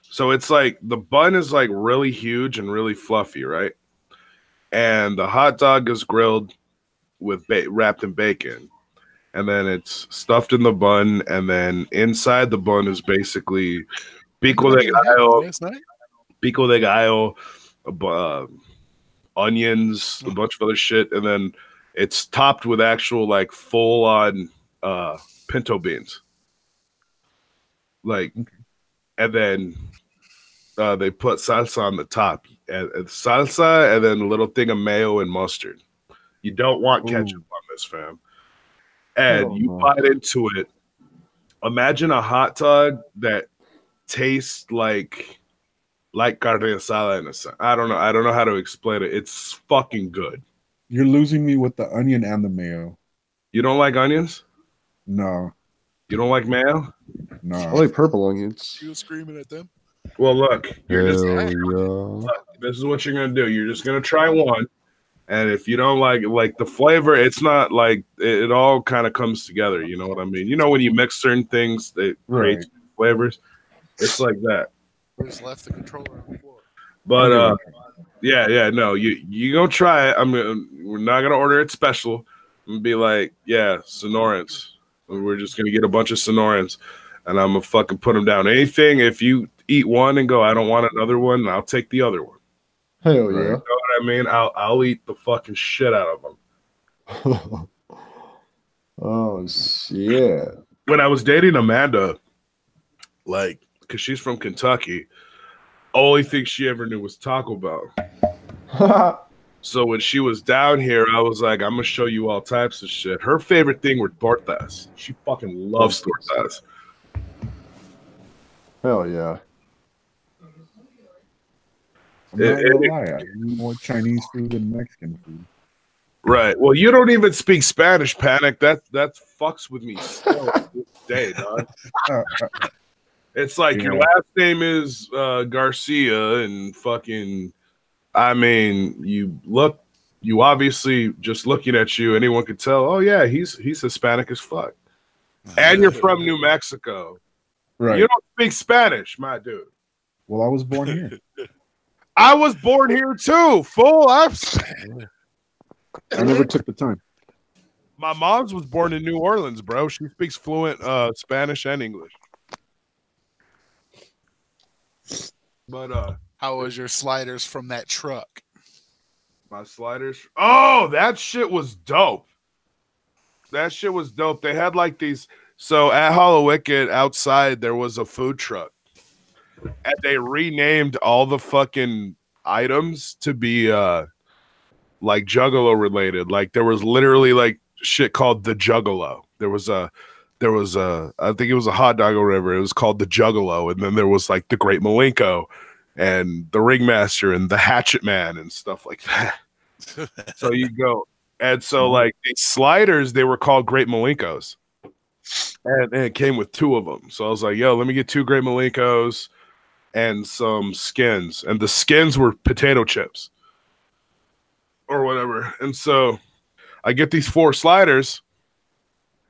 so it's like the bun is like really huge and really fluffy, right? And the hot dog is grilled with wrapped in bacon, and then it's stuffed in the bun, and then inside the bun is basically pico de gallo, onions, a bunch of other shit, and then it's topped with actual like full on pinto beans. Like, and then they put salsa on the top, and salsa, and then a little thing of mayo and mustard. You don't want ketchup on this, fam. And you bite into it. Imagine a hot dog that tastes like carne asada in a sense. I don't know how to explain it. It's fucking good. You're losing me with the onion and the mayo. You don't like onions? No. You don't like mayo? No. I like purple onions. You screaming at them? Well, look, Yeah. this is what you're gonna do. You're just gonna try one, and if you don't like the flavor, it's not like it all kind of comes together. You know what I mean? You know when you mix certain things, they create flavors. It's like that. We just left the controller on the floor. But Yeah. No, you go try it. We're not gonna order it special. I'm gonna be like, yeah, Sonorans. We're just gonna get a bunch of Sonorans, and I'm gonna fucking put them down. Anything, if you eat one and go, I don't want another one, I'll take the other one. Hell You yeah. know what I mean? I'll eat the fucking shit out of them. Oh shit. When I was dating Amanda, like, because she's from Kentucky, only thing she ever knew was Taco Bell. So when she was down here, I was like, I'm gonna show you all types of shit. Her favorite thing were tortas. She fucking loves tortas. Hell yeah. I'm not gonna lie, I eat more Chinese food than Mexican food. Right. Well, you don't even speak Spanish, Panic. That fucks with me still to this day, dog. It's like your last name is Garcia, and fucking, I mean, you obviously, just looking at you, anyone could tell, oh yeah, he's Hispanic as fuck. And you're from New Mexico. Right. You don't speak Spanish, my dude. Well, I was born here. I was born here too, fool. I never took the time. My mom's was born in New Orleans, bro. She speaks fluent Spanish and English. But how was your sliders from that truck? My sliders. Oh, that shit was dope. That shit was dope. They had like these. So at Hala Wicked outside, there was a food truck, and they renamed all the fucking items to be like Juggalo related. Like there was literally like shit called the Juggalo. There was I think it was a hot dog or whatever. It was called the Juggalo, and then there was like the Great Malenko and the Ringmaster and the Hatchet Man and stuff like that. So you go, and so like these sliders, they were called Great Malenkos, and it came with 2 of them. So I was like, yo, let me get 2 Great Malenkos and some skins, and the skins were potato chips or whatever. And so I get these 4 sliders.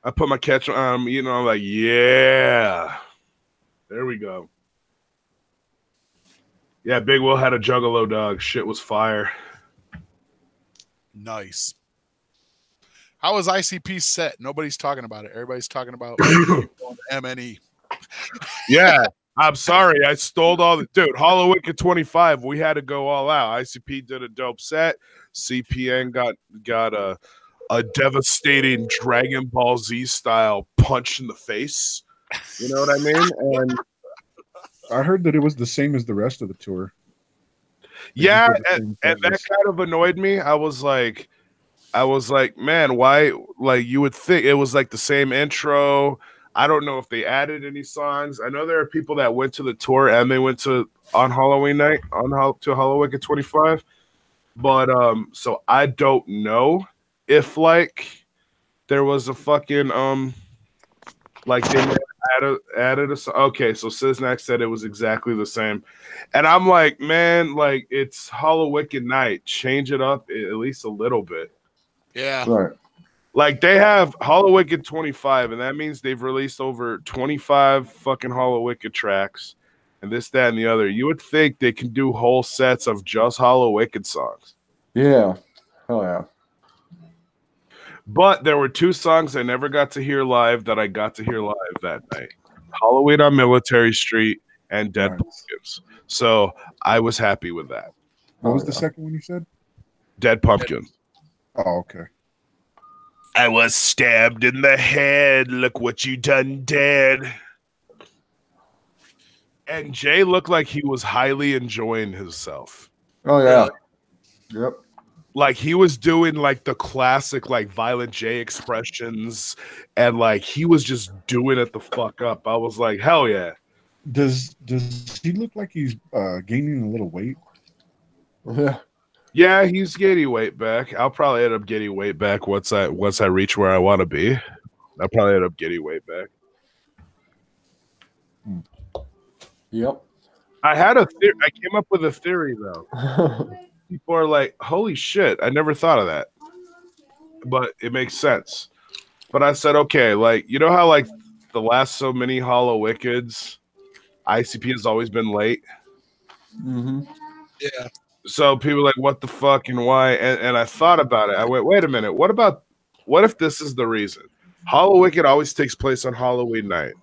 I put my ketchup on, I'm like, yeah, there we go. Yeah, Big Will had a Juggalo dog. Shit was fire. Nice. How was ICP set? Nobody's talking about it. Everybody's talking about MNE. Yeah, I'm sorry. I stole all the dude. Hala Wicked 25. We had to go all out. ICP did a dope set. CPN got a devastating Dragon Ball Z style punch in the face. You know what I mean? And I heard that it was the same as the rest of the tour. Yeah, and that kind of annoyed me. I was like, man, why? Like, you would think it was like the same intro. I don't know if they added any songs. I know there are people that went to the tour and they went to on Halloween night to Hala Wicked 25. But so I don't know if like there was a fucking like they added a song. Okay, so Siznak said it was exactly the same, and I'm like, man, like it's Hala Wicked night, change it up at least a little bit. Yeah, right. Like they have Hala Wicked 25, and that means they've released over 25 fucking Hala Wicked tracks, and this, that, and the other. You would think they can do whole sets of just Hala Wicked songs. Yeah, hell yeah. But there were 2 songs I never got to hear live that I got to hear live that night: Halloween on Military Street and Dead Pumpkins. So I was happy with that. What was the second one you said? Dead Pumpkins. Oh, okay. I was stabbed in the head. Look what you done did. And Jay looked like he was highly enjoying himself. Oh yeah. Yep. Like he was doing like the classic like Violent J expressions, and like he was just doing it the fuck up. I was like, hell yeah. Does he look like he's gaining a little weight? Yeah. Yeah, he's getting weight back. I'll probably end up getting weight back once I reach where I want to be. I'll probably end up getting weight back. Yep. I had a theory. I came up with a theory though. People are like, holy shit, I never thought of that. But it makes sense. But I said, okay, like, you know how like the last so many Hala Wickeds, ICP has always been late? Mm-hmm. Yeah. So people are like, what the fuck and why? And I thought about it. I went, wait a minute. What if this is the reason? Hala Wicked always takes place on Halloween night.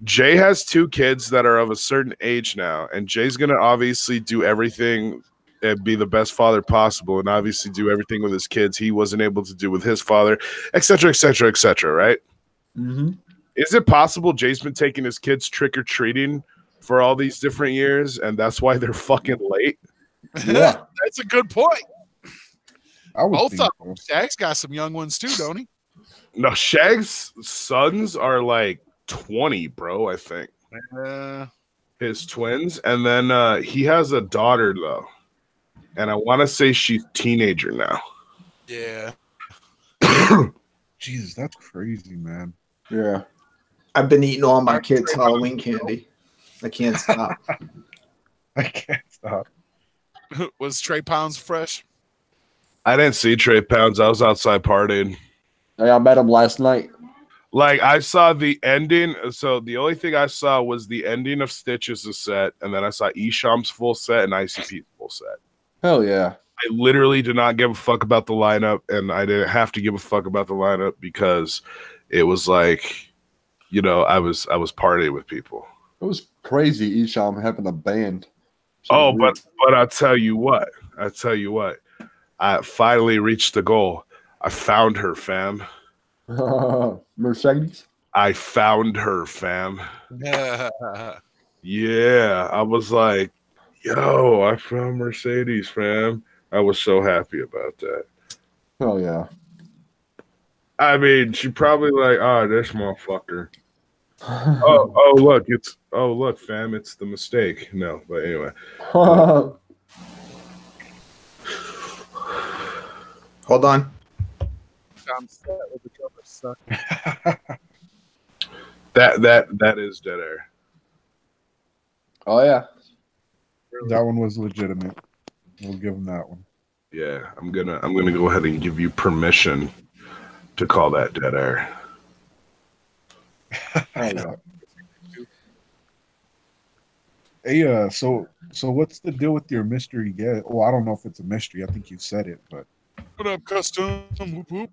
Jay has 2 kids that are of a certain age now, and Jay's gonna obviously do everything and be the best father possible, and obviously do everything with his kids he wasn't able to do with his father, etc., etc., etc. Right? Mm-hmm. Is it possible Jay's been taking his kids trick or treating for all these different years, and that's why they're fucking late? Yeah. That's a good point. I would Both think of so. them. Shag's got some young ones too, don't he? No, Shag's sons are like 20, bro. I think his twins, and then he has a daughter though, and I want to say she's teenager now. Yeah. Jesus, that's crazy, man. Yeah. I've been eating all my kids' Halloween candy. I can't stop. I can't stop. Was Trey Pounds fresh? I didn't see Trey Pounds. I was outside partying. I met him last night. Like I saw the ending. So the only thing I saw was the ending of Stitch's set, and then I saw Esham's full set and ICP's full set. Hell yeah. I literally did not give a fuck about the lineup, and I didn't have to give a fuck about the lineup because it was like, you know, I was partying with people. It was crazy, Isham having a band. Oh, but I'll tell you what. I finally reached the goal. I found her, fam. Mercedes? I found her, fam. Yeah. Yeah. I was like, yo, I found Mercedes, fam. I was so happy about that. Hell yeah. I mean, she probably like, this motherfucker. Look, fam, it's the mistake. No, but anyway. Hold on. That is dead air. Oh yeah. That one was legitimate. We'll give him that one. Yeah, I'm gonna go ahead and give you permission to call that dead air. Hey, so what's the deal with your mystery guest? Well, I don't know if it's a mystery. I think you said it, but What up, custom? Whoop, whoop.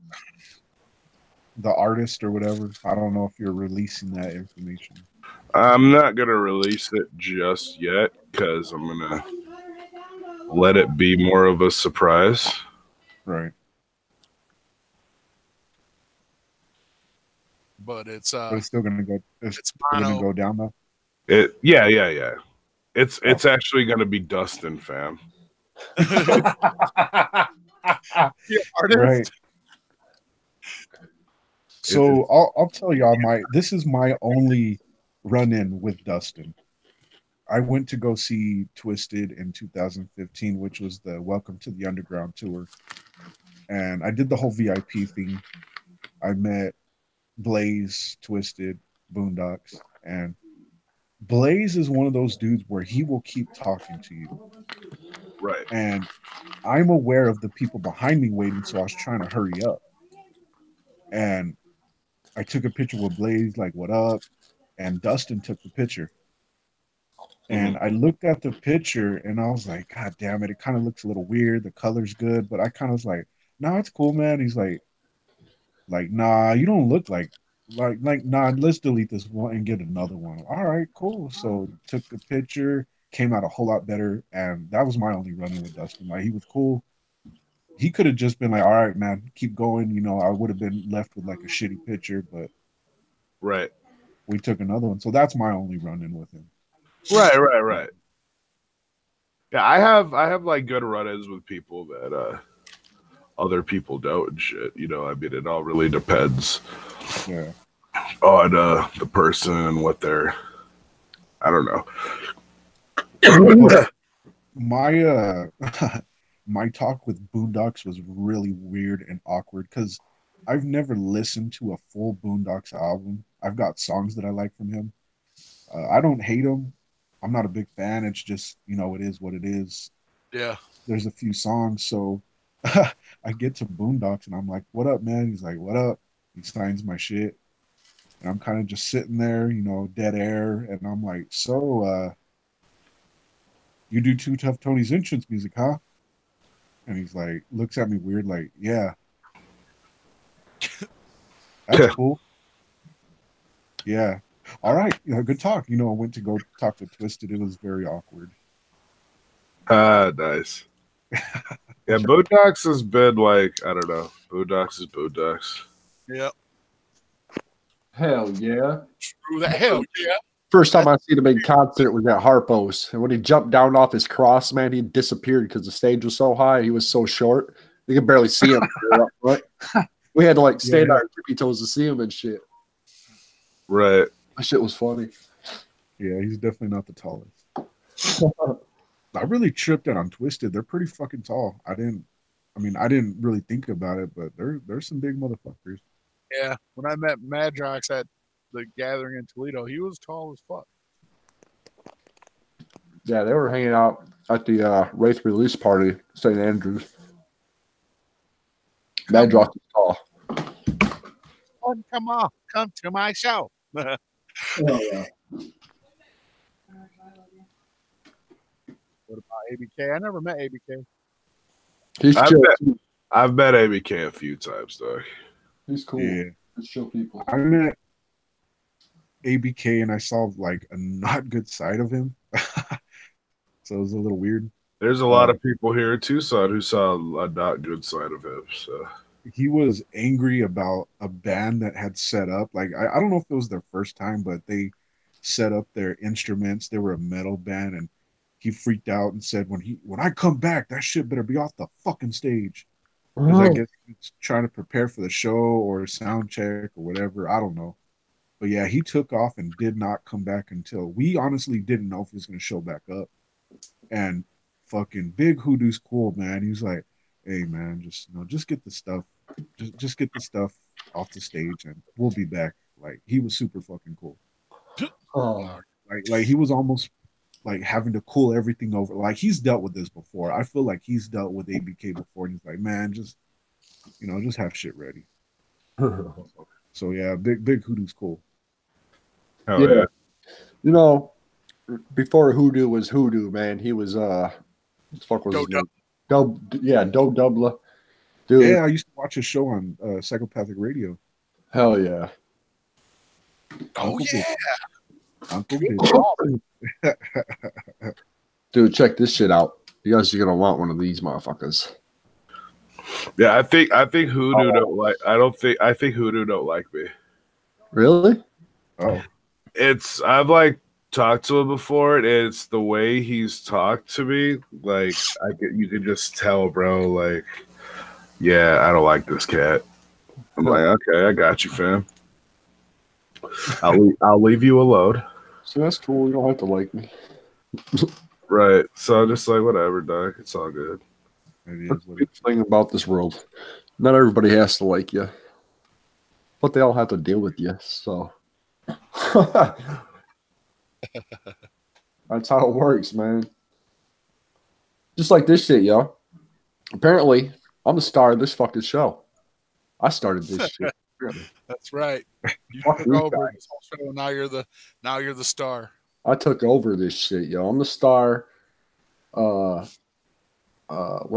the artist or whatever. I don't know if you're releasing that information. I'm not gonna release it just yet because I'm gonna let it be more of a surprise. Right. But it's But it's still gonna go. It's still gonna mono. go down though. Yeah. It's actually gonna be Dustin, fam. Right. So I'll tell y'all this is my only run-in with Dustin. I went to go see Twisted in 2015, which was the Welcome to the Underground tour. And I did the whole VIP thing. I met Blaze, Twisted, Boondocks, and Blaze is one of those dudes where he will keep talking to you. Right. And I'm aware of the people behind me waiting, so I was trying to hurry up. And I took a picture with Blaze, like, what up? And Dustin took the picture. And I looked at the picture and I was like, God damn it, it kind of looks a little weird. The color's good, but I kind of was like, no, it's cool, man. He's like, nah, you don't look like, nah, let's delete this one and get another one. All right, cool. So took the picture, came out a whole lot better. And that was my only run-in with Dustin. Like, he was cool. He could have just been like, all right, man, keep going. You know, I would have been left with like a shitty picture, but Right. we took another one. So that's my only run-in with him. Right. Yeah, I have like good run-ins with people that other people don't and shit. You know, I mean, it all really depends on the person and what they're. I don't know. My talk with Boondocks was really weird and awkward because I've never listened to a full Boondocks album. I've got songs that I like from him. I don't hate him. I'm not a big fan. It's just, you know, it is what it is. Yeah. There's a few songs. So I get to Boondocks and I'm like, what up, man? He's like, what up? He signs my shit. And I'm kind of just sitting there, you know, dead air. And I'm like, so You do Two Tough Tony's entrance music, huh? And he's like, looks at me weird, like, yeah. That's cool. Yeah. All right. Good talk. I went to go talk to Twisted. It was very awkward. Nice. Yeah, Boondocks has been like, I don't know. Boondocks is Boondocks. Yep. Hell yeah. True that. Hell yeah. First time I seen him in concert was at Harpo's. And when he jumped down off his cross, man, he disappeared because the stage was so high. He was so short. You could barely see him. Right? We had to like stand on our tippy toes to see him and shit. Right. That shit was funny. Yeah, he's definitely not the tallest. I really tripped out on Twisted. They're pretty fucking tall. I didn't really think about it, but they're some big motherfuckers. Yeah. When I met Madrox at the gathering in Toledo, he was tall as fuck. Yeah, they were hanging out at the Wraith release party, St. Andrews. Madrox is tall. Come on, come to my show. Oh, yeah. What about ABK? I never met ABK. He's chill. I've met ABK a few times, though. He's cool. Yeah. He's chill people. I met ABK and I saw like a not good side of him. So it was a little weird. There's a lot of people here in Tucson who saw a not good side of him. So he was angry about a band that had set up. Like I don't know if it was their first time, but they set up their instruments. They were a metal band, and he freaked out and said, "When I come back, that shit better be off the fucking stage." Because I guess he's trying to prepare for the show or sound check or whatever. I don't know. But yeah, he took off and did not come back until we honestly didn't know if he was going to show back up. And fucking Big Hoodoo's cool, man. He was like, "Hey, man, just get the stuff, just get the stuff off the stage, and we'll be back." Like he was super fucking cool. Oh. Like he was almost like having to cool everything over. Like he's dealt with this before. I feel like he's dealt with ABK before, and he's like, "Man, just have shit ready." So yeah, Big Hoodoo's cool. hell yeah. Before Hoodoo was Hoodoo, man, he was what the fuck was his name? Doe Dubla. Dude. Yeah, I used to watch his show on Psychopathic Radio. Hell yeah. Oh yeah. Uncle Big. Dude, check this shit out. You guys are gonna want one of these motherfuckers. Yeah, I think Hoodoo don't like. I think Hoodoo don't like me. Really? Oh, I've like talked to him before, and it's the way he's talked to me. Like you can just tell, bro. Like, yeah, I don't like this cat. I'm like, okay, I got you, fam. I'll leave you alone. So that's cool. You don't have to like me. Right. So I'm just like, whatever, Doc. It's all good. That's the good thing about this world. Not everybody has to like you, but they all have to deal with you. So that's how it works, man. Just like this shit, yo. Apparently, I'm the star of this fucking show. I started this shit. That's right. You took over this whole show. Now you're the star. I took over this shit, yo. I'm the star. What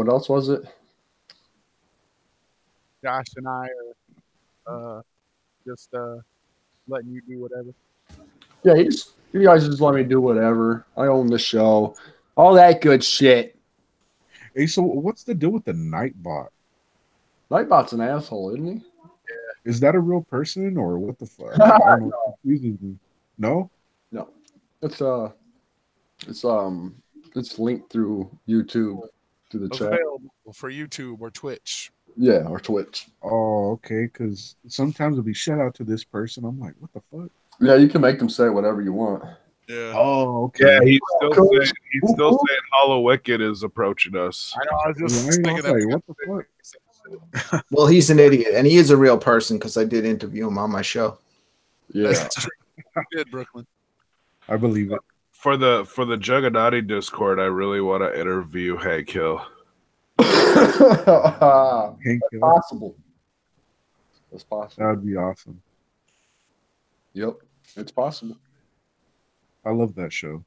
else was it? Josh and I are just letting you do whatever. Yeah, you guys just let me do whatever. I own the show. All that good shit. Hey, so what's the deal with the Nightbot? Nightbot's an asshole, isn't he? Is that a real person or what the fuck? I don't know. It confuses me. No? No. It's linked through YouTube to the chat. Available for YouTube or Twitch. Yeah, or Twitch. Oh, okay. Because sometimes it'll be shout out to this person. I'm like, what the fuck? Yeah, you can make them say whatever you want. Yeah. Oh, okay. Yeah, he's still saying Hala Wicked is approaching us. I know. I was just Yeah, thinking that. what the fuck? Well, he's an idiot, and he is a real person because I did interview him on my show. Yeah. That's true. You did, Brooklyn. I believe it. For the Jugganati Discord, I really want to interview Hank Hill. Hank Hill. Possible. That's possible. That would be awesome. Yep, it's possible. I love that show.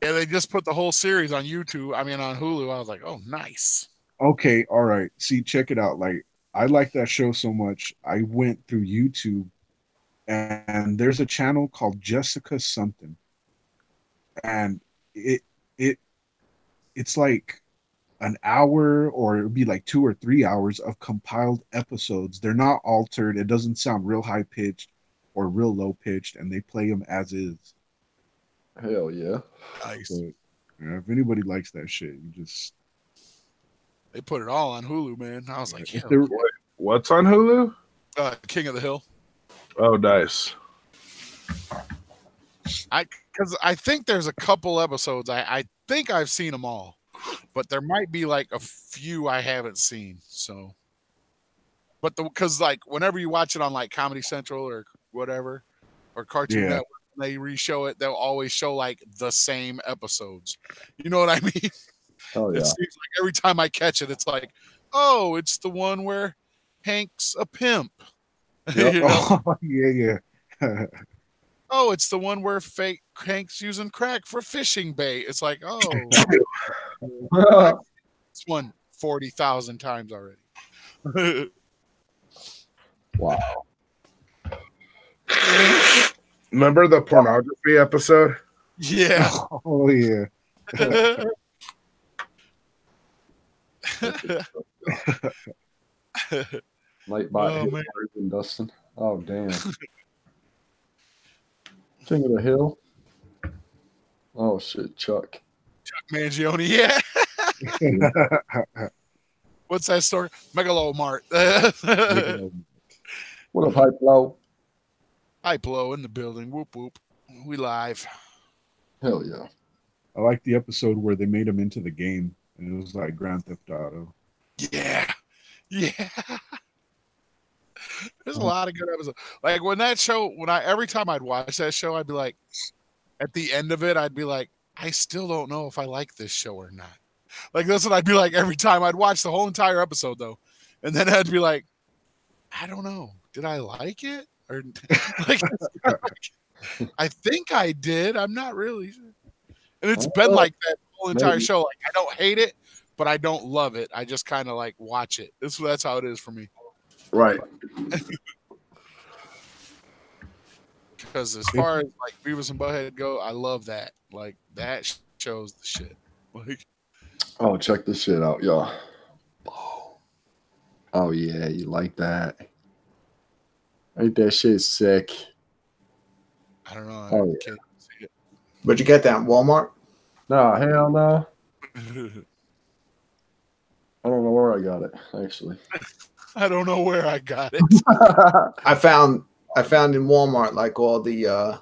Yeah, they just put the whole series on YouTube. I mean, on Hulu. I was like, oh, nice. Okay, all right. See, check it out. Like, I like that show so much. I went through YouTube, and there's a channel called Jessica something, and it's like an hour, or it would be like 2 or 3 hours of compiled episodes. They're not altered. It doesn't sound real high pitched or real low pitched, and they play them as is. Hell yeah. Nice. So, yeah, if anybody likes that shit, you just They put it all on Hulu, man. I was like, if hell, they're- What's on Hulu? King of the Hill. Oh, nice. Because I think there's a couple episodes. I think I've seen them all, but there might be like a few I haven't seen. So, but because like whenever you watch it on like Comedy Central or whatever, or Cartoon Yeah. Network, when they reshow it, they'll always show like the same episodes. You know what I mean? Hell It yeah. seems like every time I catch it, it's like, oh, it's the one where Hank's a pimp. Yep. You know? Oh, yeah. Oh, it's the one where fake Hank's using crack for fishing bait. It's like, oh, it's won 40,000 times already. Wow. Remember the pornography episode? Yeah. Oh yeah. Nightbot Oh, hit man. harder than Dustin. Oh damn. King of the Hill. Oh shit, Chuck. Chuck Mangione, yeah. What's that story? Megalomart. What up, Hype Low? Hype Low in the building. Whoop whoop. We live. Hell yeah. I like the episode where they made him into the game, and it was like Grand Theft Auto. Yeah. Yeah. There's a lot of good episodes. Like when that show, every time I'd watch that show, I'd be like, at the end of it, I'd be like, I still don't know if I like this show or not. Like that's what I'd be like every time I'd watch the whole entire episode though. And then I'd be like, I don't know. Did I like it? Or like I think I did. I'm not really sure. And it's been like that whole entire Maybe. show. Like I don't hate it, but I don't love it. I just kind of like watch it. That's how it is for me. Right. Because as far as like Beavis and Butthead go, I love that. Like that shows the shit. Like Oh, check this shit out, y'all. Oh yeah, you like that? Ain't that shit sick? I don't know. Oh, I can't see Where'd you get that? Walmart? No, hell no. it. I don't know where I got it, actually. I don't know where I got it. I found in Walmart like all the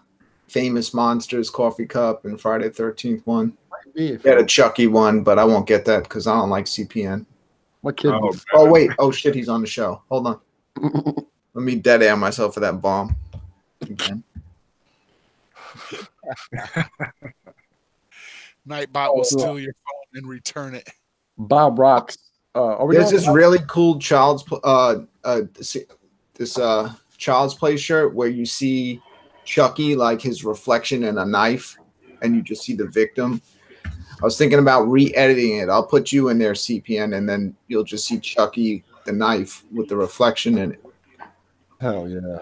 famous monsters coffee cup and Friday the 13th one. Me, Got a Chucky one, but I won't get that because I don't like CPN. my kid. Oh, Oh wait, oh shit, he's on the show. Hold on. Let me dead air myself for that bomb. Again. Nightbot will steal your phone and return it. Bob Rocks. Are we There's going this really cool child's child's play shirt where you see Chucky like his reflection in a knife, and you just see the victim. I was thinking about re-editing it. I'll put you in there, CPN, and then you'll just see Chucky the knife with the reflection in it. Hell yeah.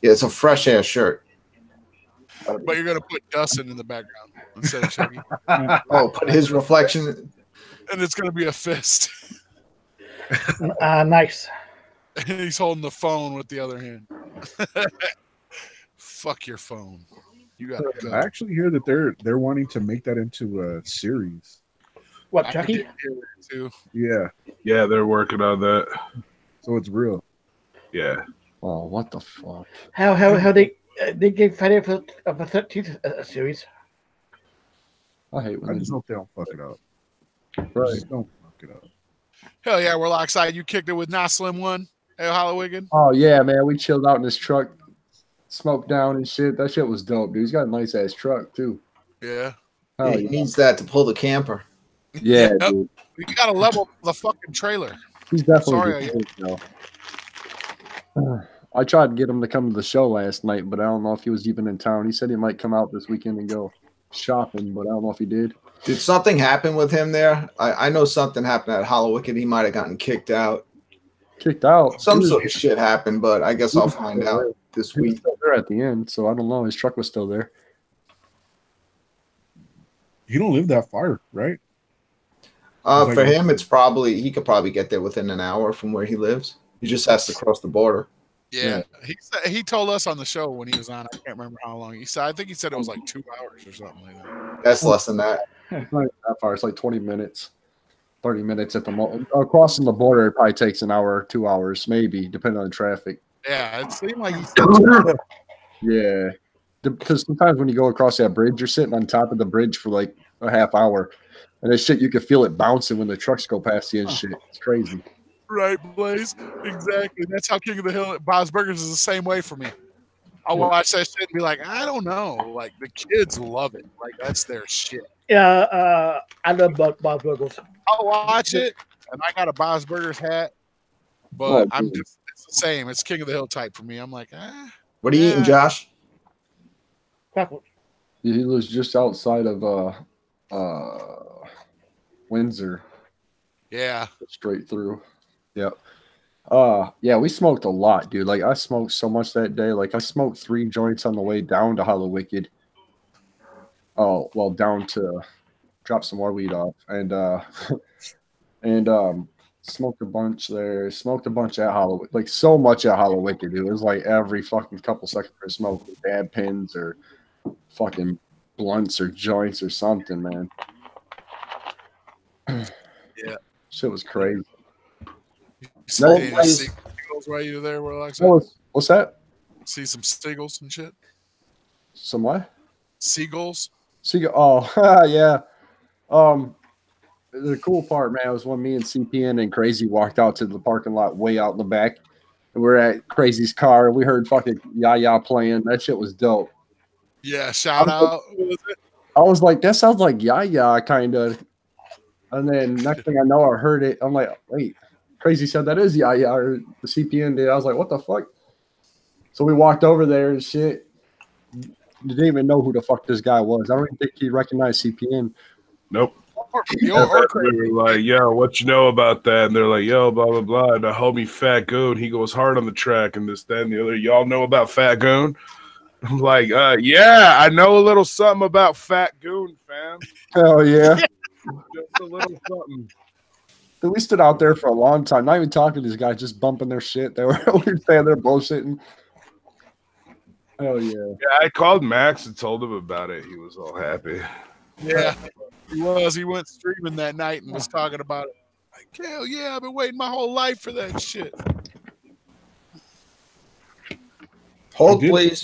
Yeah, it's a fresh ass shirt. But you're gonna put Dustin in the background instead of Chucky. Oh, put his reflection. And it's gonna be a fist. Nice. And he's holding the phone with the other hand. Fuck your phone. You gotta go. I actually hear that they're wanting to make that into a series. What, I Chucky? did hear that too. Yeah, Yeah, they're working on that. so it's real. Yeah. Oh, what the fuck? How they gave Friday for 13th a series? I hate I when just hope they don't fuck it up. right. Just don't fuck it up. Hell yeah, we're lockside. You kicked it with Not Slim One. Hey, Hala Wicked. Oh yeah, man. We chilled out in his truck, smoked down and shit. That shit was dope, dude. He's got a nice ass truck too. Yeah. Hell He yeah. needs that to pull the camper. Yeah, Yep. dude. You gotta level the fucking trailer. He's definitely Sorry, good, though. I tried to get him to come to the show last night, but I don't know if he was even in town. He said he might come out this weekend and go. shopping, but I don't know if he did. Did something happen with him there? I know something happened at Hala Wicked. He might have gotten kicked out. Kicked out. Some sort of shit happened, but I guess I'll find out this He was week. still there at the end, so I don't know. His truck was still there. You don't live that far, right? For him, it's probably he could probably get there within an hour from where he lives. He just has to cross the border. Yeah, he told us on the show when he was on. I can't remember how long he said. I think he said it was like 2 hours or something like that. That's less than that. It's not that far. It's like 20 minutes, 30 minutes at the most. Crossing the border, it probably takes an hour, 2 hours, maybe, depending on the traffic. Yeah, it seemed like he said. Yeah, because sometimes when you go across that bridge, you're sitting on top of the bridge for like a half hour, and that shit you can feel it bouncing when the trucks go past you and shit. It's crazy. Right, Blaze. Exactly. That's how King of the Hill at Bob's Burgers is the same way for me. I'll watch that shit and be like, I don't know. Like, the kids love it. Like, that's their shit. Yeah, I love Bob's Burgers. I'll watch it, and I got a Bob's Burgers hat, but it's the same. It's King of the Hill type for me. I'm like, What are you eating, Josh? Crackles. He was just outside of Windsor. Yeah. Straight through. Yep. Yeah, we smoked a lot, dude. Like I smoked so much that day. Like I smoked 3 joints on the way down to Hala Wicked. Oh, well, down to drop some more weed off. And smoked a bunch there. Smoked a bunch at Hala Wicked. Like so much at Hala Wicked, dude. It was like every fucking couple seconds for smoke, dab pins or fucking blunts or joints or something, man. Yeah. Shit was crazy. See seagulls while you were there, What's that? See some seagulls and shit. Some what? Seagulls. Oh, yeah. The cool part, man, was when me and CPN and Crazy walked out to the parking lot way out in the back. And we're at Crazy's car. And we heard fucking Yaya playing. That shit was dope. Yeah, shout out. What was it? I was like, that sounds like Yaya, kind of. And then next thing I know, I heard it. I'm like, wait. Crazy said that is Yaya, or the CPN did. I was like, what the fuck? So we walked over there and shit. Didn't even know who the fuck this guy was. I don't even think he recognized CPN. Nope. We were like, yo, what you know about that? And they're like, yo, blah, blah, blah. And the homie Fat Goon, he goes hard on the track and this, that, and the other. Y'all know about Fat Goon? I'm like, yeah, I know a little something about Fat Goon, fam. Hell yeah. Just a little something. We stood out there for a long time, not even talking to these guys, just bumping their shit. We were standing there bullshitting. Hell yeah. Yeah, I called Max and told him about it. He was all happy. Yeah, he was. He went streaming that night and was talking about it. Like, hell yeah, I've been waiting my whole life for that shit. Hold, please.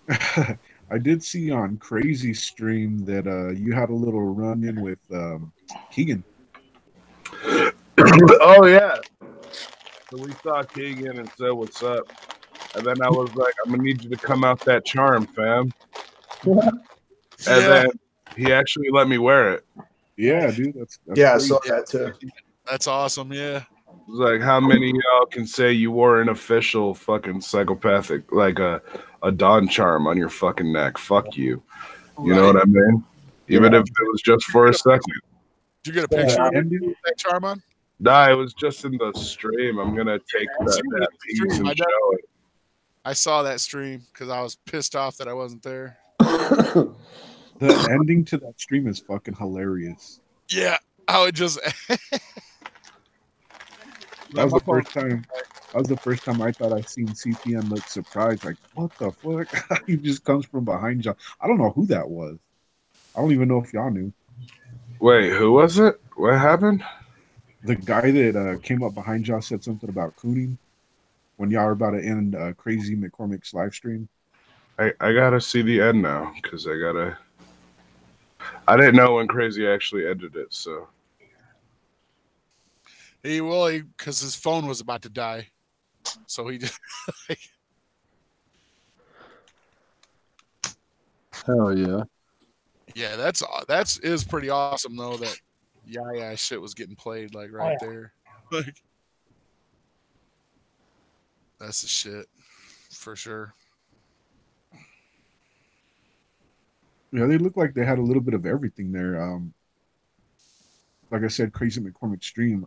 I did see on Crazy Stream that you had a little run-in with Keegan. Oh, yeah. So we saw Keegan and said, what's up? And then I was like, I'm going to need you to come out that charm, fam. And then he actually let me wear it. Yeah, dude. That's yeah, I saw that too. That's awesome, yeah. It was like, how many of y'all can say you wore an official fucking psychopathic, like a Dawn charm on your fucking neck? Fuck you. You know what I mean? Even if it was just for a second. Did you get a picture of that charm on? Nah, it was just in the stream. I'm gonna take that piece and show it. I saw that stream because I was pissed off that I wasn't there. The ending to that stream is fucking hilarious. Yeah, I would just. That was the first time. That was the first time I thought I seen CPN look surprised. Like, what the fuck? He just comes from behind y'all. I don't know who that was. I don't even know if y'all knew. Wait, who was it? What happened? The guy that came up behind y'all said something about cooning when y'all were about to end Crazy McCormick's live stream. I gotta see the end now because I didn't know when Crazy actually ended it, so. Because his phone was about to die, so he just. Hell yeah. Yeah, that is pretty awesome though. That yeah shit was getting played like right there. Like, that's the shit for sure. Yeah, they look like they had a little bit of everything there. Like I said, Crazy McCormick Stream.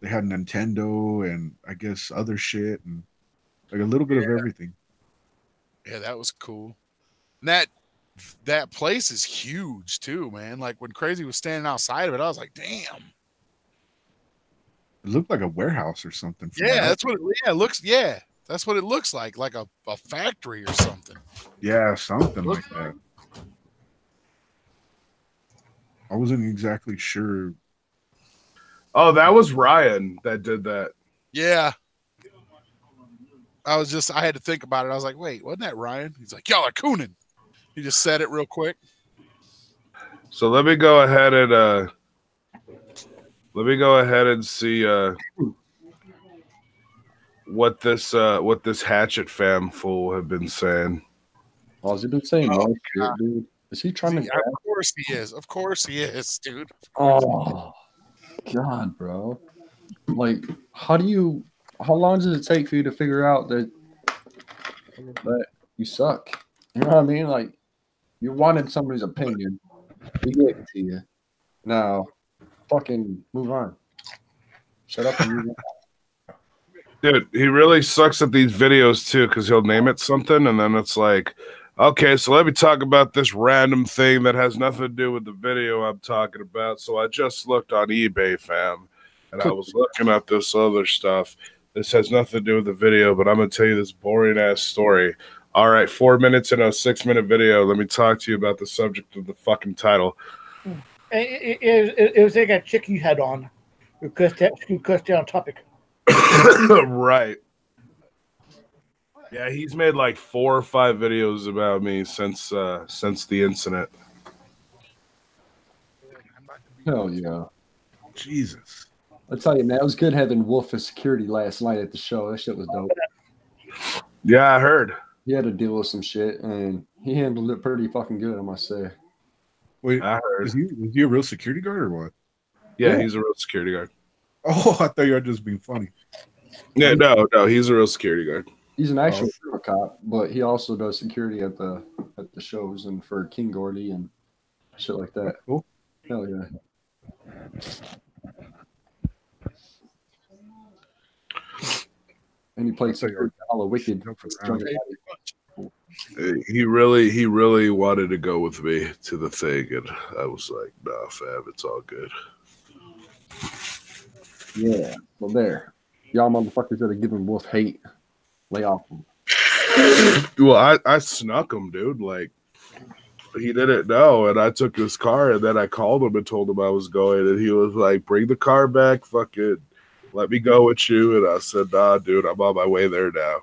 They had Nintendo and I guess other shit and like a little bit of everything. Yeah, that was cool. And that place is huge too, man. Like when Crazy was standing outside of it, I was like, damn. It looked like a warehouse or something. Yeah, that's what it looks. Yeah, that's what it looks like a factory or something. Yeah, something like that. I wasn't exactly sure. Oh, that was Ryan that did that. Yeah. I had to think about it. I was like, wait, wasn't that Ryan? He's like, y'all are cooning. He just said it real quick. So let me go ahead and see what this Hatchet fam fool have been saying. Oh, has he been saying more shit, dude? Is he trying to? Of course he is. Of course he is, dude. Oh, God, bro. Like, how long does it take for you to figure out that you suck? You know what I mean? Like, you wanted somebody's opinion. We gave it to you. Now, fucking move on. Shut up and move on. Dude, he really sucks at these videos too, because he'll name it something, and then it's like, okay, so let me talk about this random thing that has nothing to do with the video I'm talking about. So I just looked on eBay, fam, and I was looking at this other stuff. This has nothing to do with the video, but I'm going to tell you this boring-ass story. All right, 4 minutes in a 6-minute video. Let me talk to you about the subject of the fucking title. It was like a chick you had on. Who cussed down topic. Right. Yeah, he's made like 4 or 5 videos about me since the incident. Hell yeah. Jesus. I tell you, man, it was good having Wolf as security last night at the show. That shit was dope. Yeah, I heard. He had to deal with some shit, and he handled it pretty fucking good, I must say. Wait, I heard. Was he a real security guard or what? Yeah, he's a real security guard. Oh, I thought you were just being funny. Yeah, no, he's a real security guard. He's an actual cop, but he also does security at the shows and for King Gordy and shit like that. Cool. Hell yeah. And he played Hala Wicked. He really wanted to go with me to the thing, and I was like, nah, fam, it's all good. Yeah, well, there. Y'all motherfuckers that are giving Wolf hate, lay off him. Well, I snuck him, dude. Like, he didn't know, and I took his car, and then I called him and told him I was going, and he was like, bring the car back, fucking let me go with you. And I said, nah, dude, I'm on my way there now.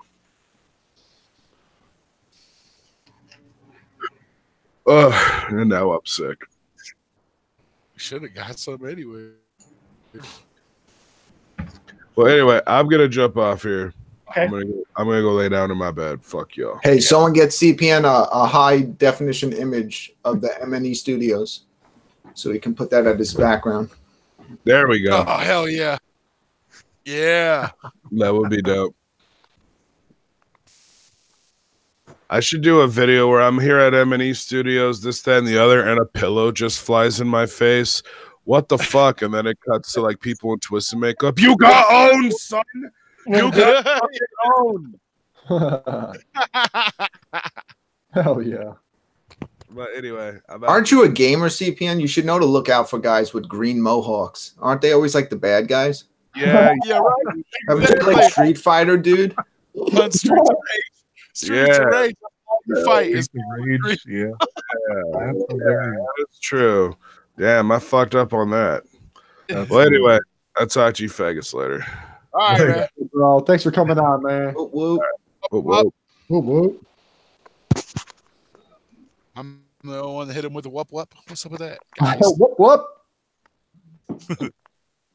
And now I'm sick. Should have got some anyway. Well, anyway, I'm gonna jump off here. Okay. I'm gonna go lay down in my bed. Fuck y'all. Hey, someone get CPN a high definition image of the MNE studios, so he can put that at his background. There we go. Oh hell yeah, yeah. That would be dope. I should do a video where I'm here at MNE Studios, this, that, and the other, and a pillow just flies in my face. What the fuck? And then it cuts to like people in twisted makeup. You got owned, son. You got fucking owned. Hell yeah. But anyway, aren't you a gamer, CPN? You should know to look out for guys with green mohawks. Aren't they always like the bad guys? Yeah, Yeah, right. Haven't you played Street Fighter, dude? On Streets of Rage. Streets of Rage. You fight is Yeah. That's true. Damn, I fucked up on that. Well, anyway, I'll talk to you faggots later. all right, man. Bro, thanks for coming on, man. Whoop, whoop. Whoop, whoop. Whoop, whoop. I'm the one that hit him with the whoop whoop. What's up with that? Whoop, whoop.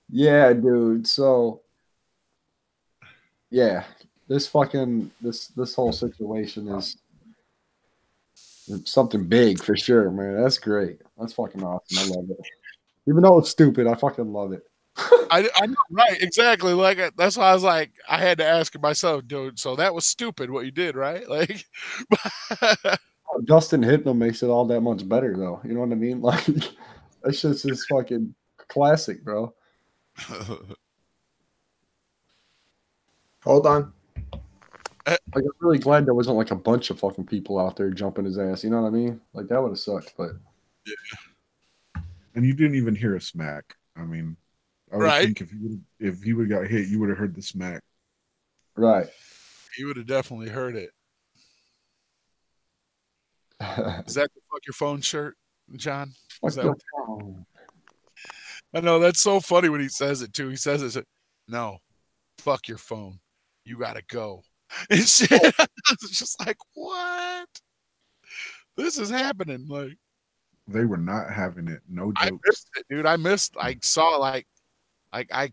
Yeah, dude. So, yeah, this whole situation is something big for sure, man. That's great. That's fucking awesome. I love it. Even though it's stupid, I fucking love it. I know, right? Exactly. Like that's why I was like, I had to ask myself, dude. So that was stupid what you did, right? Like, Justin hitting him makes it all that much better, though. You know what I mean? Like, that's just his fucking classic, bro. Hold on. Like, I'm really glad there wasn't like a bunch of fucking people out there jumping his ass. You know what I mean? Like, that would have sucked, but. Yeah. And you didn't even hear a smack. I mean, I would think if he would have got hit, you would have heard the smack. Right. You would have definitely heard it. Is that the fuck your phone shirt, John? Is that I know that's so funny when he says it too. He says it, no, fuck your phone. You gotta go. And shit. It's just like, what? This is happening. Like, they were not having it. No jokes. I missed it, dude. I saw like I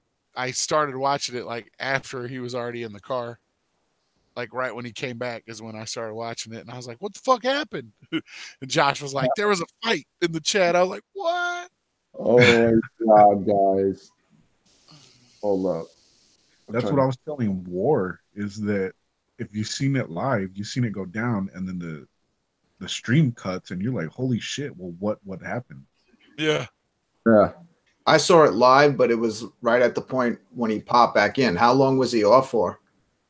started watching it like after he was already in the car. Like right when he came back is when I started watching it, and I was like, "What the fuck happened?" And Josh was like, "There was a fight in the chat." I was like, "What?" Oh my god, guys! Hold up. That's what I was telling War is that if you've seen it live, you've seen it go down, and then the stream cuts, and you're like, "Holy shit! Well, what happened?" Yeah. Yeah. I saw it live, but it was right at the point when he popped back in. How long was he off for?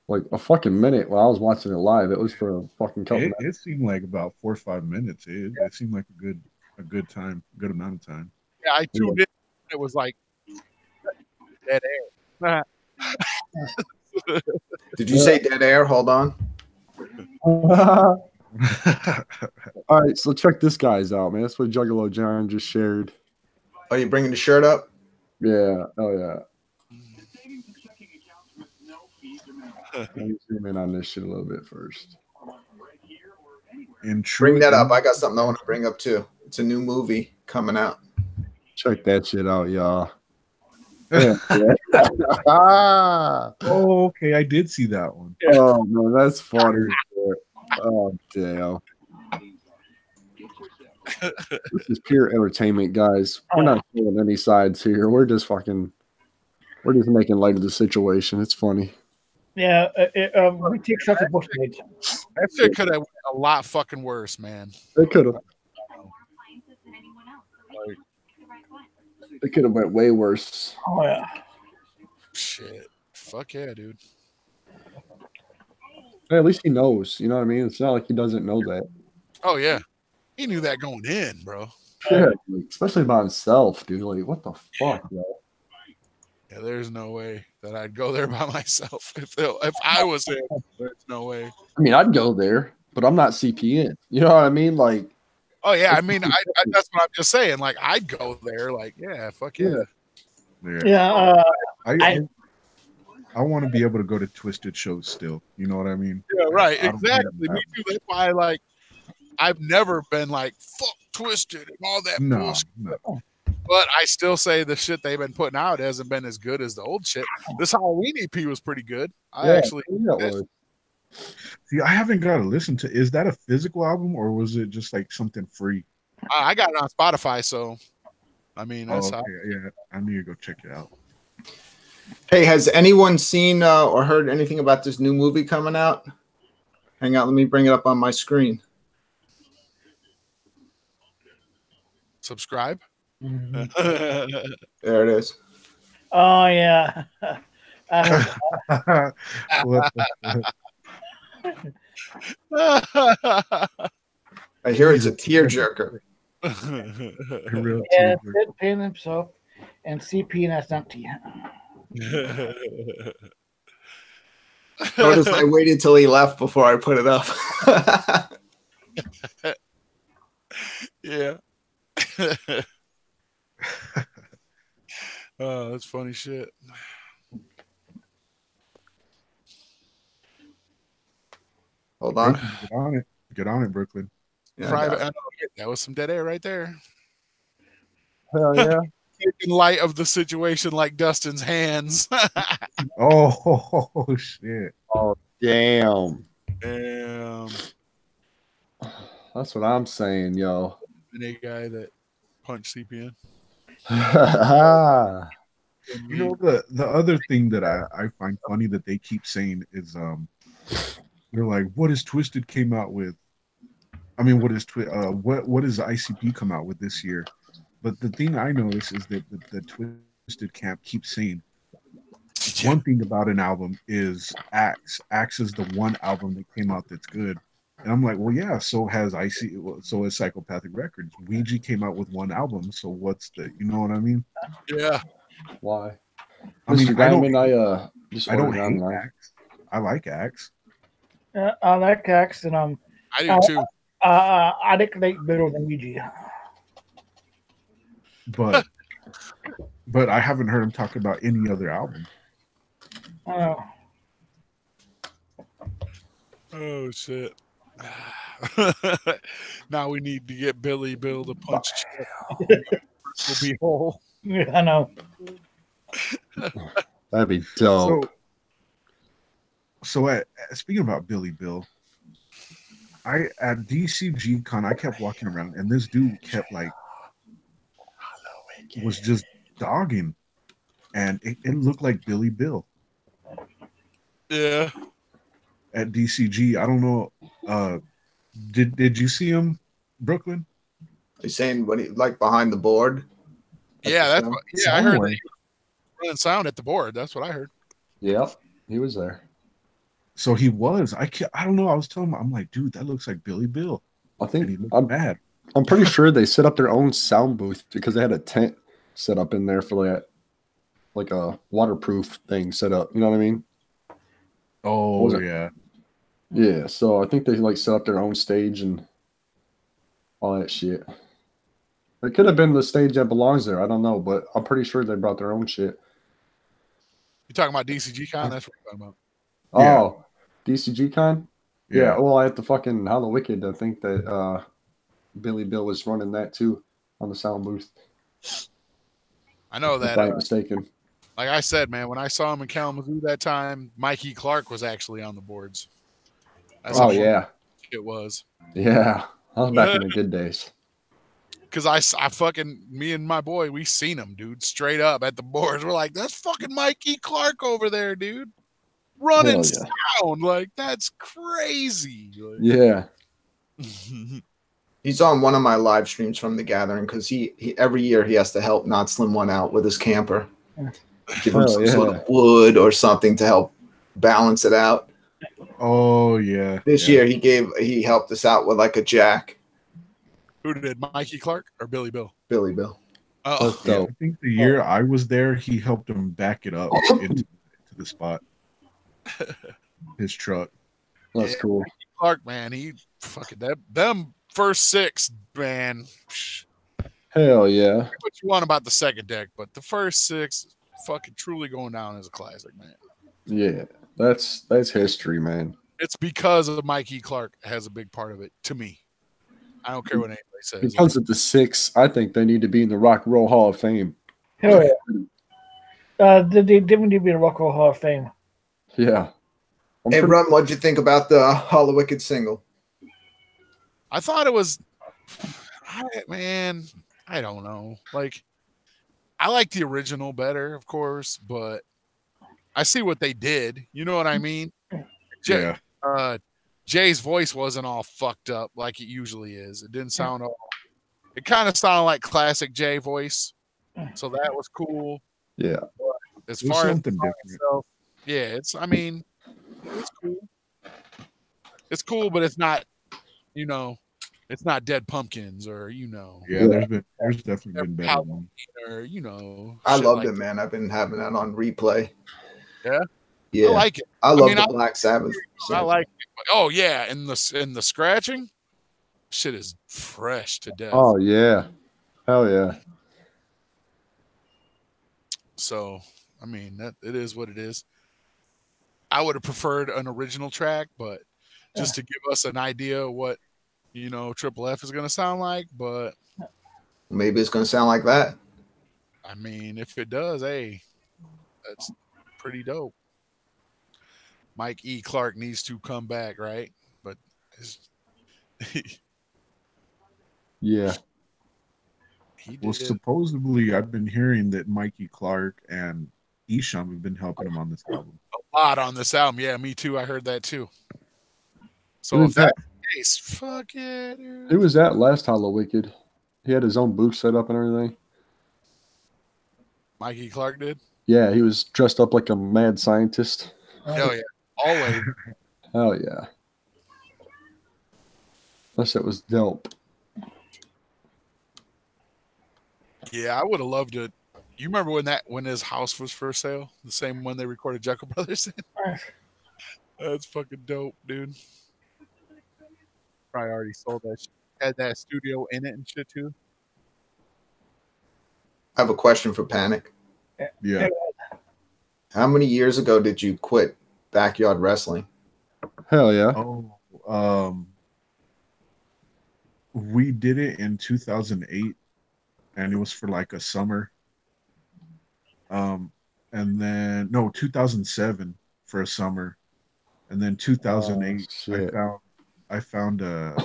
Like a fucking minute while I was watching it live. It was for a fucking couple minutes. It seemed like about 4 or 5 minutes. It seemed like a good time, good amount of time. Yeah, I tuned in. It was like dead air. Did you say dead air? Hold on. All right, so check this guy's out, man. That's what Juggalo John just shared. Are you bringing the shirt up? Yeah. Oh yeah. Let me zoom in on this shit a little bit first. Bring that up. I got something I want to bring up too. It's a new movie coming out. Check that shit out, y'all. Oh, okay. I did see that one. Oh man, that's funny. Oh damn. This is pure entertainment, guys. We're not showing any sides here. We're just making light of the situation. It's funny. Yeah, we take shots at both sides. That shit could have went a lot fucking worse, man. It could have. It could have went way worse. Oh yeah. Shit. Fuck yeah, dude. Hey, at least he knows. You know what I mean? It's not like he doesn't know that. Oh yeah. He knew that going in, bro. Yeah, like, especially about himself, dude. Like, what the fuck, yo? Yeah, there's no way that I'd go there by myself. If I was him, there's no way. I mean, I'd go there, but I'm not CPN. You know what I mean? Like, oh yeah, I mean, that's what I'm just saying. Like, I'd go there. Like, yeah, fuck yeah. Yeah. I want to be able to go to Twisted shows still. You know what I mean? Yeah, right. Exactly. Me too. That's why, like, I've never been like fuck Twisted and all that bullshit. No. But I still say the shit they've been putting out hasn't been as good as the old shit. This Halloween EP was pretty good. See, I haven't got to listen to. Is that a physical album or was it just like something free? I got it on Spotify, so I mean, that's yeah. I need to go check it out. Hey, has anyone seen or heard anything about this new movie coming out? Hang on, let me bring it up on my screen. Subscribe. Mm-hmm. There it is. Oh yeah. I hear it's a tearjerker. Yeah, Deadpan himself and CPN17. Notice I waited till he left before I put it up. Yeah. Oh, that's funny shit. Hold on. Get on it, Brooklyn. Yeah, Private. That was some dead air right there. Hell yeah. In light of the situation, like Dustin's hands. Oh shit. Oh damn. Damn. That's what I'm saying, yo. The guy that punched CPN. You know, the other thing that I find funny that they keep saying is they're like, what is Twisted came out with? I mean, what does ICP come out with this year? But the thing I notice is that the Twisted camp keeps saying one thing about an album is Axe. Axe is the one album that came out that's good. And I'm like, well, yeah, so has so has Psychopathic Records. Ouija came out with one album, so what's you know what I mean? Yeah. Why? I mean, Mr. Diamond, I don't hate Axe. I like Axe. I like Axe, and I do too. I like better than Ouija. But I haven't heard him talk about any other album. Oh shit. Now we need to get Billy Bill to punch Chip. Will be whole. Yeah, I know. That'd be dope. So speaking about Billy Bill, at DCG Con I kept walking around and this dude kept was just dogging, and it looked like Billy Bill. Yeah. At DCG, I don't know. Did you see him, Brooklyn? You're saying when he behind the board? Yeah, I heard that he was running sound at the board. That's what I heard. Yep, he was there. So he was. I don't know. I was telling him, I'm like, dude, that looks like Billy Bill. I think he looked bad. I'm pretty sure they set up their own sound booth because they had a tent set up in there for that, like a waterproof thing set up. You know what I mean? Oh yeah. Yeah. So I think they set up their own stage and all that shit. It could have been the stage that belongs there. I don't know, but I'm pretty sure they brought their own shit. You talking about DCG Con? That's what you're talking about. Oh, DCG Con? Yeah. Well, at the fucking Hala Wicked, I think that Billy Bill was running that too on the sound booth. I know that. If I'm not mistaken. Like I said, man, when I saw him in Kalamazoo that time, Mikey Clark was actually on the boards. That's how yeah. It was. Yeah. I was back in the good days. Because I fucking, me and my boy, we seen him, dude, straight up at the boards. We're like, that's fucking Mikey Clark over there, dude. Running sound. Like, that's crazy. Like, yeah. He's on one of my live streams from the gathering because he every year he has to help Not Slim One out with his camper. Give him some sort of wood or something to help balance it out. Oh yeah. This year he helped us out with like a jack. Who did, Mikey Clark or Billy Bill? Billy Bill. Oh, yeah, I think the year I was there, he helped him back it up into the spot. His truck. That's cool. Mikey Clark, man, he fucking them first six, man. Hell yeah. What you want about the second deck, but the first six fucking truly going down as a classic, man. Yeah, that's history, man. It's because of Mikey Clark has a big part of it to me. I don't care what anybody says. Because of the six, I think they need to be in the Rock and Roll Hall of Fame. Hell yeah. They definitely need to be in the Rock and Roll Hall of Fame. Yeah. Hey, Ron, what'd you think about the Hala Wicked single? I thought it was, man, I don't know. Like, I like the original better, of course, but I see what they did. You know what I mean? Yeah. Jay's voice wasn't all fucked up like it usually is. It didn't sound all. It kind of sounded like classic Jay voice, so that was cool. Yeah. But as far as itself, yeah, it's. I mean, it's cool. It's cool, but it's not. You know, it's not Dead Pumpkins or Yeah, there's definitely been better ones. Or I loved it, man. I've been having that on replay. Yeah. Yeah, I like it. I love the Black Sabbath. I like it. Oh yeah, and the scratching, shit is fresh to death. Oh yeah, hell yeah. So I mean that it is what it is. I would have preferred an original track, but just to give us an idea of what Triple F is going to sound like. But maybe it's going to sound like that. I mean, if it does, hey, that's pretty dope. Mike E. Clark needs to come back, right? But yeah. Well, supposedly I've been hearing that Mikey Clark and Isham have been helping him on this album. A lot on this album. Yeah, me too. I heard that too. So if that Nice. Fuck yeah, dude. Who was that last Hala Wicked? He had his own booth set up and everything. Mikey Clark did? Yeah, he was dressed up like a mad scientist. Hell yeah. Always. Hell yeah. That shit was dope. Yeah, I would have loved it. You remember when his house was for sale? The same one they recorded Jekyll Brothers in? That's fucking dope, dude. Probably already sold that shit. Had that studio in it and shit too. I have a question for Panic. Yeah. How many years ago did you quit backyard wrestling? Hell yeah. Oh, we did it in 2008, and it was for like a summer. And then 2007 for a summer, and then 2008 shit. I found a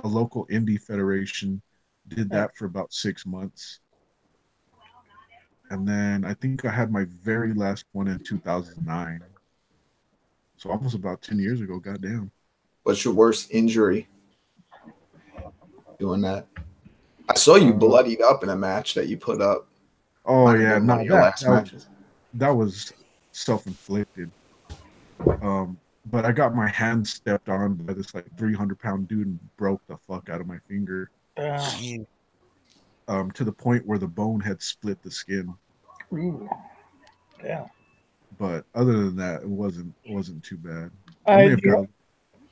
local indie federation. Did that for about 6 months, and then I think I had my very last one in 2009. So almost about 10 years ago. Goddamn. What's your worst injury doing that? I saw you bloodied up in a match that you put up. Oh Might have yeah, been one no, of your last matches. that was self-inflicted. But I got my hand stepped on by this like 300-pound dude and broke the fuck out of my finger. To the point where the bone had split the skin. Ooh. Yeah. But other than that, it wasn't too bad. I may have got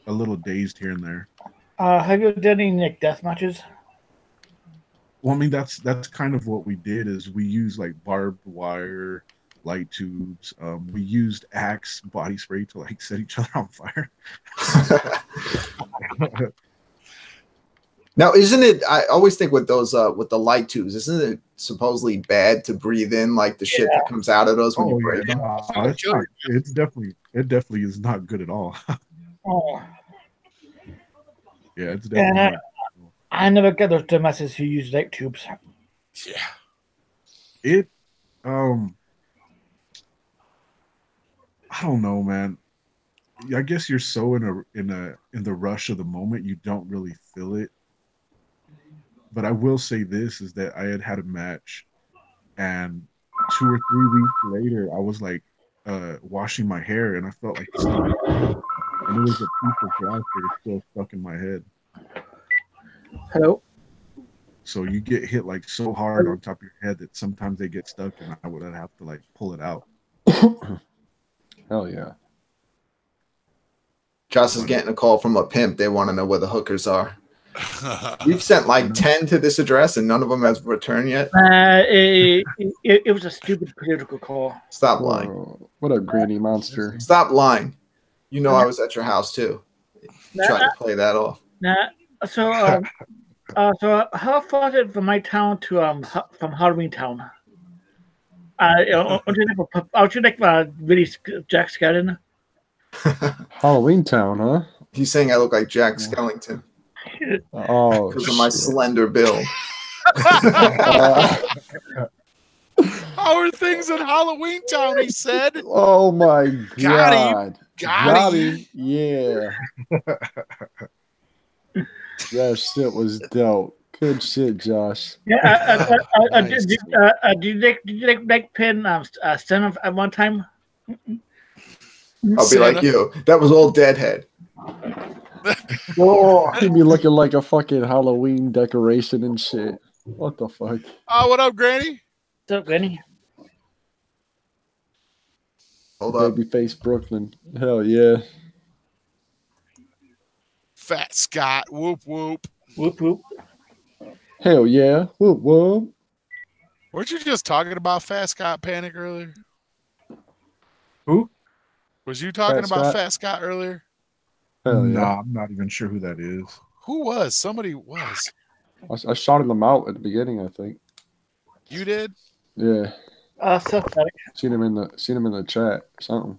a little dazed here and there. Have you done any like death matches? Well, I mean that's kind of what we did is we used like barbed wire, light tubes. We used Axe body spray to like set each other on fire. Now, isn't it? I always think with those with the light tubes, isn't it supposedly bad to breathe in like the shit that comes out of those when you break them? It definitely is not good at all. Oh. Yeah, it's definitely. I never get those dumbasses who use light tubes. Yeah. It I don't know, man. I guess you're so in the rush of the moment you don't really feel it. But I will say this is that I had a match, and 2 or 3 weeks later I was like washing my hair and I felt like something, and it was a piece of glass that was still stuck in my head. Hello. So you get hit like so hard on top of your head that sometimes they get stuck, and I would have to like pull it out. Hell yeah. Josh is getting a call from a pimp. They want to know where the hookers are. We've sent like 10 to this address, and none of them has returned yet. It was a stupid political call. Stop lying. What a granny monster. Stop lying. You know I was at your house too. Trying to play that off. So how far is it from my town to from Halloween Town? Would you like really Jack Skellington? Halloween Town, huh? He's saying I look like Jack Skellington. Oh, because of my slender build. How are things in Halloween Town? He said. Oh my god! Got him. Yeah. That shit was dope. Good shit, Josh. Yeah. Did you like pin Son at one time? I'll be like you. That was all Deadhead. Oh, he'd be looking like a fucking Halloween decoration and shit. What the fuck? Oh, what up, Granny? What's up, Granny? Hold up. Babyface Brooklyn. Hell yeah. Fat Scott. Whoop, whoop. Whoop, whoop. Hell yeah. Whoop, whoop. Weren't you just talking about Fat Scott Panic earlier? Who? Was you talking about Fat Scott earlier? Hell yeah. Nah, I'm not even sure who that is. Who was? Somebody was. I shouted them out at the beginning, I think. You did? Yeah. So pathetic. Seen him in the chat or something.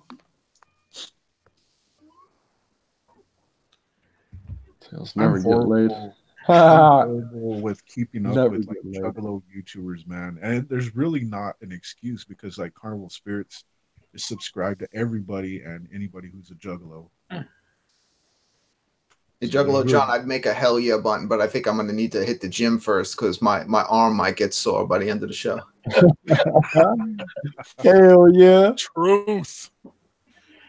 Tails never get laid. I'm horrible with keeping up Never with like get laid. Juggalo YouTubers, man. And there's really not an excuse because like Carnival Spirits is subscribed to everybody and anybody who's a Juggalo. Hey, Juggalo John, I'd make a hell yeah button, but I think I'm going to need to hit the gym first because my arm might get sore by the end of the show. Hell yeah. Truth.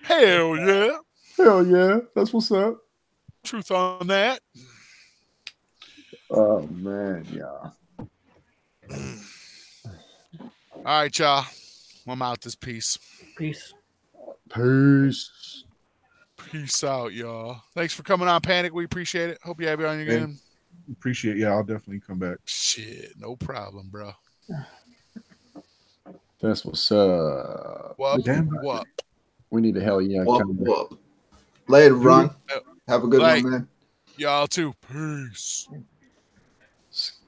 Hell yeah. Hell yeah. That's what's up. Truth on that. Oh, man. Yeah. All right, y'all. I'm out this piece. Peace. Peace. Peace out, y'all. Thanks for coming on, Panic. We appreciate it. Hope you have you on again. Appreciate. Yeah, I'll definitely come back. Shit, no problem, bro. That's what's up. What? We need a hell yeah. Whoop. Later, Ron. Have a good one, man. Y'all too. Peace.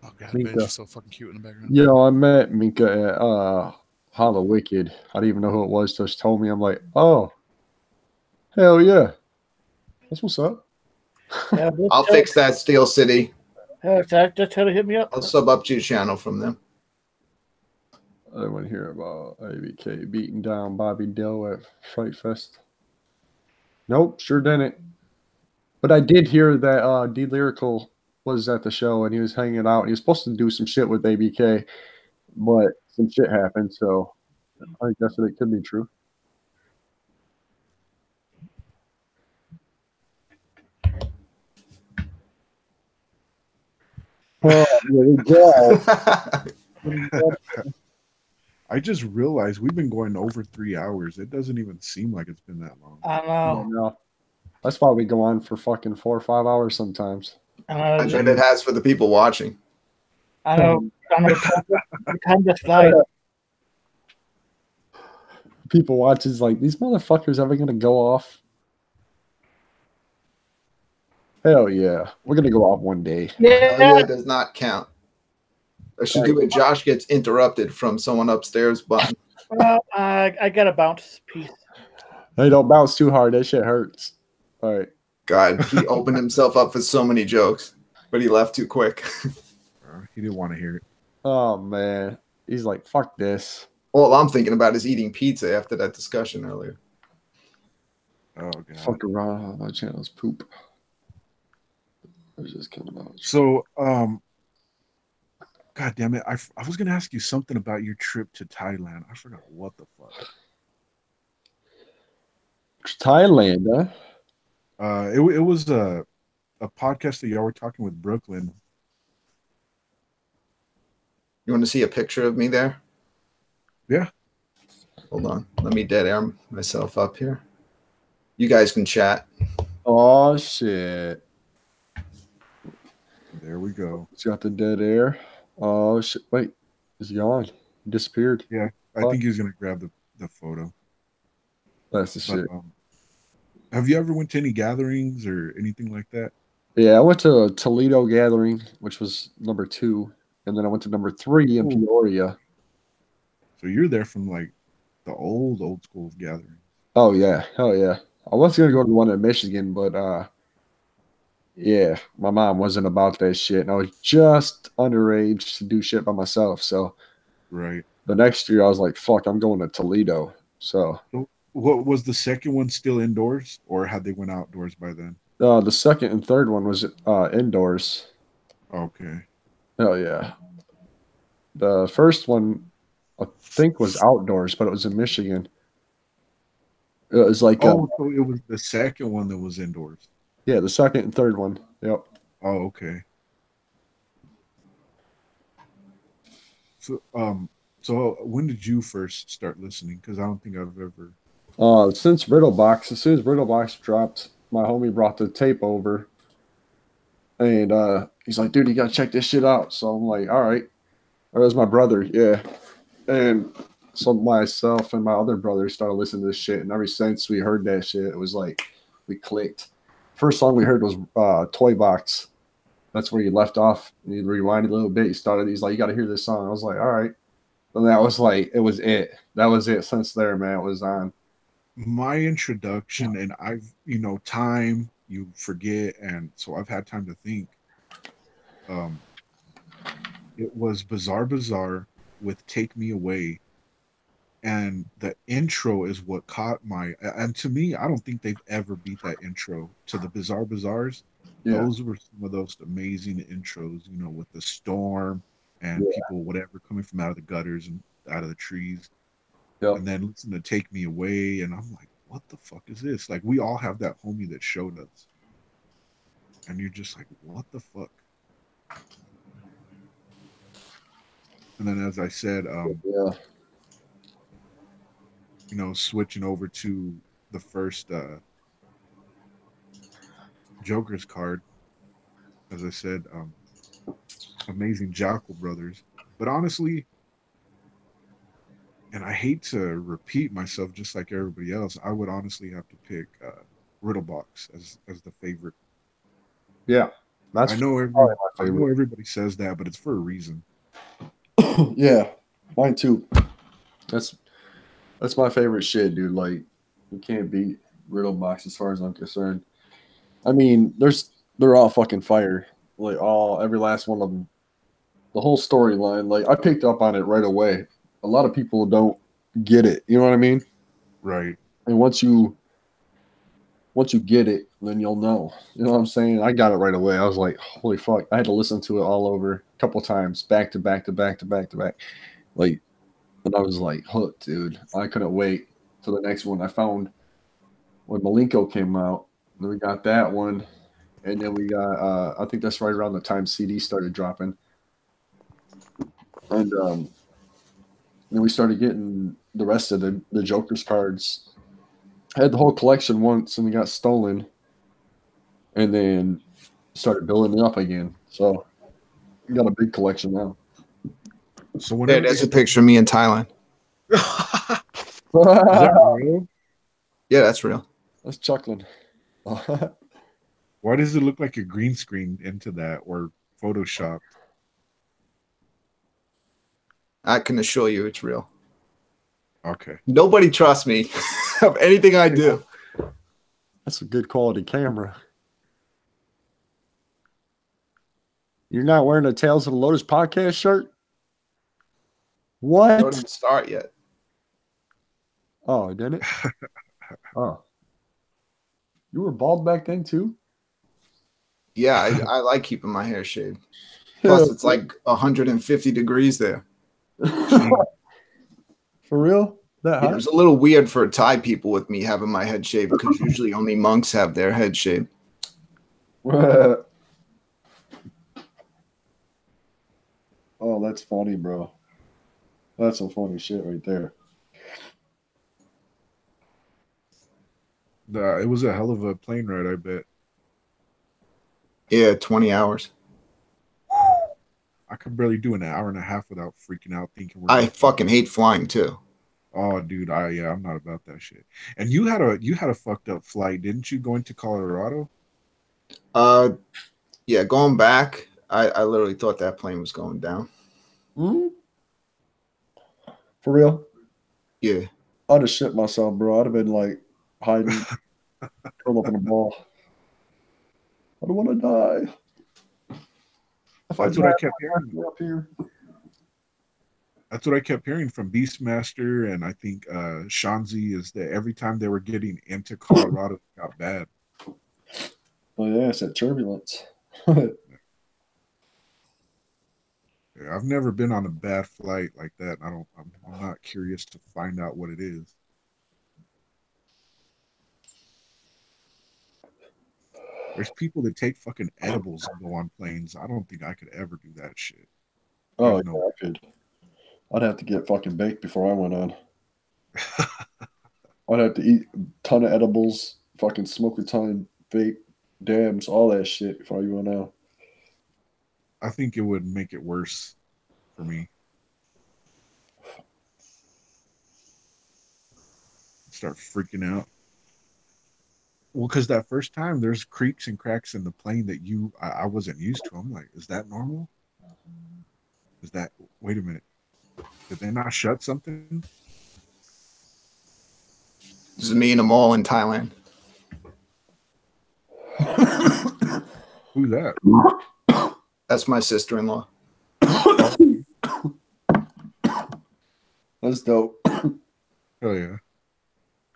Oh god, Benji's so fucking cute in the background. Yo, I met Minka at Hala Wicked. I didn't even know who it was. Just told me. I'm like, oh, hell yeah. That's what's up. Yeah, I'll fix that, Steel City. Just try to hit me up. I'll sub up to your channel from them. I want to hear about ABK beating down Bobby Dill at Fright Fest. Nope, sure didn't. But I did hear that D Lyrical was at the show and he was hanging out. He was supposed to do some shit with ABK, but some shit happened, so I guess it could be true. I just realized we've been going over 3 hours. It doesn't even seem like it's been that long. I know. No. That's why we go on for fucking 4 or 5 hours sometimes. I bet it has for the people watching. I know. Time just flies. People watch is like, these motherfuckers ever gonna go off? Hell yeah. We're gonna go off one day. Hell yeah does not count. I should do it. Josh gets interrupted from someone upstairs button. Well, I gotta bounce. Peace. Hey, don't bounce too hard. That shit hurts. All right. God, he opened himself up for so many jokes, but he left too quick. He didn't want to hear it. Oh, man. He's like, fuck this. All I'm thinking about is eating pizza after that discussion earlier. Oh, God. Fuck around. My channel's poop. I was just coming out. So, God damn it. I was going to ask you something about your trip to Thailand. I forgot what the fuck. Thailand, huh? It was a podcast that y'all were talking with Brooklyn. You want to see a picture of me there? Yeah. Hold on. Let me dead air myself up here. You guys can chat. Oh, shit. There we go. He's got the dead air. Oh, shit. Wait. He's gone. He disappeared. Yeah. I think he's going to grab the photo. That's the shit. Have you ever went to any gatherings or anything like that? Yeah, I went to a Toledo gathering, which was number 2. And then I went to number 3 in Peoria. So you're there from like the old school gathering. Oh, yeah. Hell yeah. I was going to go to the one in Michigan, but yeah, my mom wasn't about that shit. And I was just underage to do shit by myself. So right. The next year I was like, fuck, I'm going to Toledo. So what was the second one still indoors or had they went outdoors by then? The second and third one was indoors. Okay. Hell yeah. The first one I think was outdoors, but it was in Michigan. It was like so it was the second one that was indoors. Yeah, the second and third one. Yep. Oh, okay. So so when did you first start listening? Because I don't think I've ever since Riddlebox. As soon as Riddlebox dropped, my homie brought the tape over. And he's like, dude, you gotta check this shit out. So I'm like, all right. Or it was my brother, yeah. And so myself and my other brother started listening to this shit. And ever since we heard that shit, it was like we clicked. First song we heard was Toy Box. That's where you left off. And you rewinded a little bit. You started, he's like, you gotta hear this song. I was like, all right. And that was like, it was it. That was it since there, man. It was on. My introduction, and I've, time, you forget, and so I've had time to think. It was Bizarre with Take Me Away, And the intro is what caught my, and to me, I don't think they've ever beat that intro to the Bizarre Bazaars. Yeah. Those were some of those amazing intros, you know, with the storm and people, whatever, coming from out of the gutters and out of the trees. Yep. And then listen to Take Me Away. And I'm like, what the fuck is this? Like, we all have that homie that showed us. And you're just like, what the fuck? And then, as I said, Yeah. you know, switching over to the first Joker's card, as I said, amazing Jackal Brothers. But honestly, and I hate to repeat myself just like everybody else, I would honestly have to pick Riddlebox as the favorite. Yeah. I know everybody says that, but it's for a reason. Yeah, mine too. That's my favorite shit, dude. Like, you can't beat Riddlebox as far as I'm concerned. I mean, they're all fucking fire. Like, every last one of them. The whole storyline, like, I picked up on it right away. A lot of people don't get it. You know what I mean? Right. And once you get it, then you'll know. You know what I'm saying? I got it right away. I was like, holy fuck. I had to listen to it all over a couple times, back to back to back to back to back. Like, and I was like hooked, dude. I couldn't wait till the next one. I found when Malenko came out, then we got that one. And then we got, I think that's right around the time CD started dropping. And then we started getting the rest of the Joker's cards. I had the whole collection once, and we got stolen, and then started building it up again. So we got a big collection now. So there's a picture of me in Thailand. Is that real? Yeah, that's real. That's chuckling. Why does it look like a green screen into that or photoshopped? I can assure you it's real. Okay. Nobody trusts me of anything I do. That's a good quality camera. You're not wearing a Tales of the Lotus podcast shirt? What? Don't even start yet. Oh, didn't it? Oh. You were bald back then too? Yeah, I like keeping my hair shaved. Plus, it's like 150 degrees there. For real? That hot? It was a little weird for Thai people with me having my head shaved because usually only monks have their head shaved. Oh, that's funny, bro. That's some funny shit right there. It was a hell of a plane ride, I bet. Yeah, 20 hours. I could barely do an hour and a half without freaking out thinking I fucking hate flying too. Oh, dude, I'm not about that shit. And you had a fucked up flight, didn't you, going to Colorado? Yeah, going back, I literally thought that plane was going down. Hmm? For real? Yeah. I'd have shit myself, bro. I'd have been like hiding, curled up in a ball. I don't want to die. That's what I kept hearing. Up here. That's what I kept hearing from Beastmaster, and I think Shanzi is that every time they were getting into Colorado, it got bad. Oh yeah, it's that turbulence. Yeah, I've never been on a bad flight like that. I'm not curious to find out what it is. There's people that take fucking edibles and go on planes. I don't think I could ever do that shit. Oh, yeah, I could. I'd have to get fucking baked before I went on. I'd have to eat a ton of edibles, fucking smoke a ton of vape, dabs, all that shit before you went out. I think it would make it worse for me. Start freaking out. Well, because that first time there's creaks and cracks in the plane that I wasn't used to. I'm like, is that normal? Wait a minute. Did they not shut something? This is me in a mall in Thailand. Who's that? That's my sister-in-law. That's dope. Oh yeah.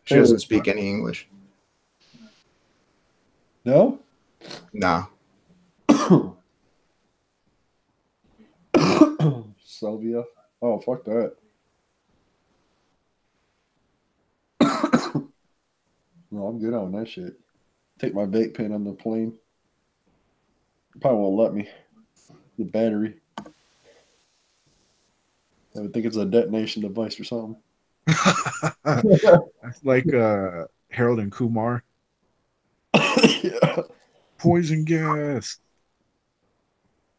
She doesn't speak any English. No? Nah. Sylvia. Oh, fuck that. No, I'm good on that shit. Take my vape pen on the plane. Probably won't let me. The battery. I would think it's a detonation device or something. That's like Harold and Kumar. Yeah. Poison gas.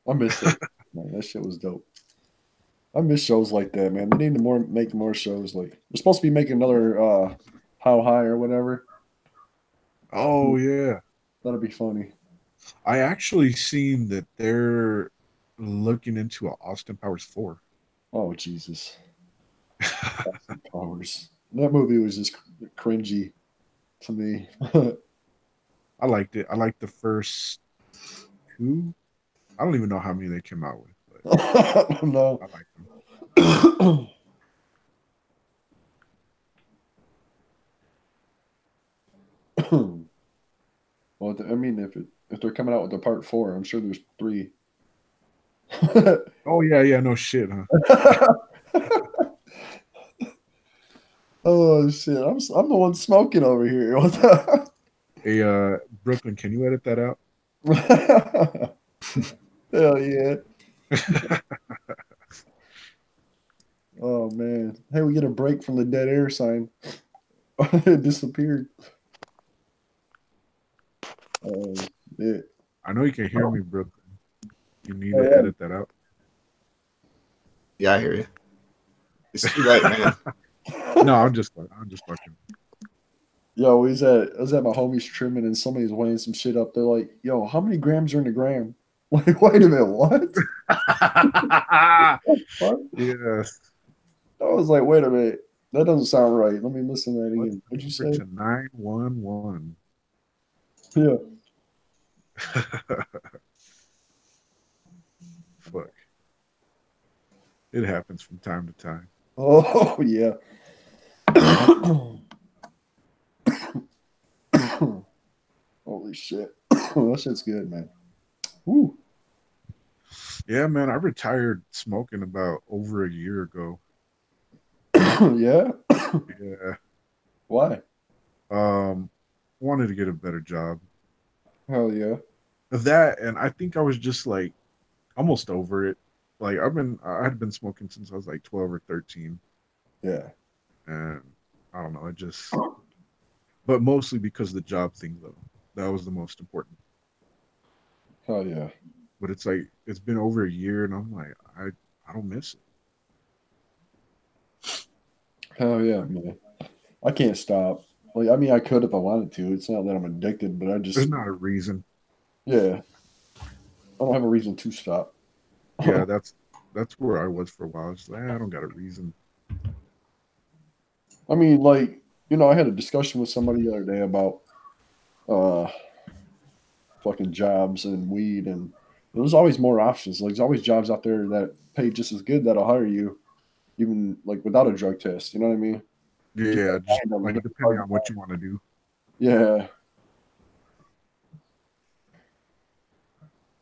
I miss it. Man, that shit was dope. I miss shows like that, man. They need to make more shows. Like they're supposed to be making another How High or whatever. Oh yeah. That'd be funny. I actually seen that they're looking into a Austin Powers 4. Oh Jesus. Austin Powers. That movie was just cringy to me. I liked it. I liked the first 2. I don't even know how many they came out with, but No. I liked them. Well, I mean, if they're coming out with the part 4, I'm sure there's 3. Oh yeah, no shit, huh? Oh shit! I'm the one smoking over here. What the? Hey, Brooklyn, can you edit that out? Hell yeah! Oh man! Hey, we get a break from the dead air sign. It disappeared. Oh shit! I know you can hear me, Brooklyn. You need to edit that out. Yeah, I hear you. It's too late, man. No, I'm just fucking. Yo, I was at my homie's trimming and somebody's weighing some shit up. They're like, "Yo, how many grams are in a gram?" Like, wait a minute, what? What? Yes. I was like, wait a minute, that doesn't sound right. Let me listen to that again. What'd you say? 911. Yeah. Fuck. It happens from time to time. Oh yeah. Holy shit. That shit's good, man. Woo. Yeah, man, I retired smoking about over a year ago. Yeah. Yeah. Why? Wanted to get a better job. Hell yeah. That, and I think I was just like almost over it. Like I had been smoking since I was like 12 or 13. Yeah. And I don't know, but mostly because of the job thing though. That was the most important. Hell yeah. But it's like it's been over a year and I'm like, I don't miss it. Hell yeah, man. I can't stop. Like, I mean, I could if I wanted to. It's not that I'm addicted, but I just. There's not a reason. Yeah. I don't have a reason to stop. Yeah, that's where I was for a while. I was like, I don't got a reason. I mean, like, I had a discussion with somebody the other day about fucking jobs and weed, and there's always more options. Like, there's always jobs out there that pay just as good that'll hire you, even like without a drug test. You know what I mean? Yeah, just like depending on what you want to do. Yeah.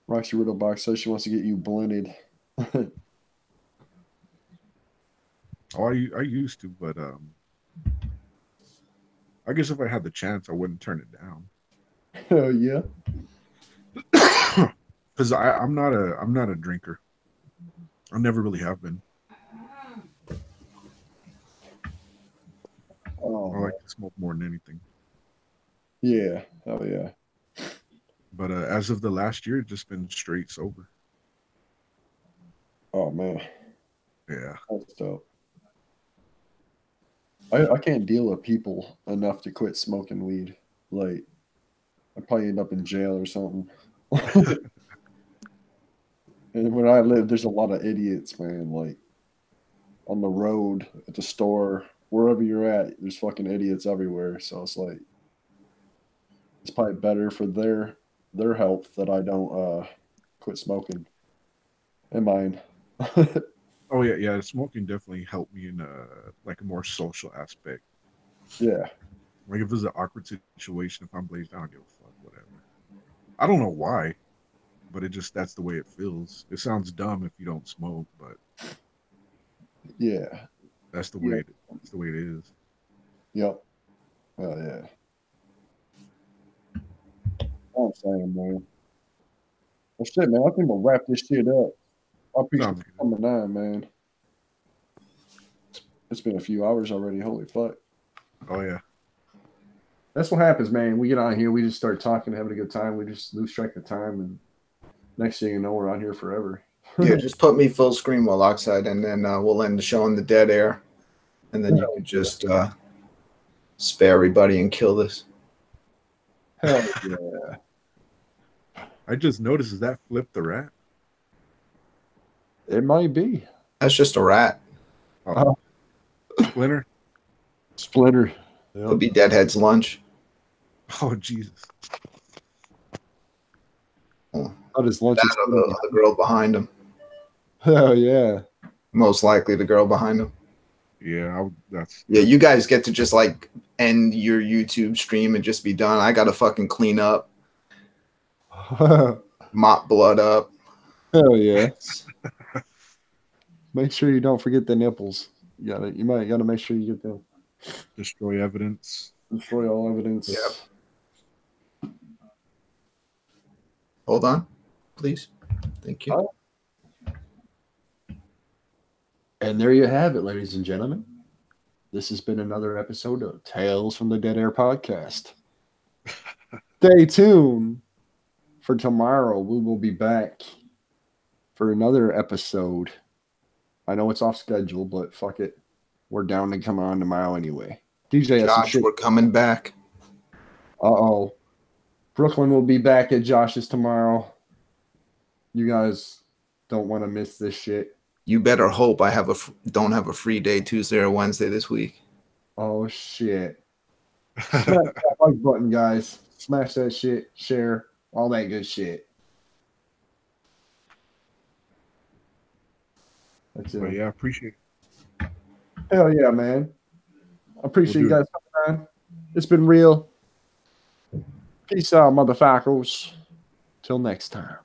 Roxy Riddlebox says she wants to get you blended. Oh, I used to, but I guess if I had the chance, I wouldn't turn it down. Hell yeah. Because I'm not a drinker. I never really have been. Oh, I like to smoke more than anything. yeah. Hell yeah. But as of the last year, it's just been straight sober. Oh man. Yeah. That's dope. I can't deal with people enough to quit smoking weed. Like, I'd probably end up in jail or something. And where I live, there's a lot of idiots, man. Like, on the road, at the store, wherever you're at, there's fucking idiots everywhere. So it's like, it's probably better for their health that I don't quit smoking. And mine. Oh yeah. Smoking definitely helped me in like a more social aspect. Yeah. Like if there's an awkward situation, if I'm blazed, I don't give a fuck, whatever. I don't know why, but that's the way it feels. It sounds dumb if you don't smoke, but Yeah. that's the way that's the way it is. Yep. Oh yeah. I'm saying, man. Well, shit, man. I think we'll wrap this shit up. I appreciate Sounds you good. coming on, man. It's been a few hours already. Holy fuck. Oh yeah. That's what happens, man. We get on here, we just start talking, having a good time. We just lose track of time, and next thing you know, we're on here forever. Yeah, just put me full screen while Oxide, and then we'll end the show in the dead air, and then you can just spare everybody and kill this. Hell yeah. I just noticed, is that Flip the Rat? It might be. That's just a rat. Oh. Splinter? Splinter. Could be Deadhead's lunch. Oh Jesus. Oh. Not his lunch. That or the girl behind him. Hell yeah. Most likely the girl behind him. Yeah, that's... Yeah, you guys get to just like end your YouTube stream and just be done. I gotta fucking clean up. Mop blood up. Hell yeah. Make sure you don't forget the nipples. You gotta make sure you get them. Destroy evidence. Destroy all evidence. Yep. Hold on, please. Thank you. And there you have it, ladies and gentlemen. This has been another episode of Tales from the Dead Air podcast. Stay tuned for tomorrow. We will be back for another episode. I know it's off schedule, but fuck it. We're down to come on tomorrow anyway. DJ, Josh, we're coming back. Uh-oh. Brooklyn will be back at Josh's tomorrow. You guys don't want to miss this shit. You better hope I don't have a free day Tuesday or Wednesday this week. Oh, shit. Smash that like button, guys. Smash that shit. Share. All that good shit. That's it. But yeah, I appreciate it. Hell yeah, man. I appreciate you guys coming on. It's been real. Peace out, motherfuckers. Till next time.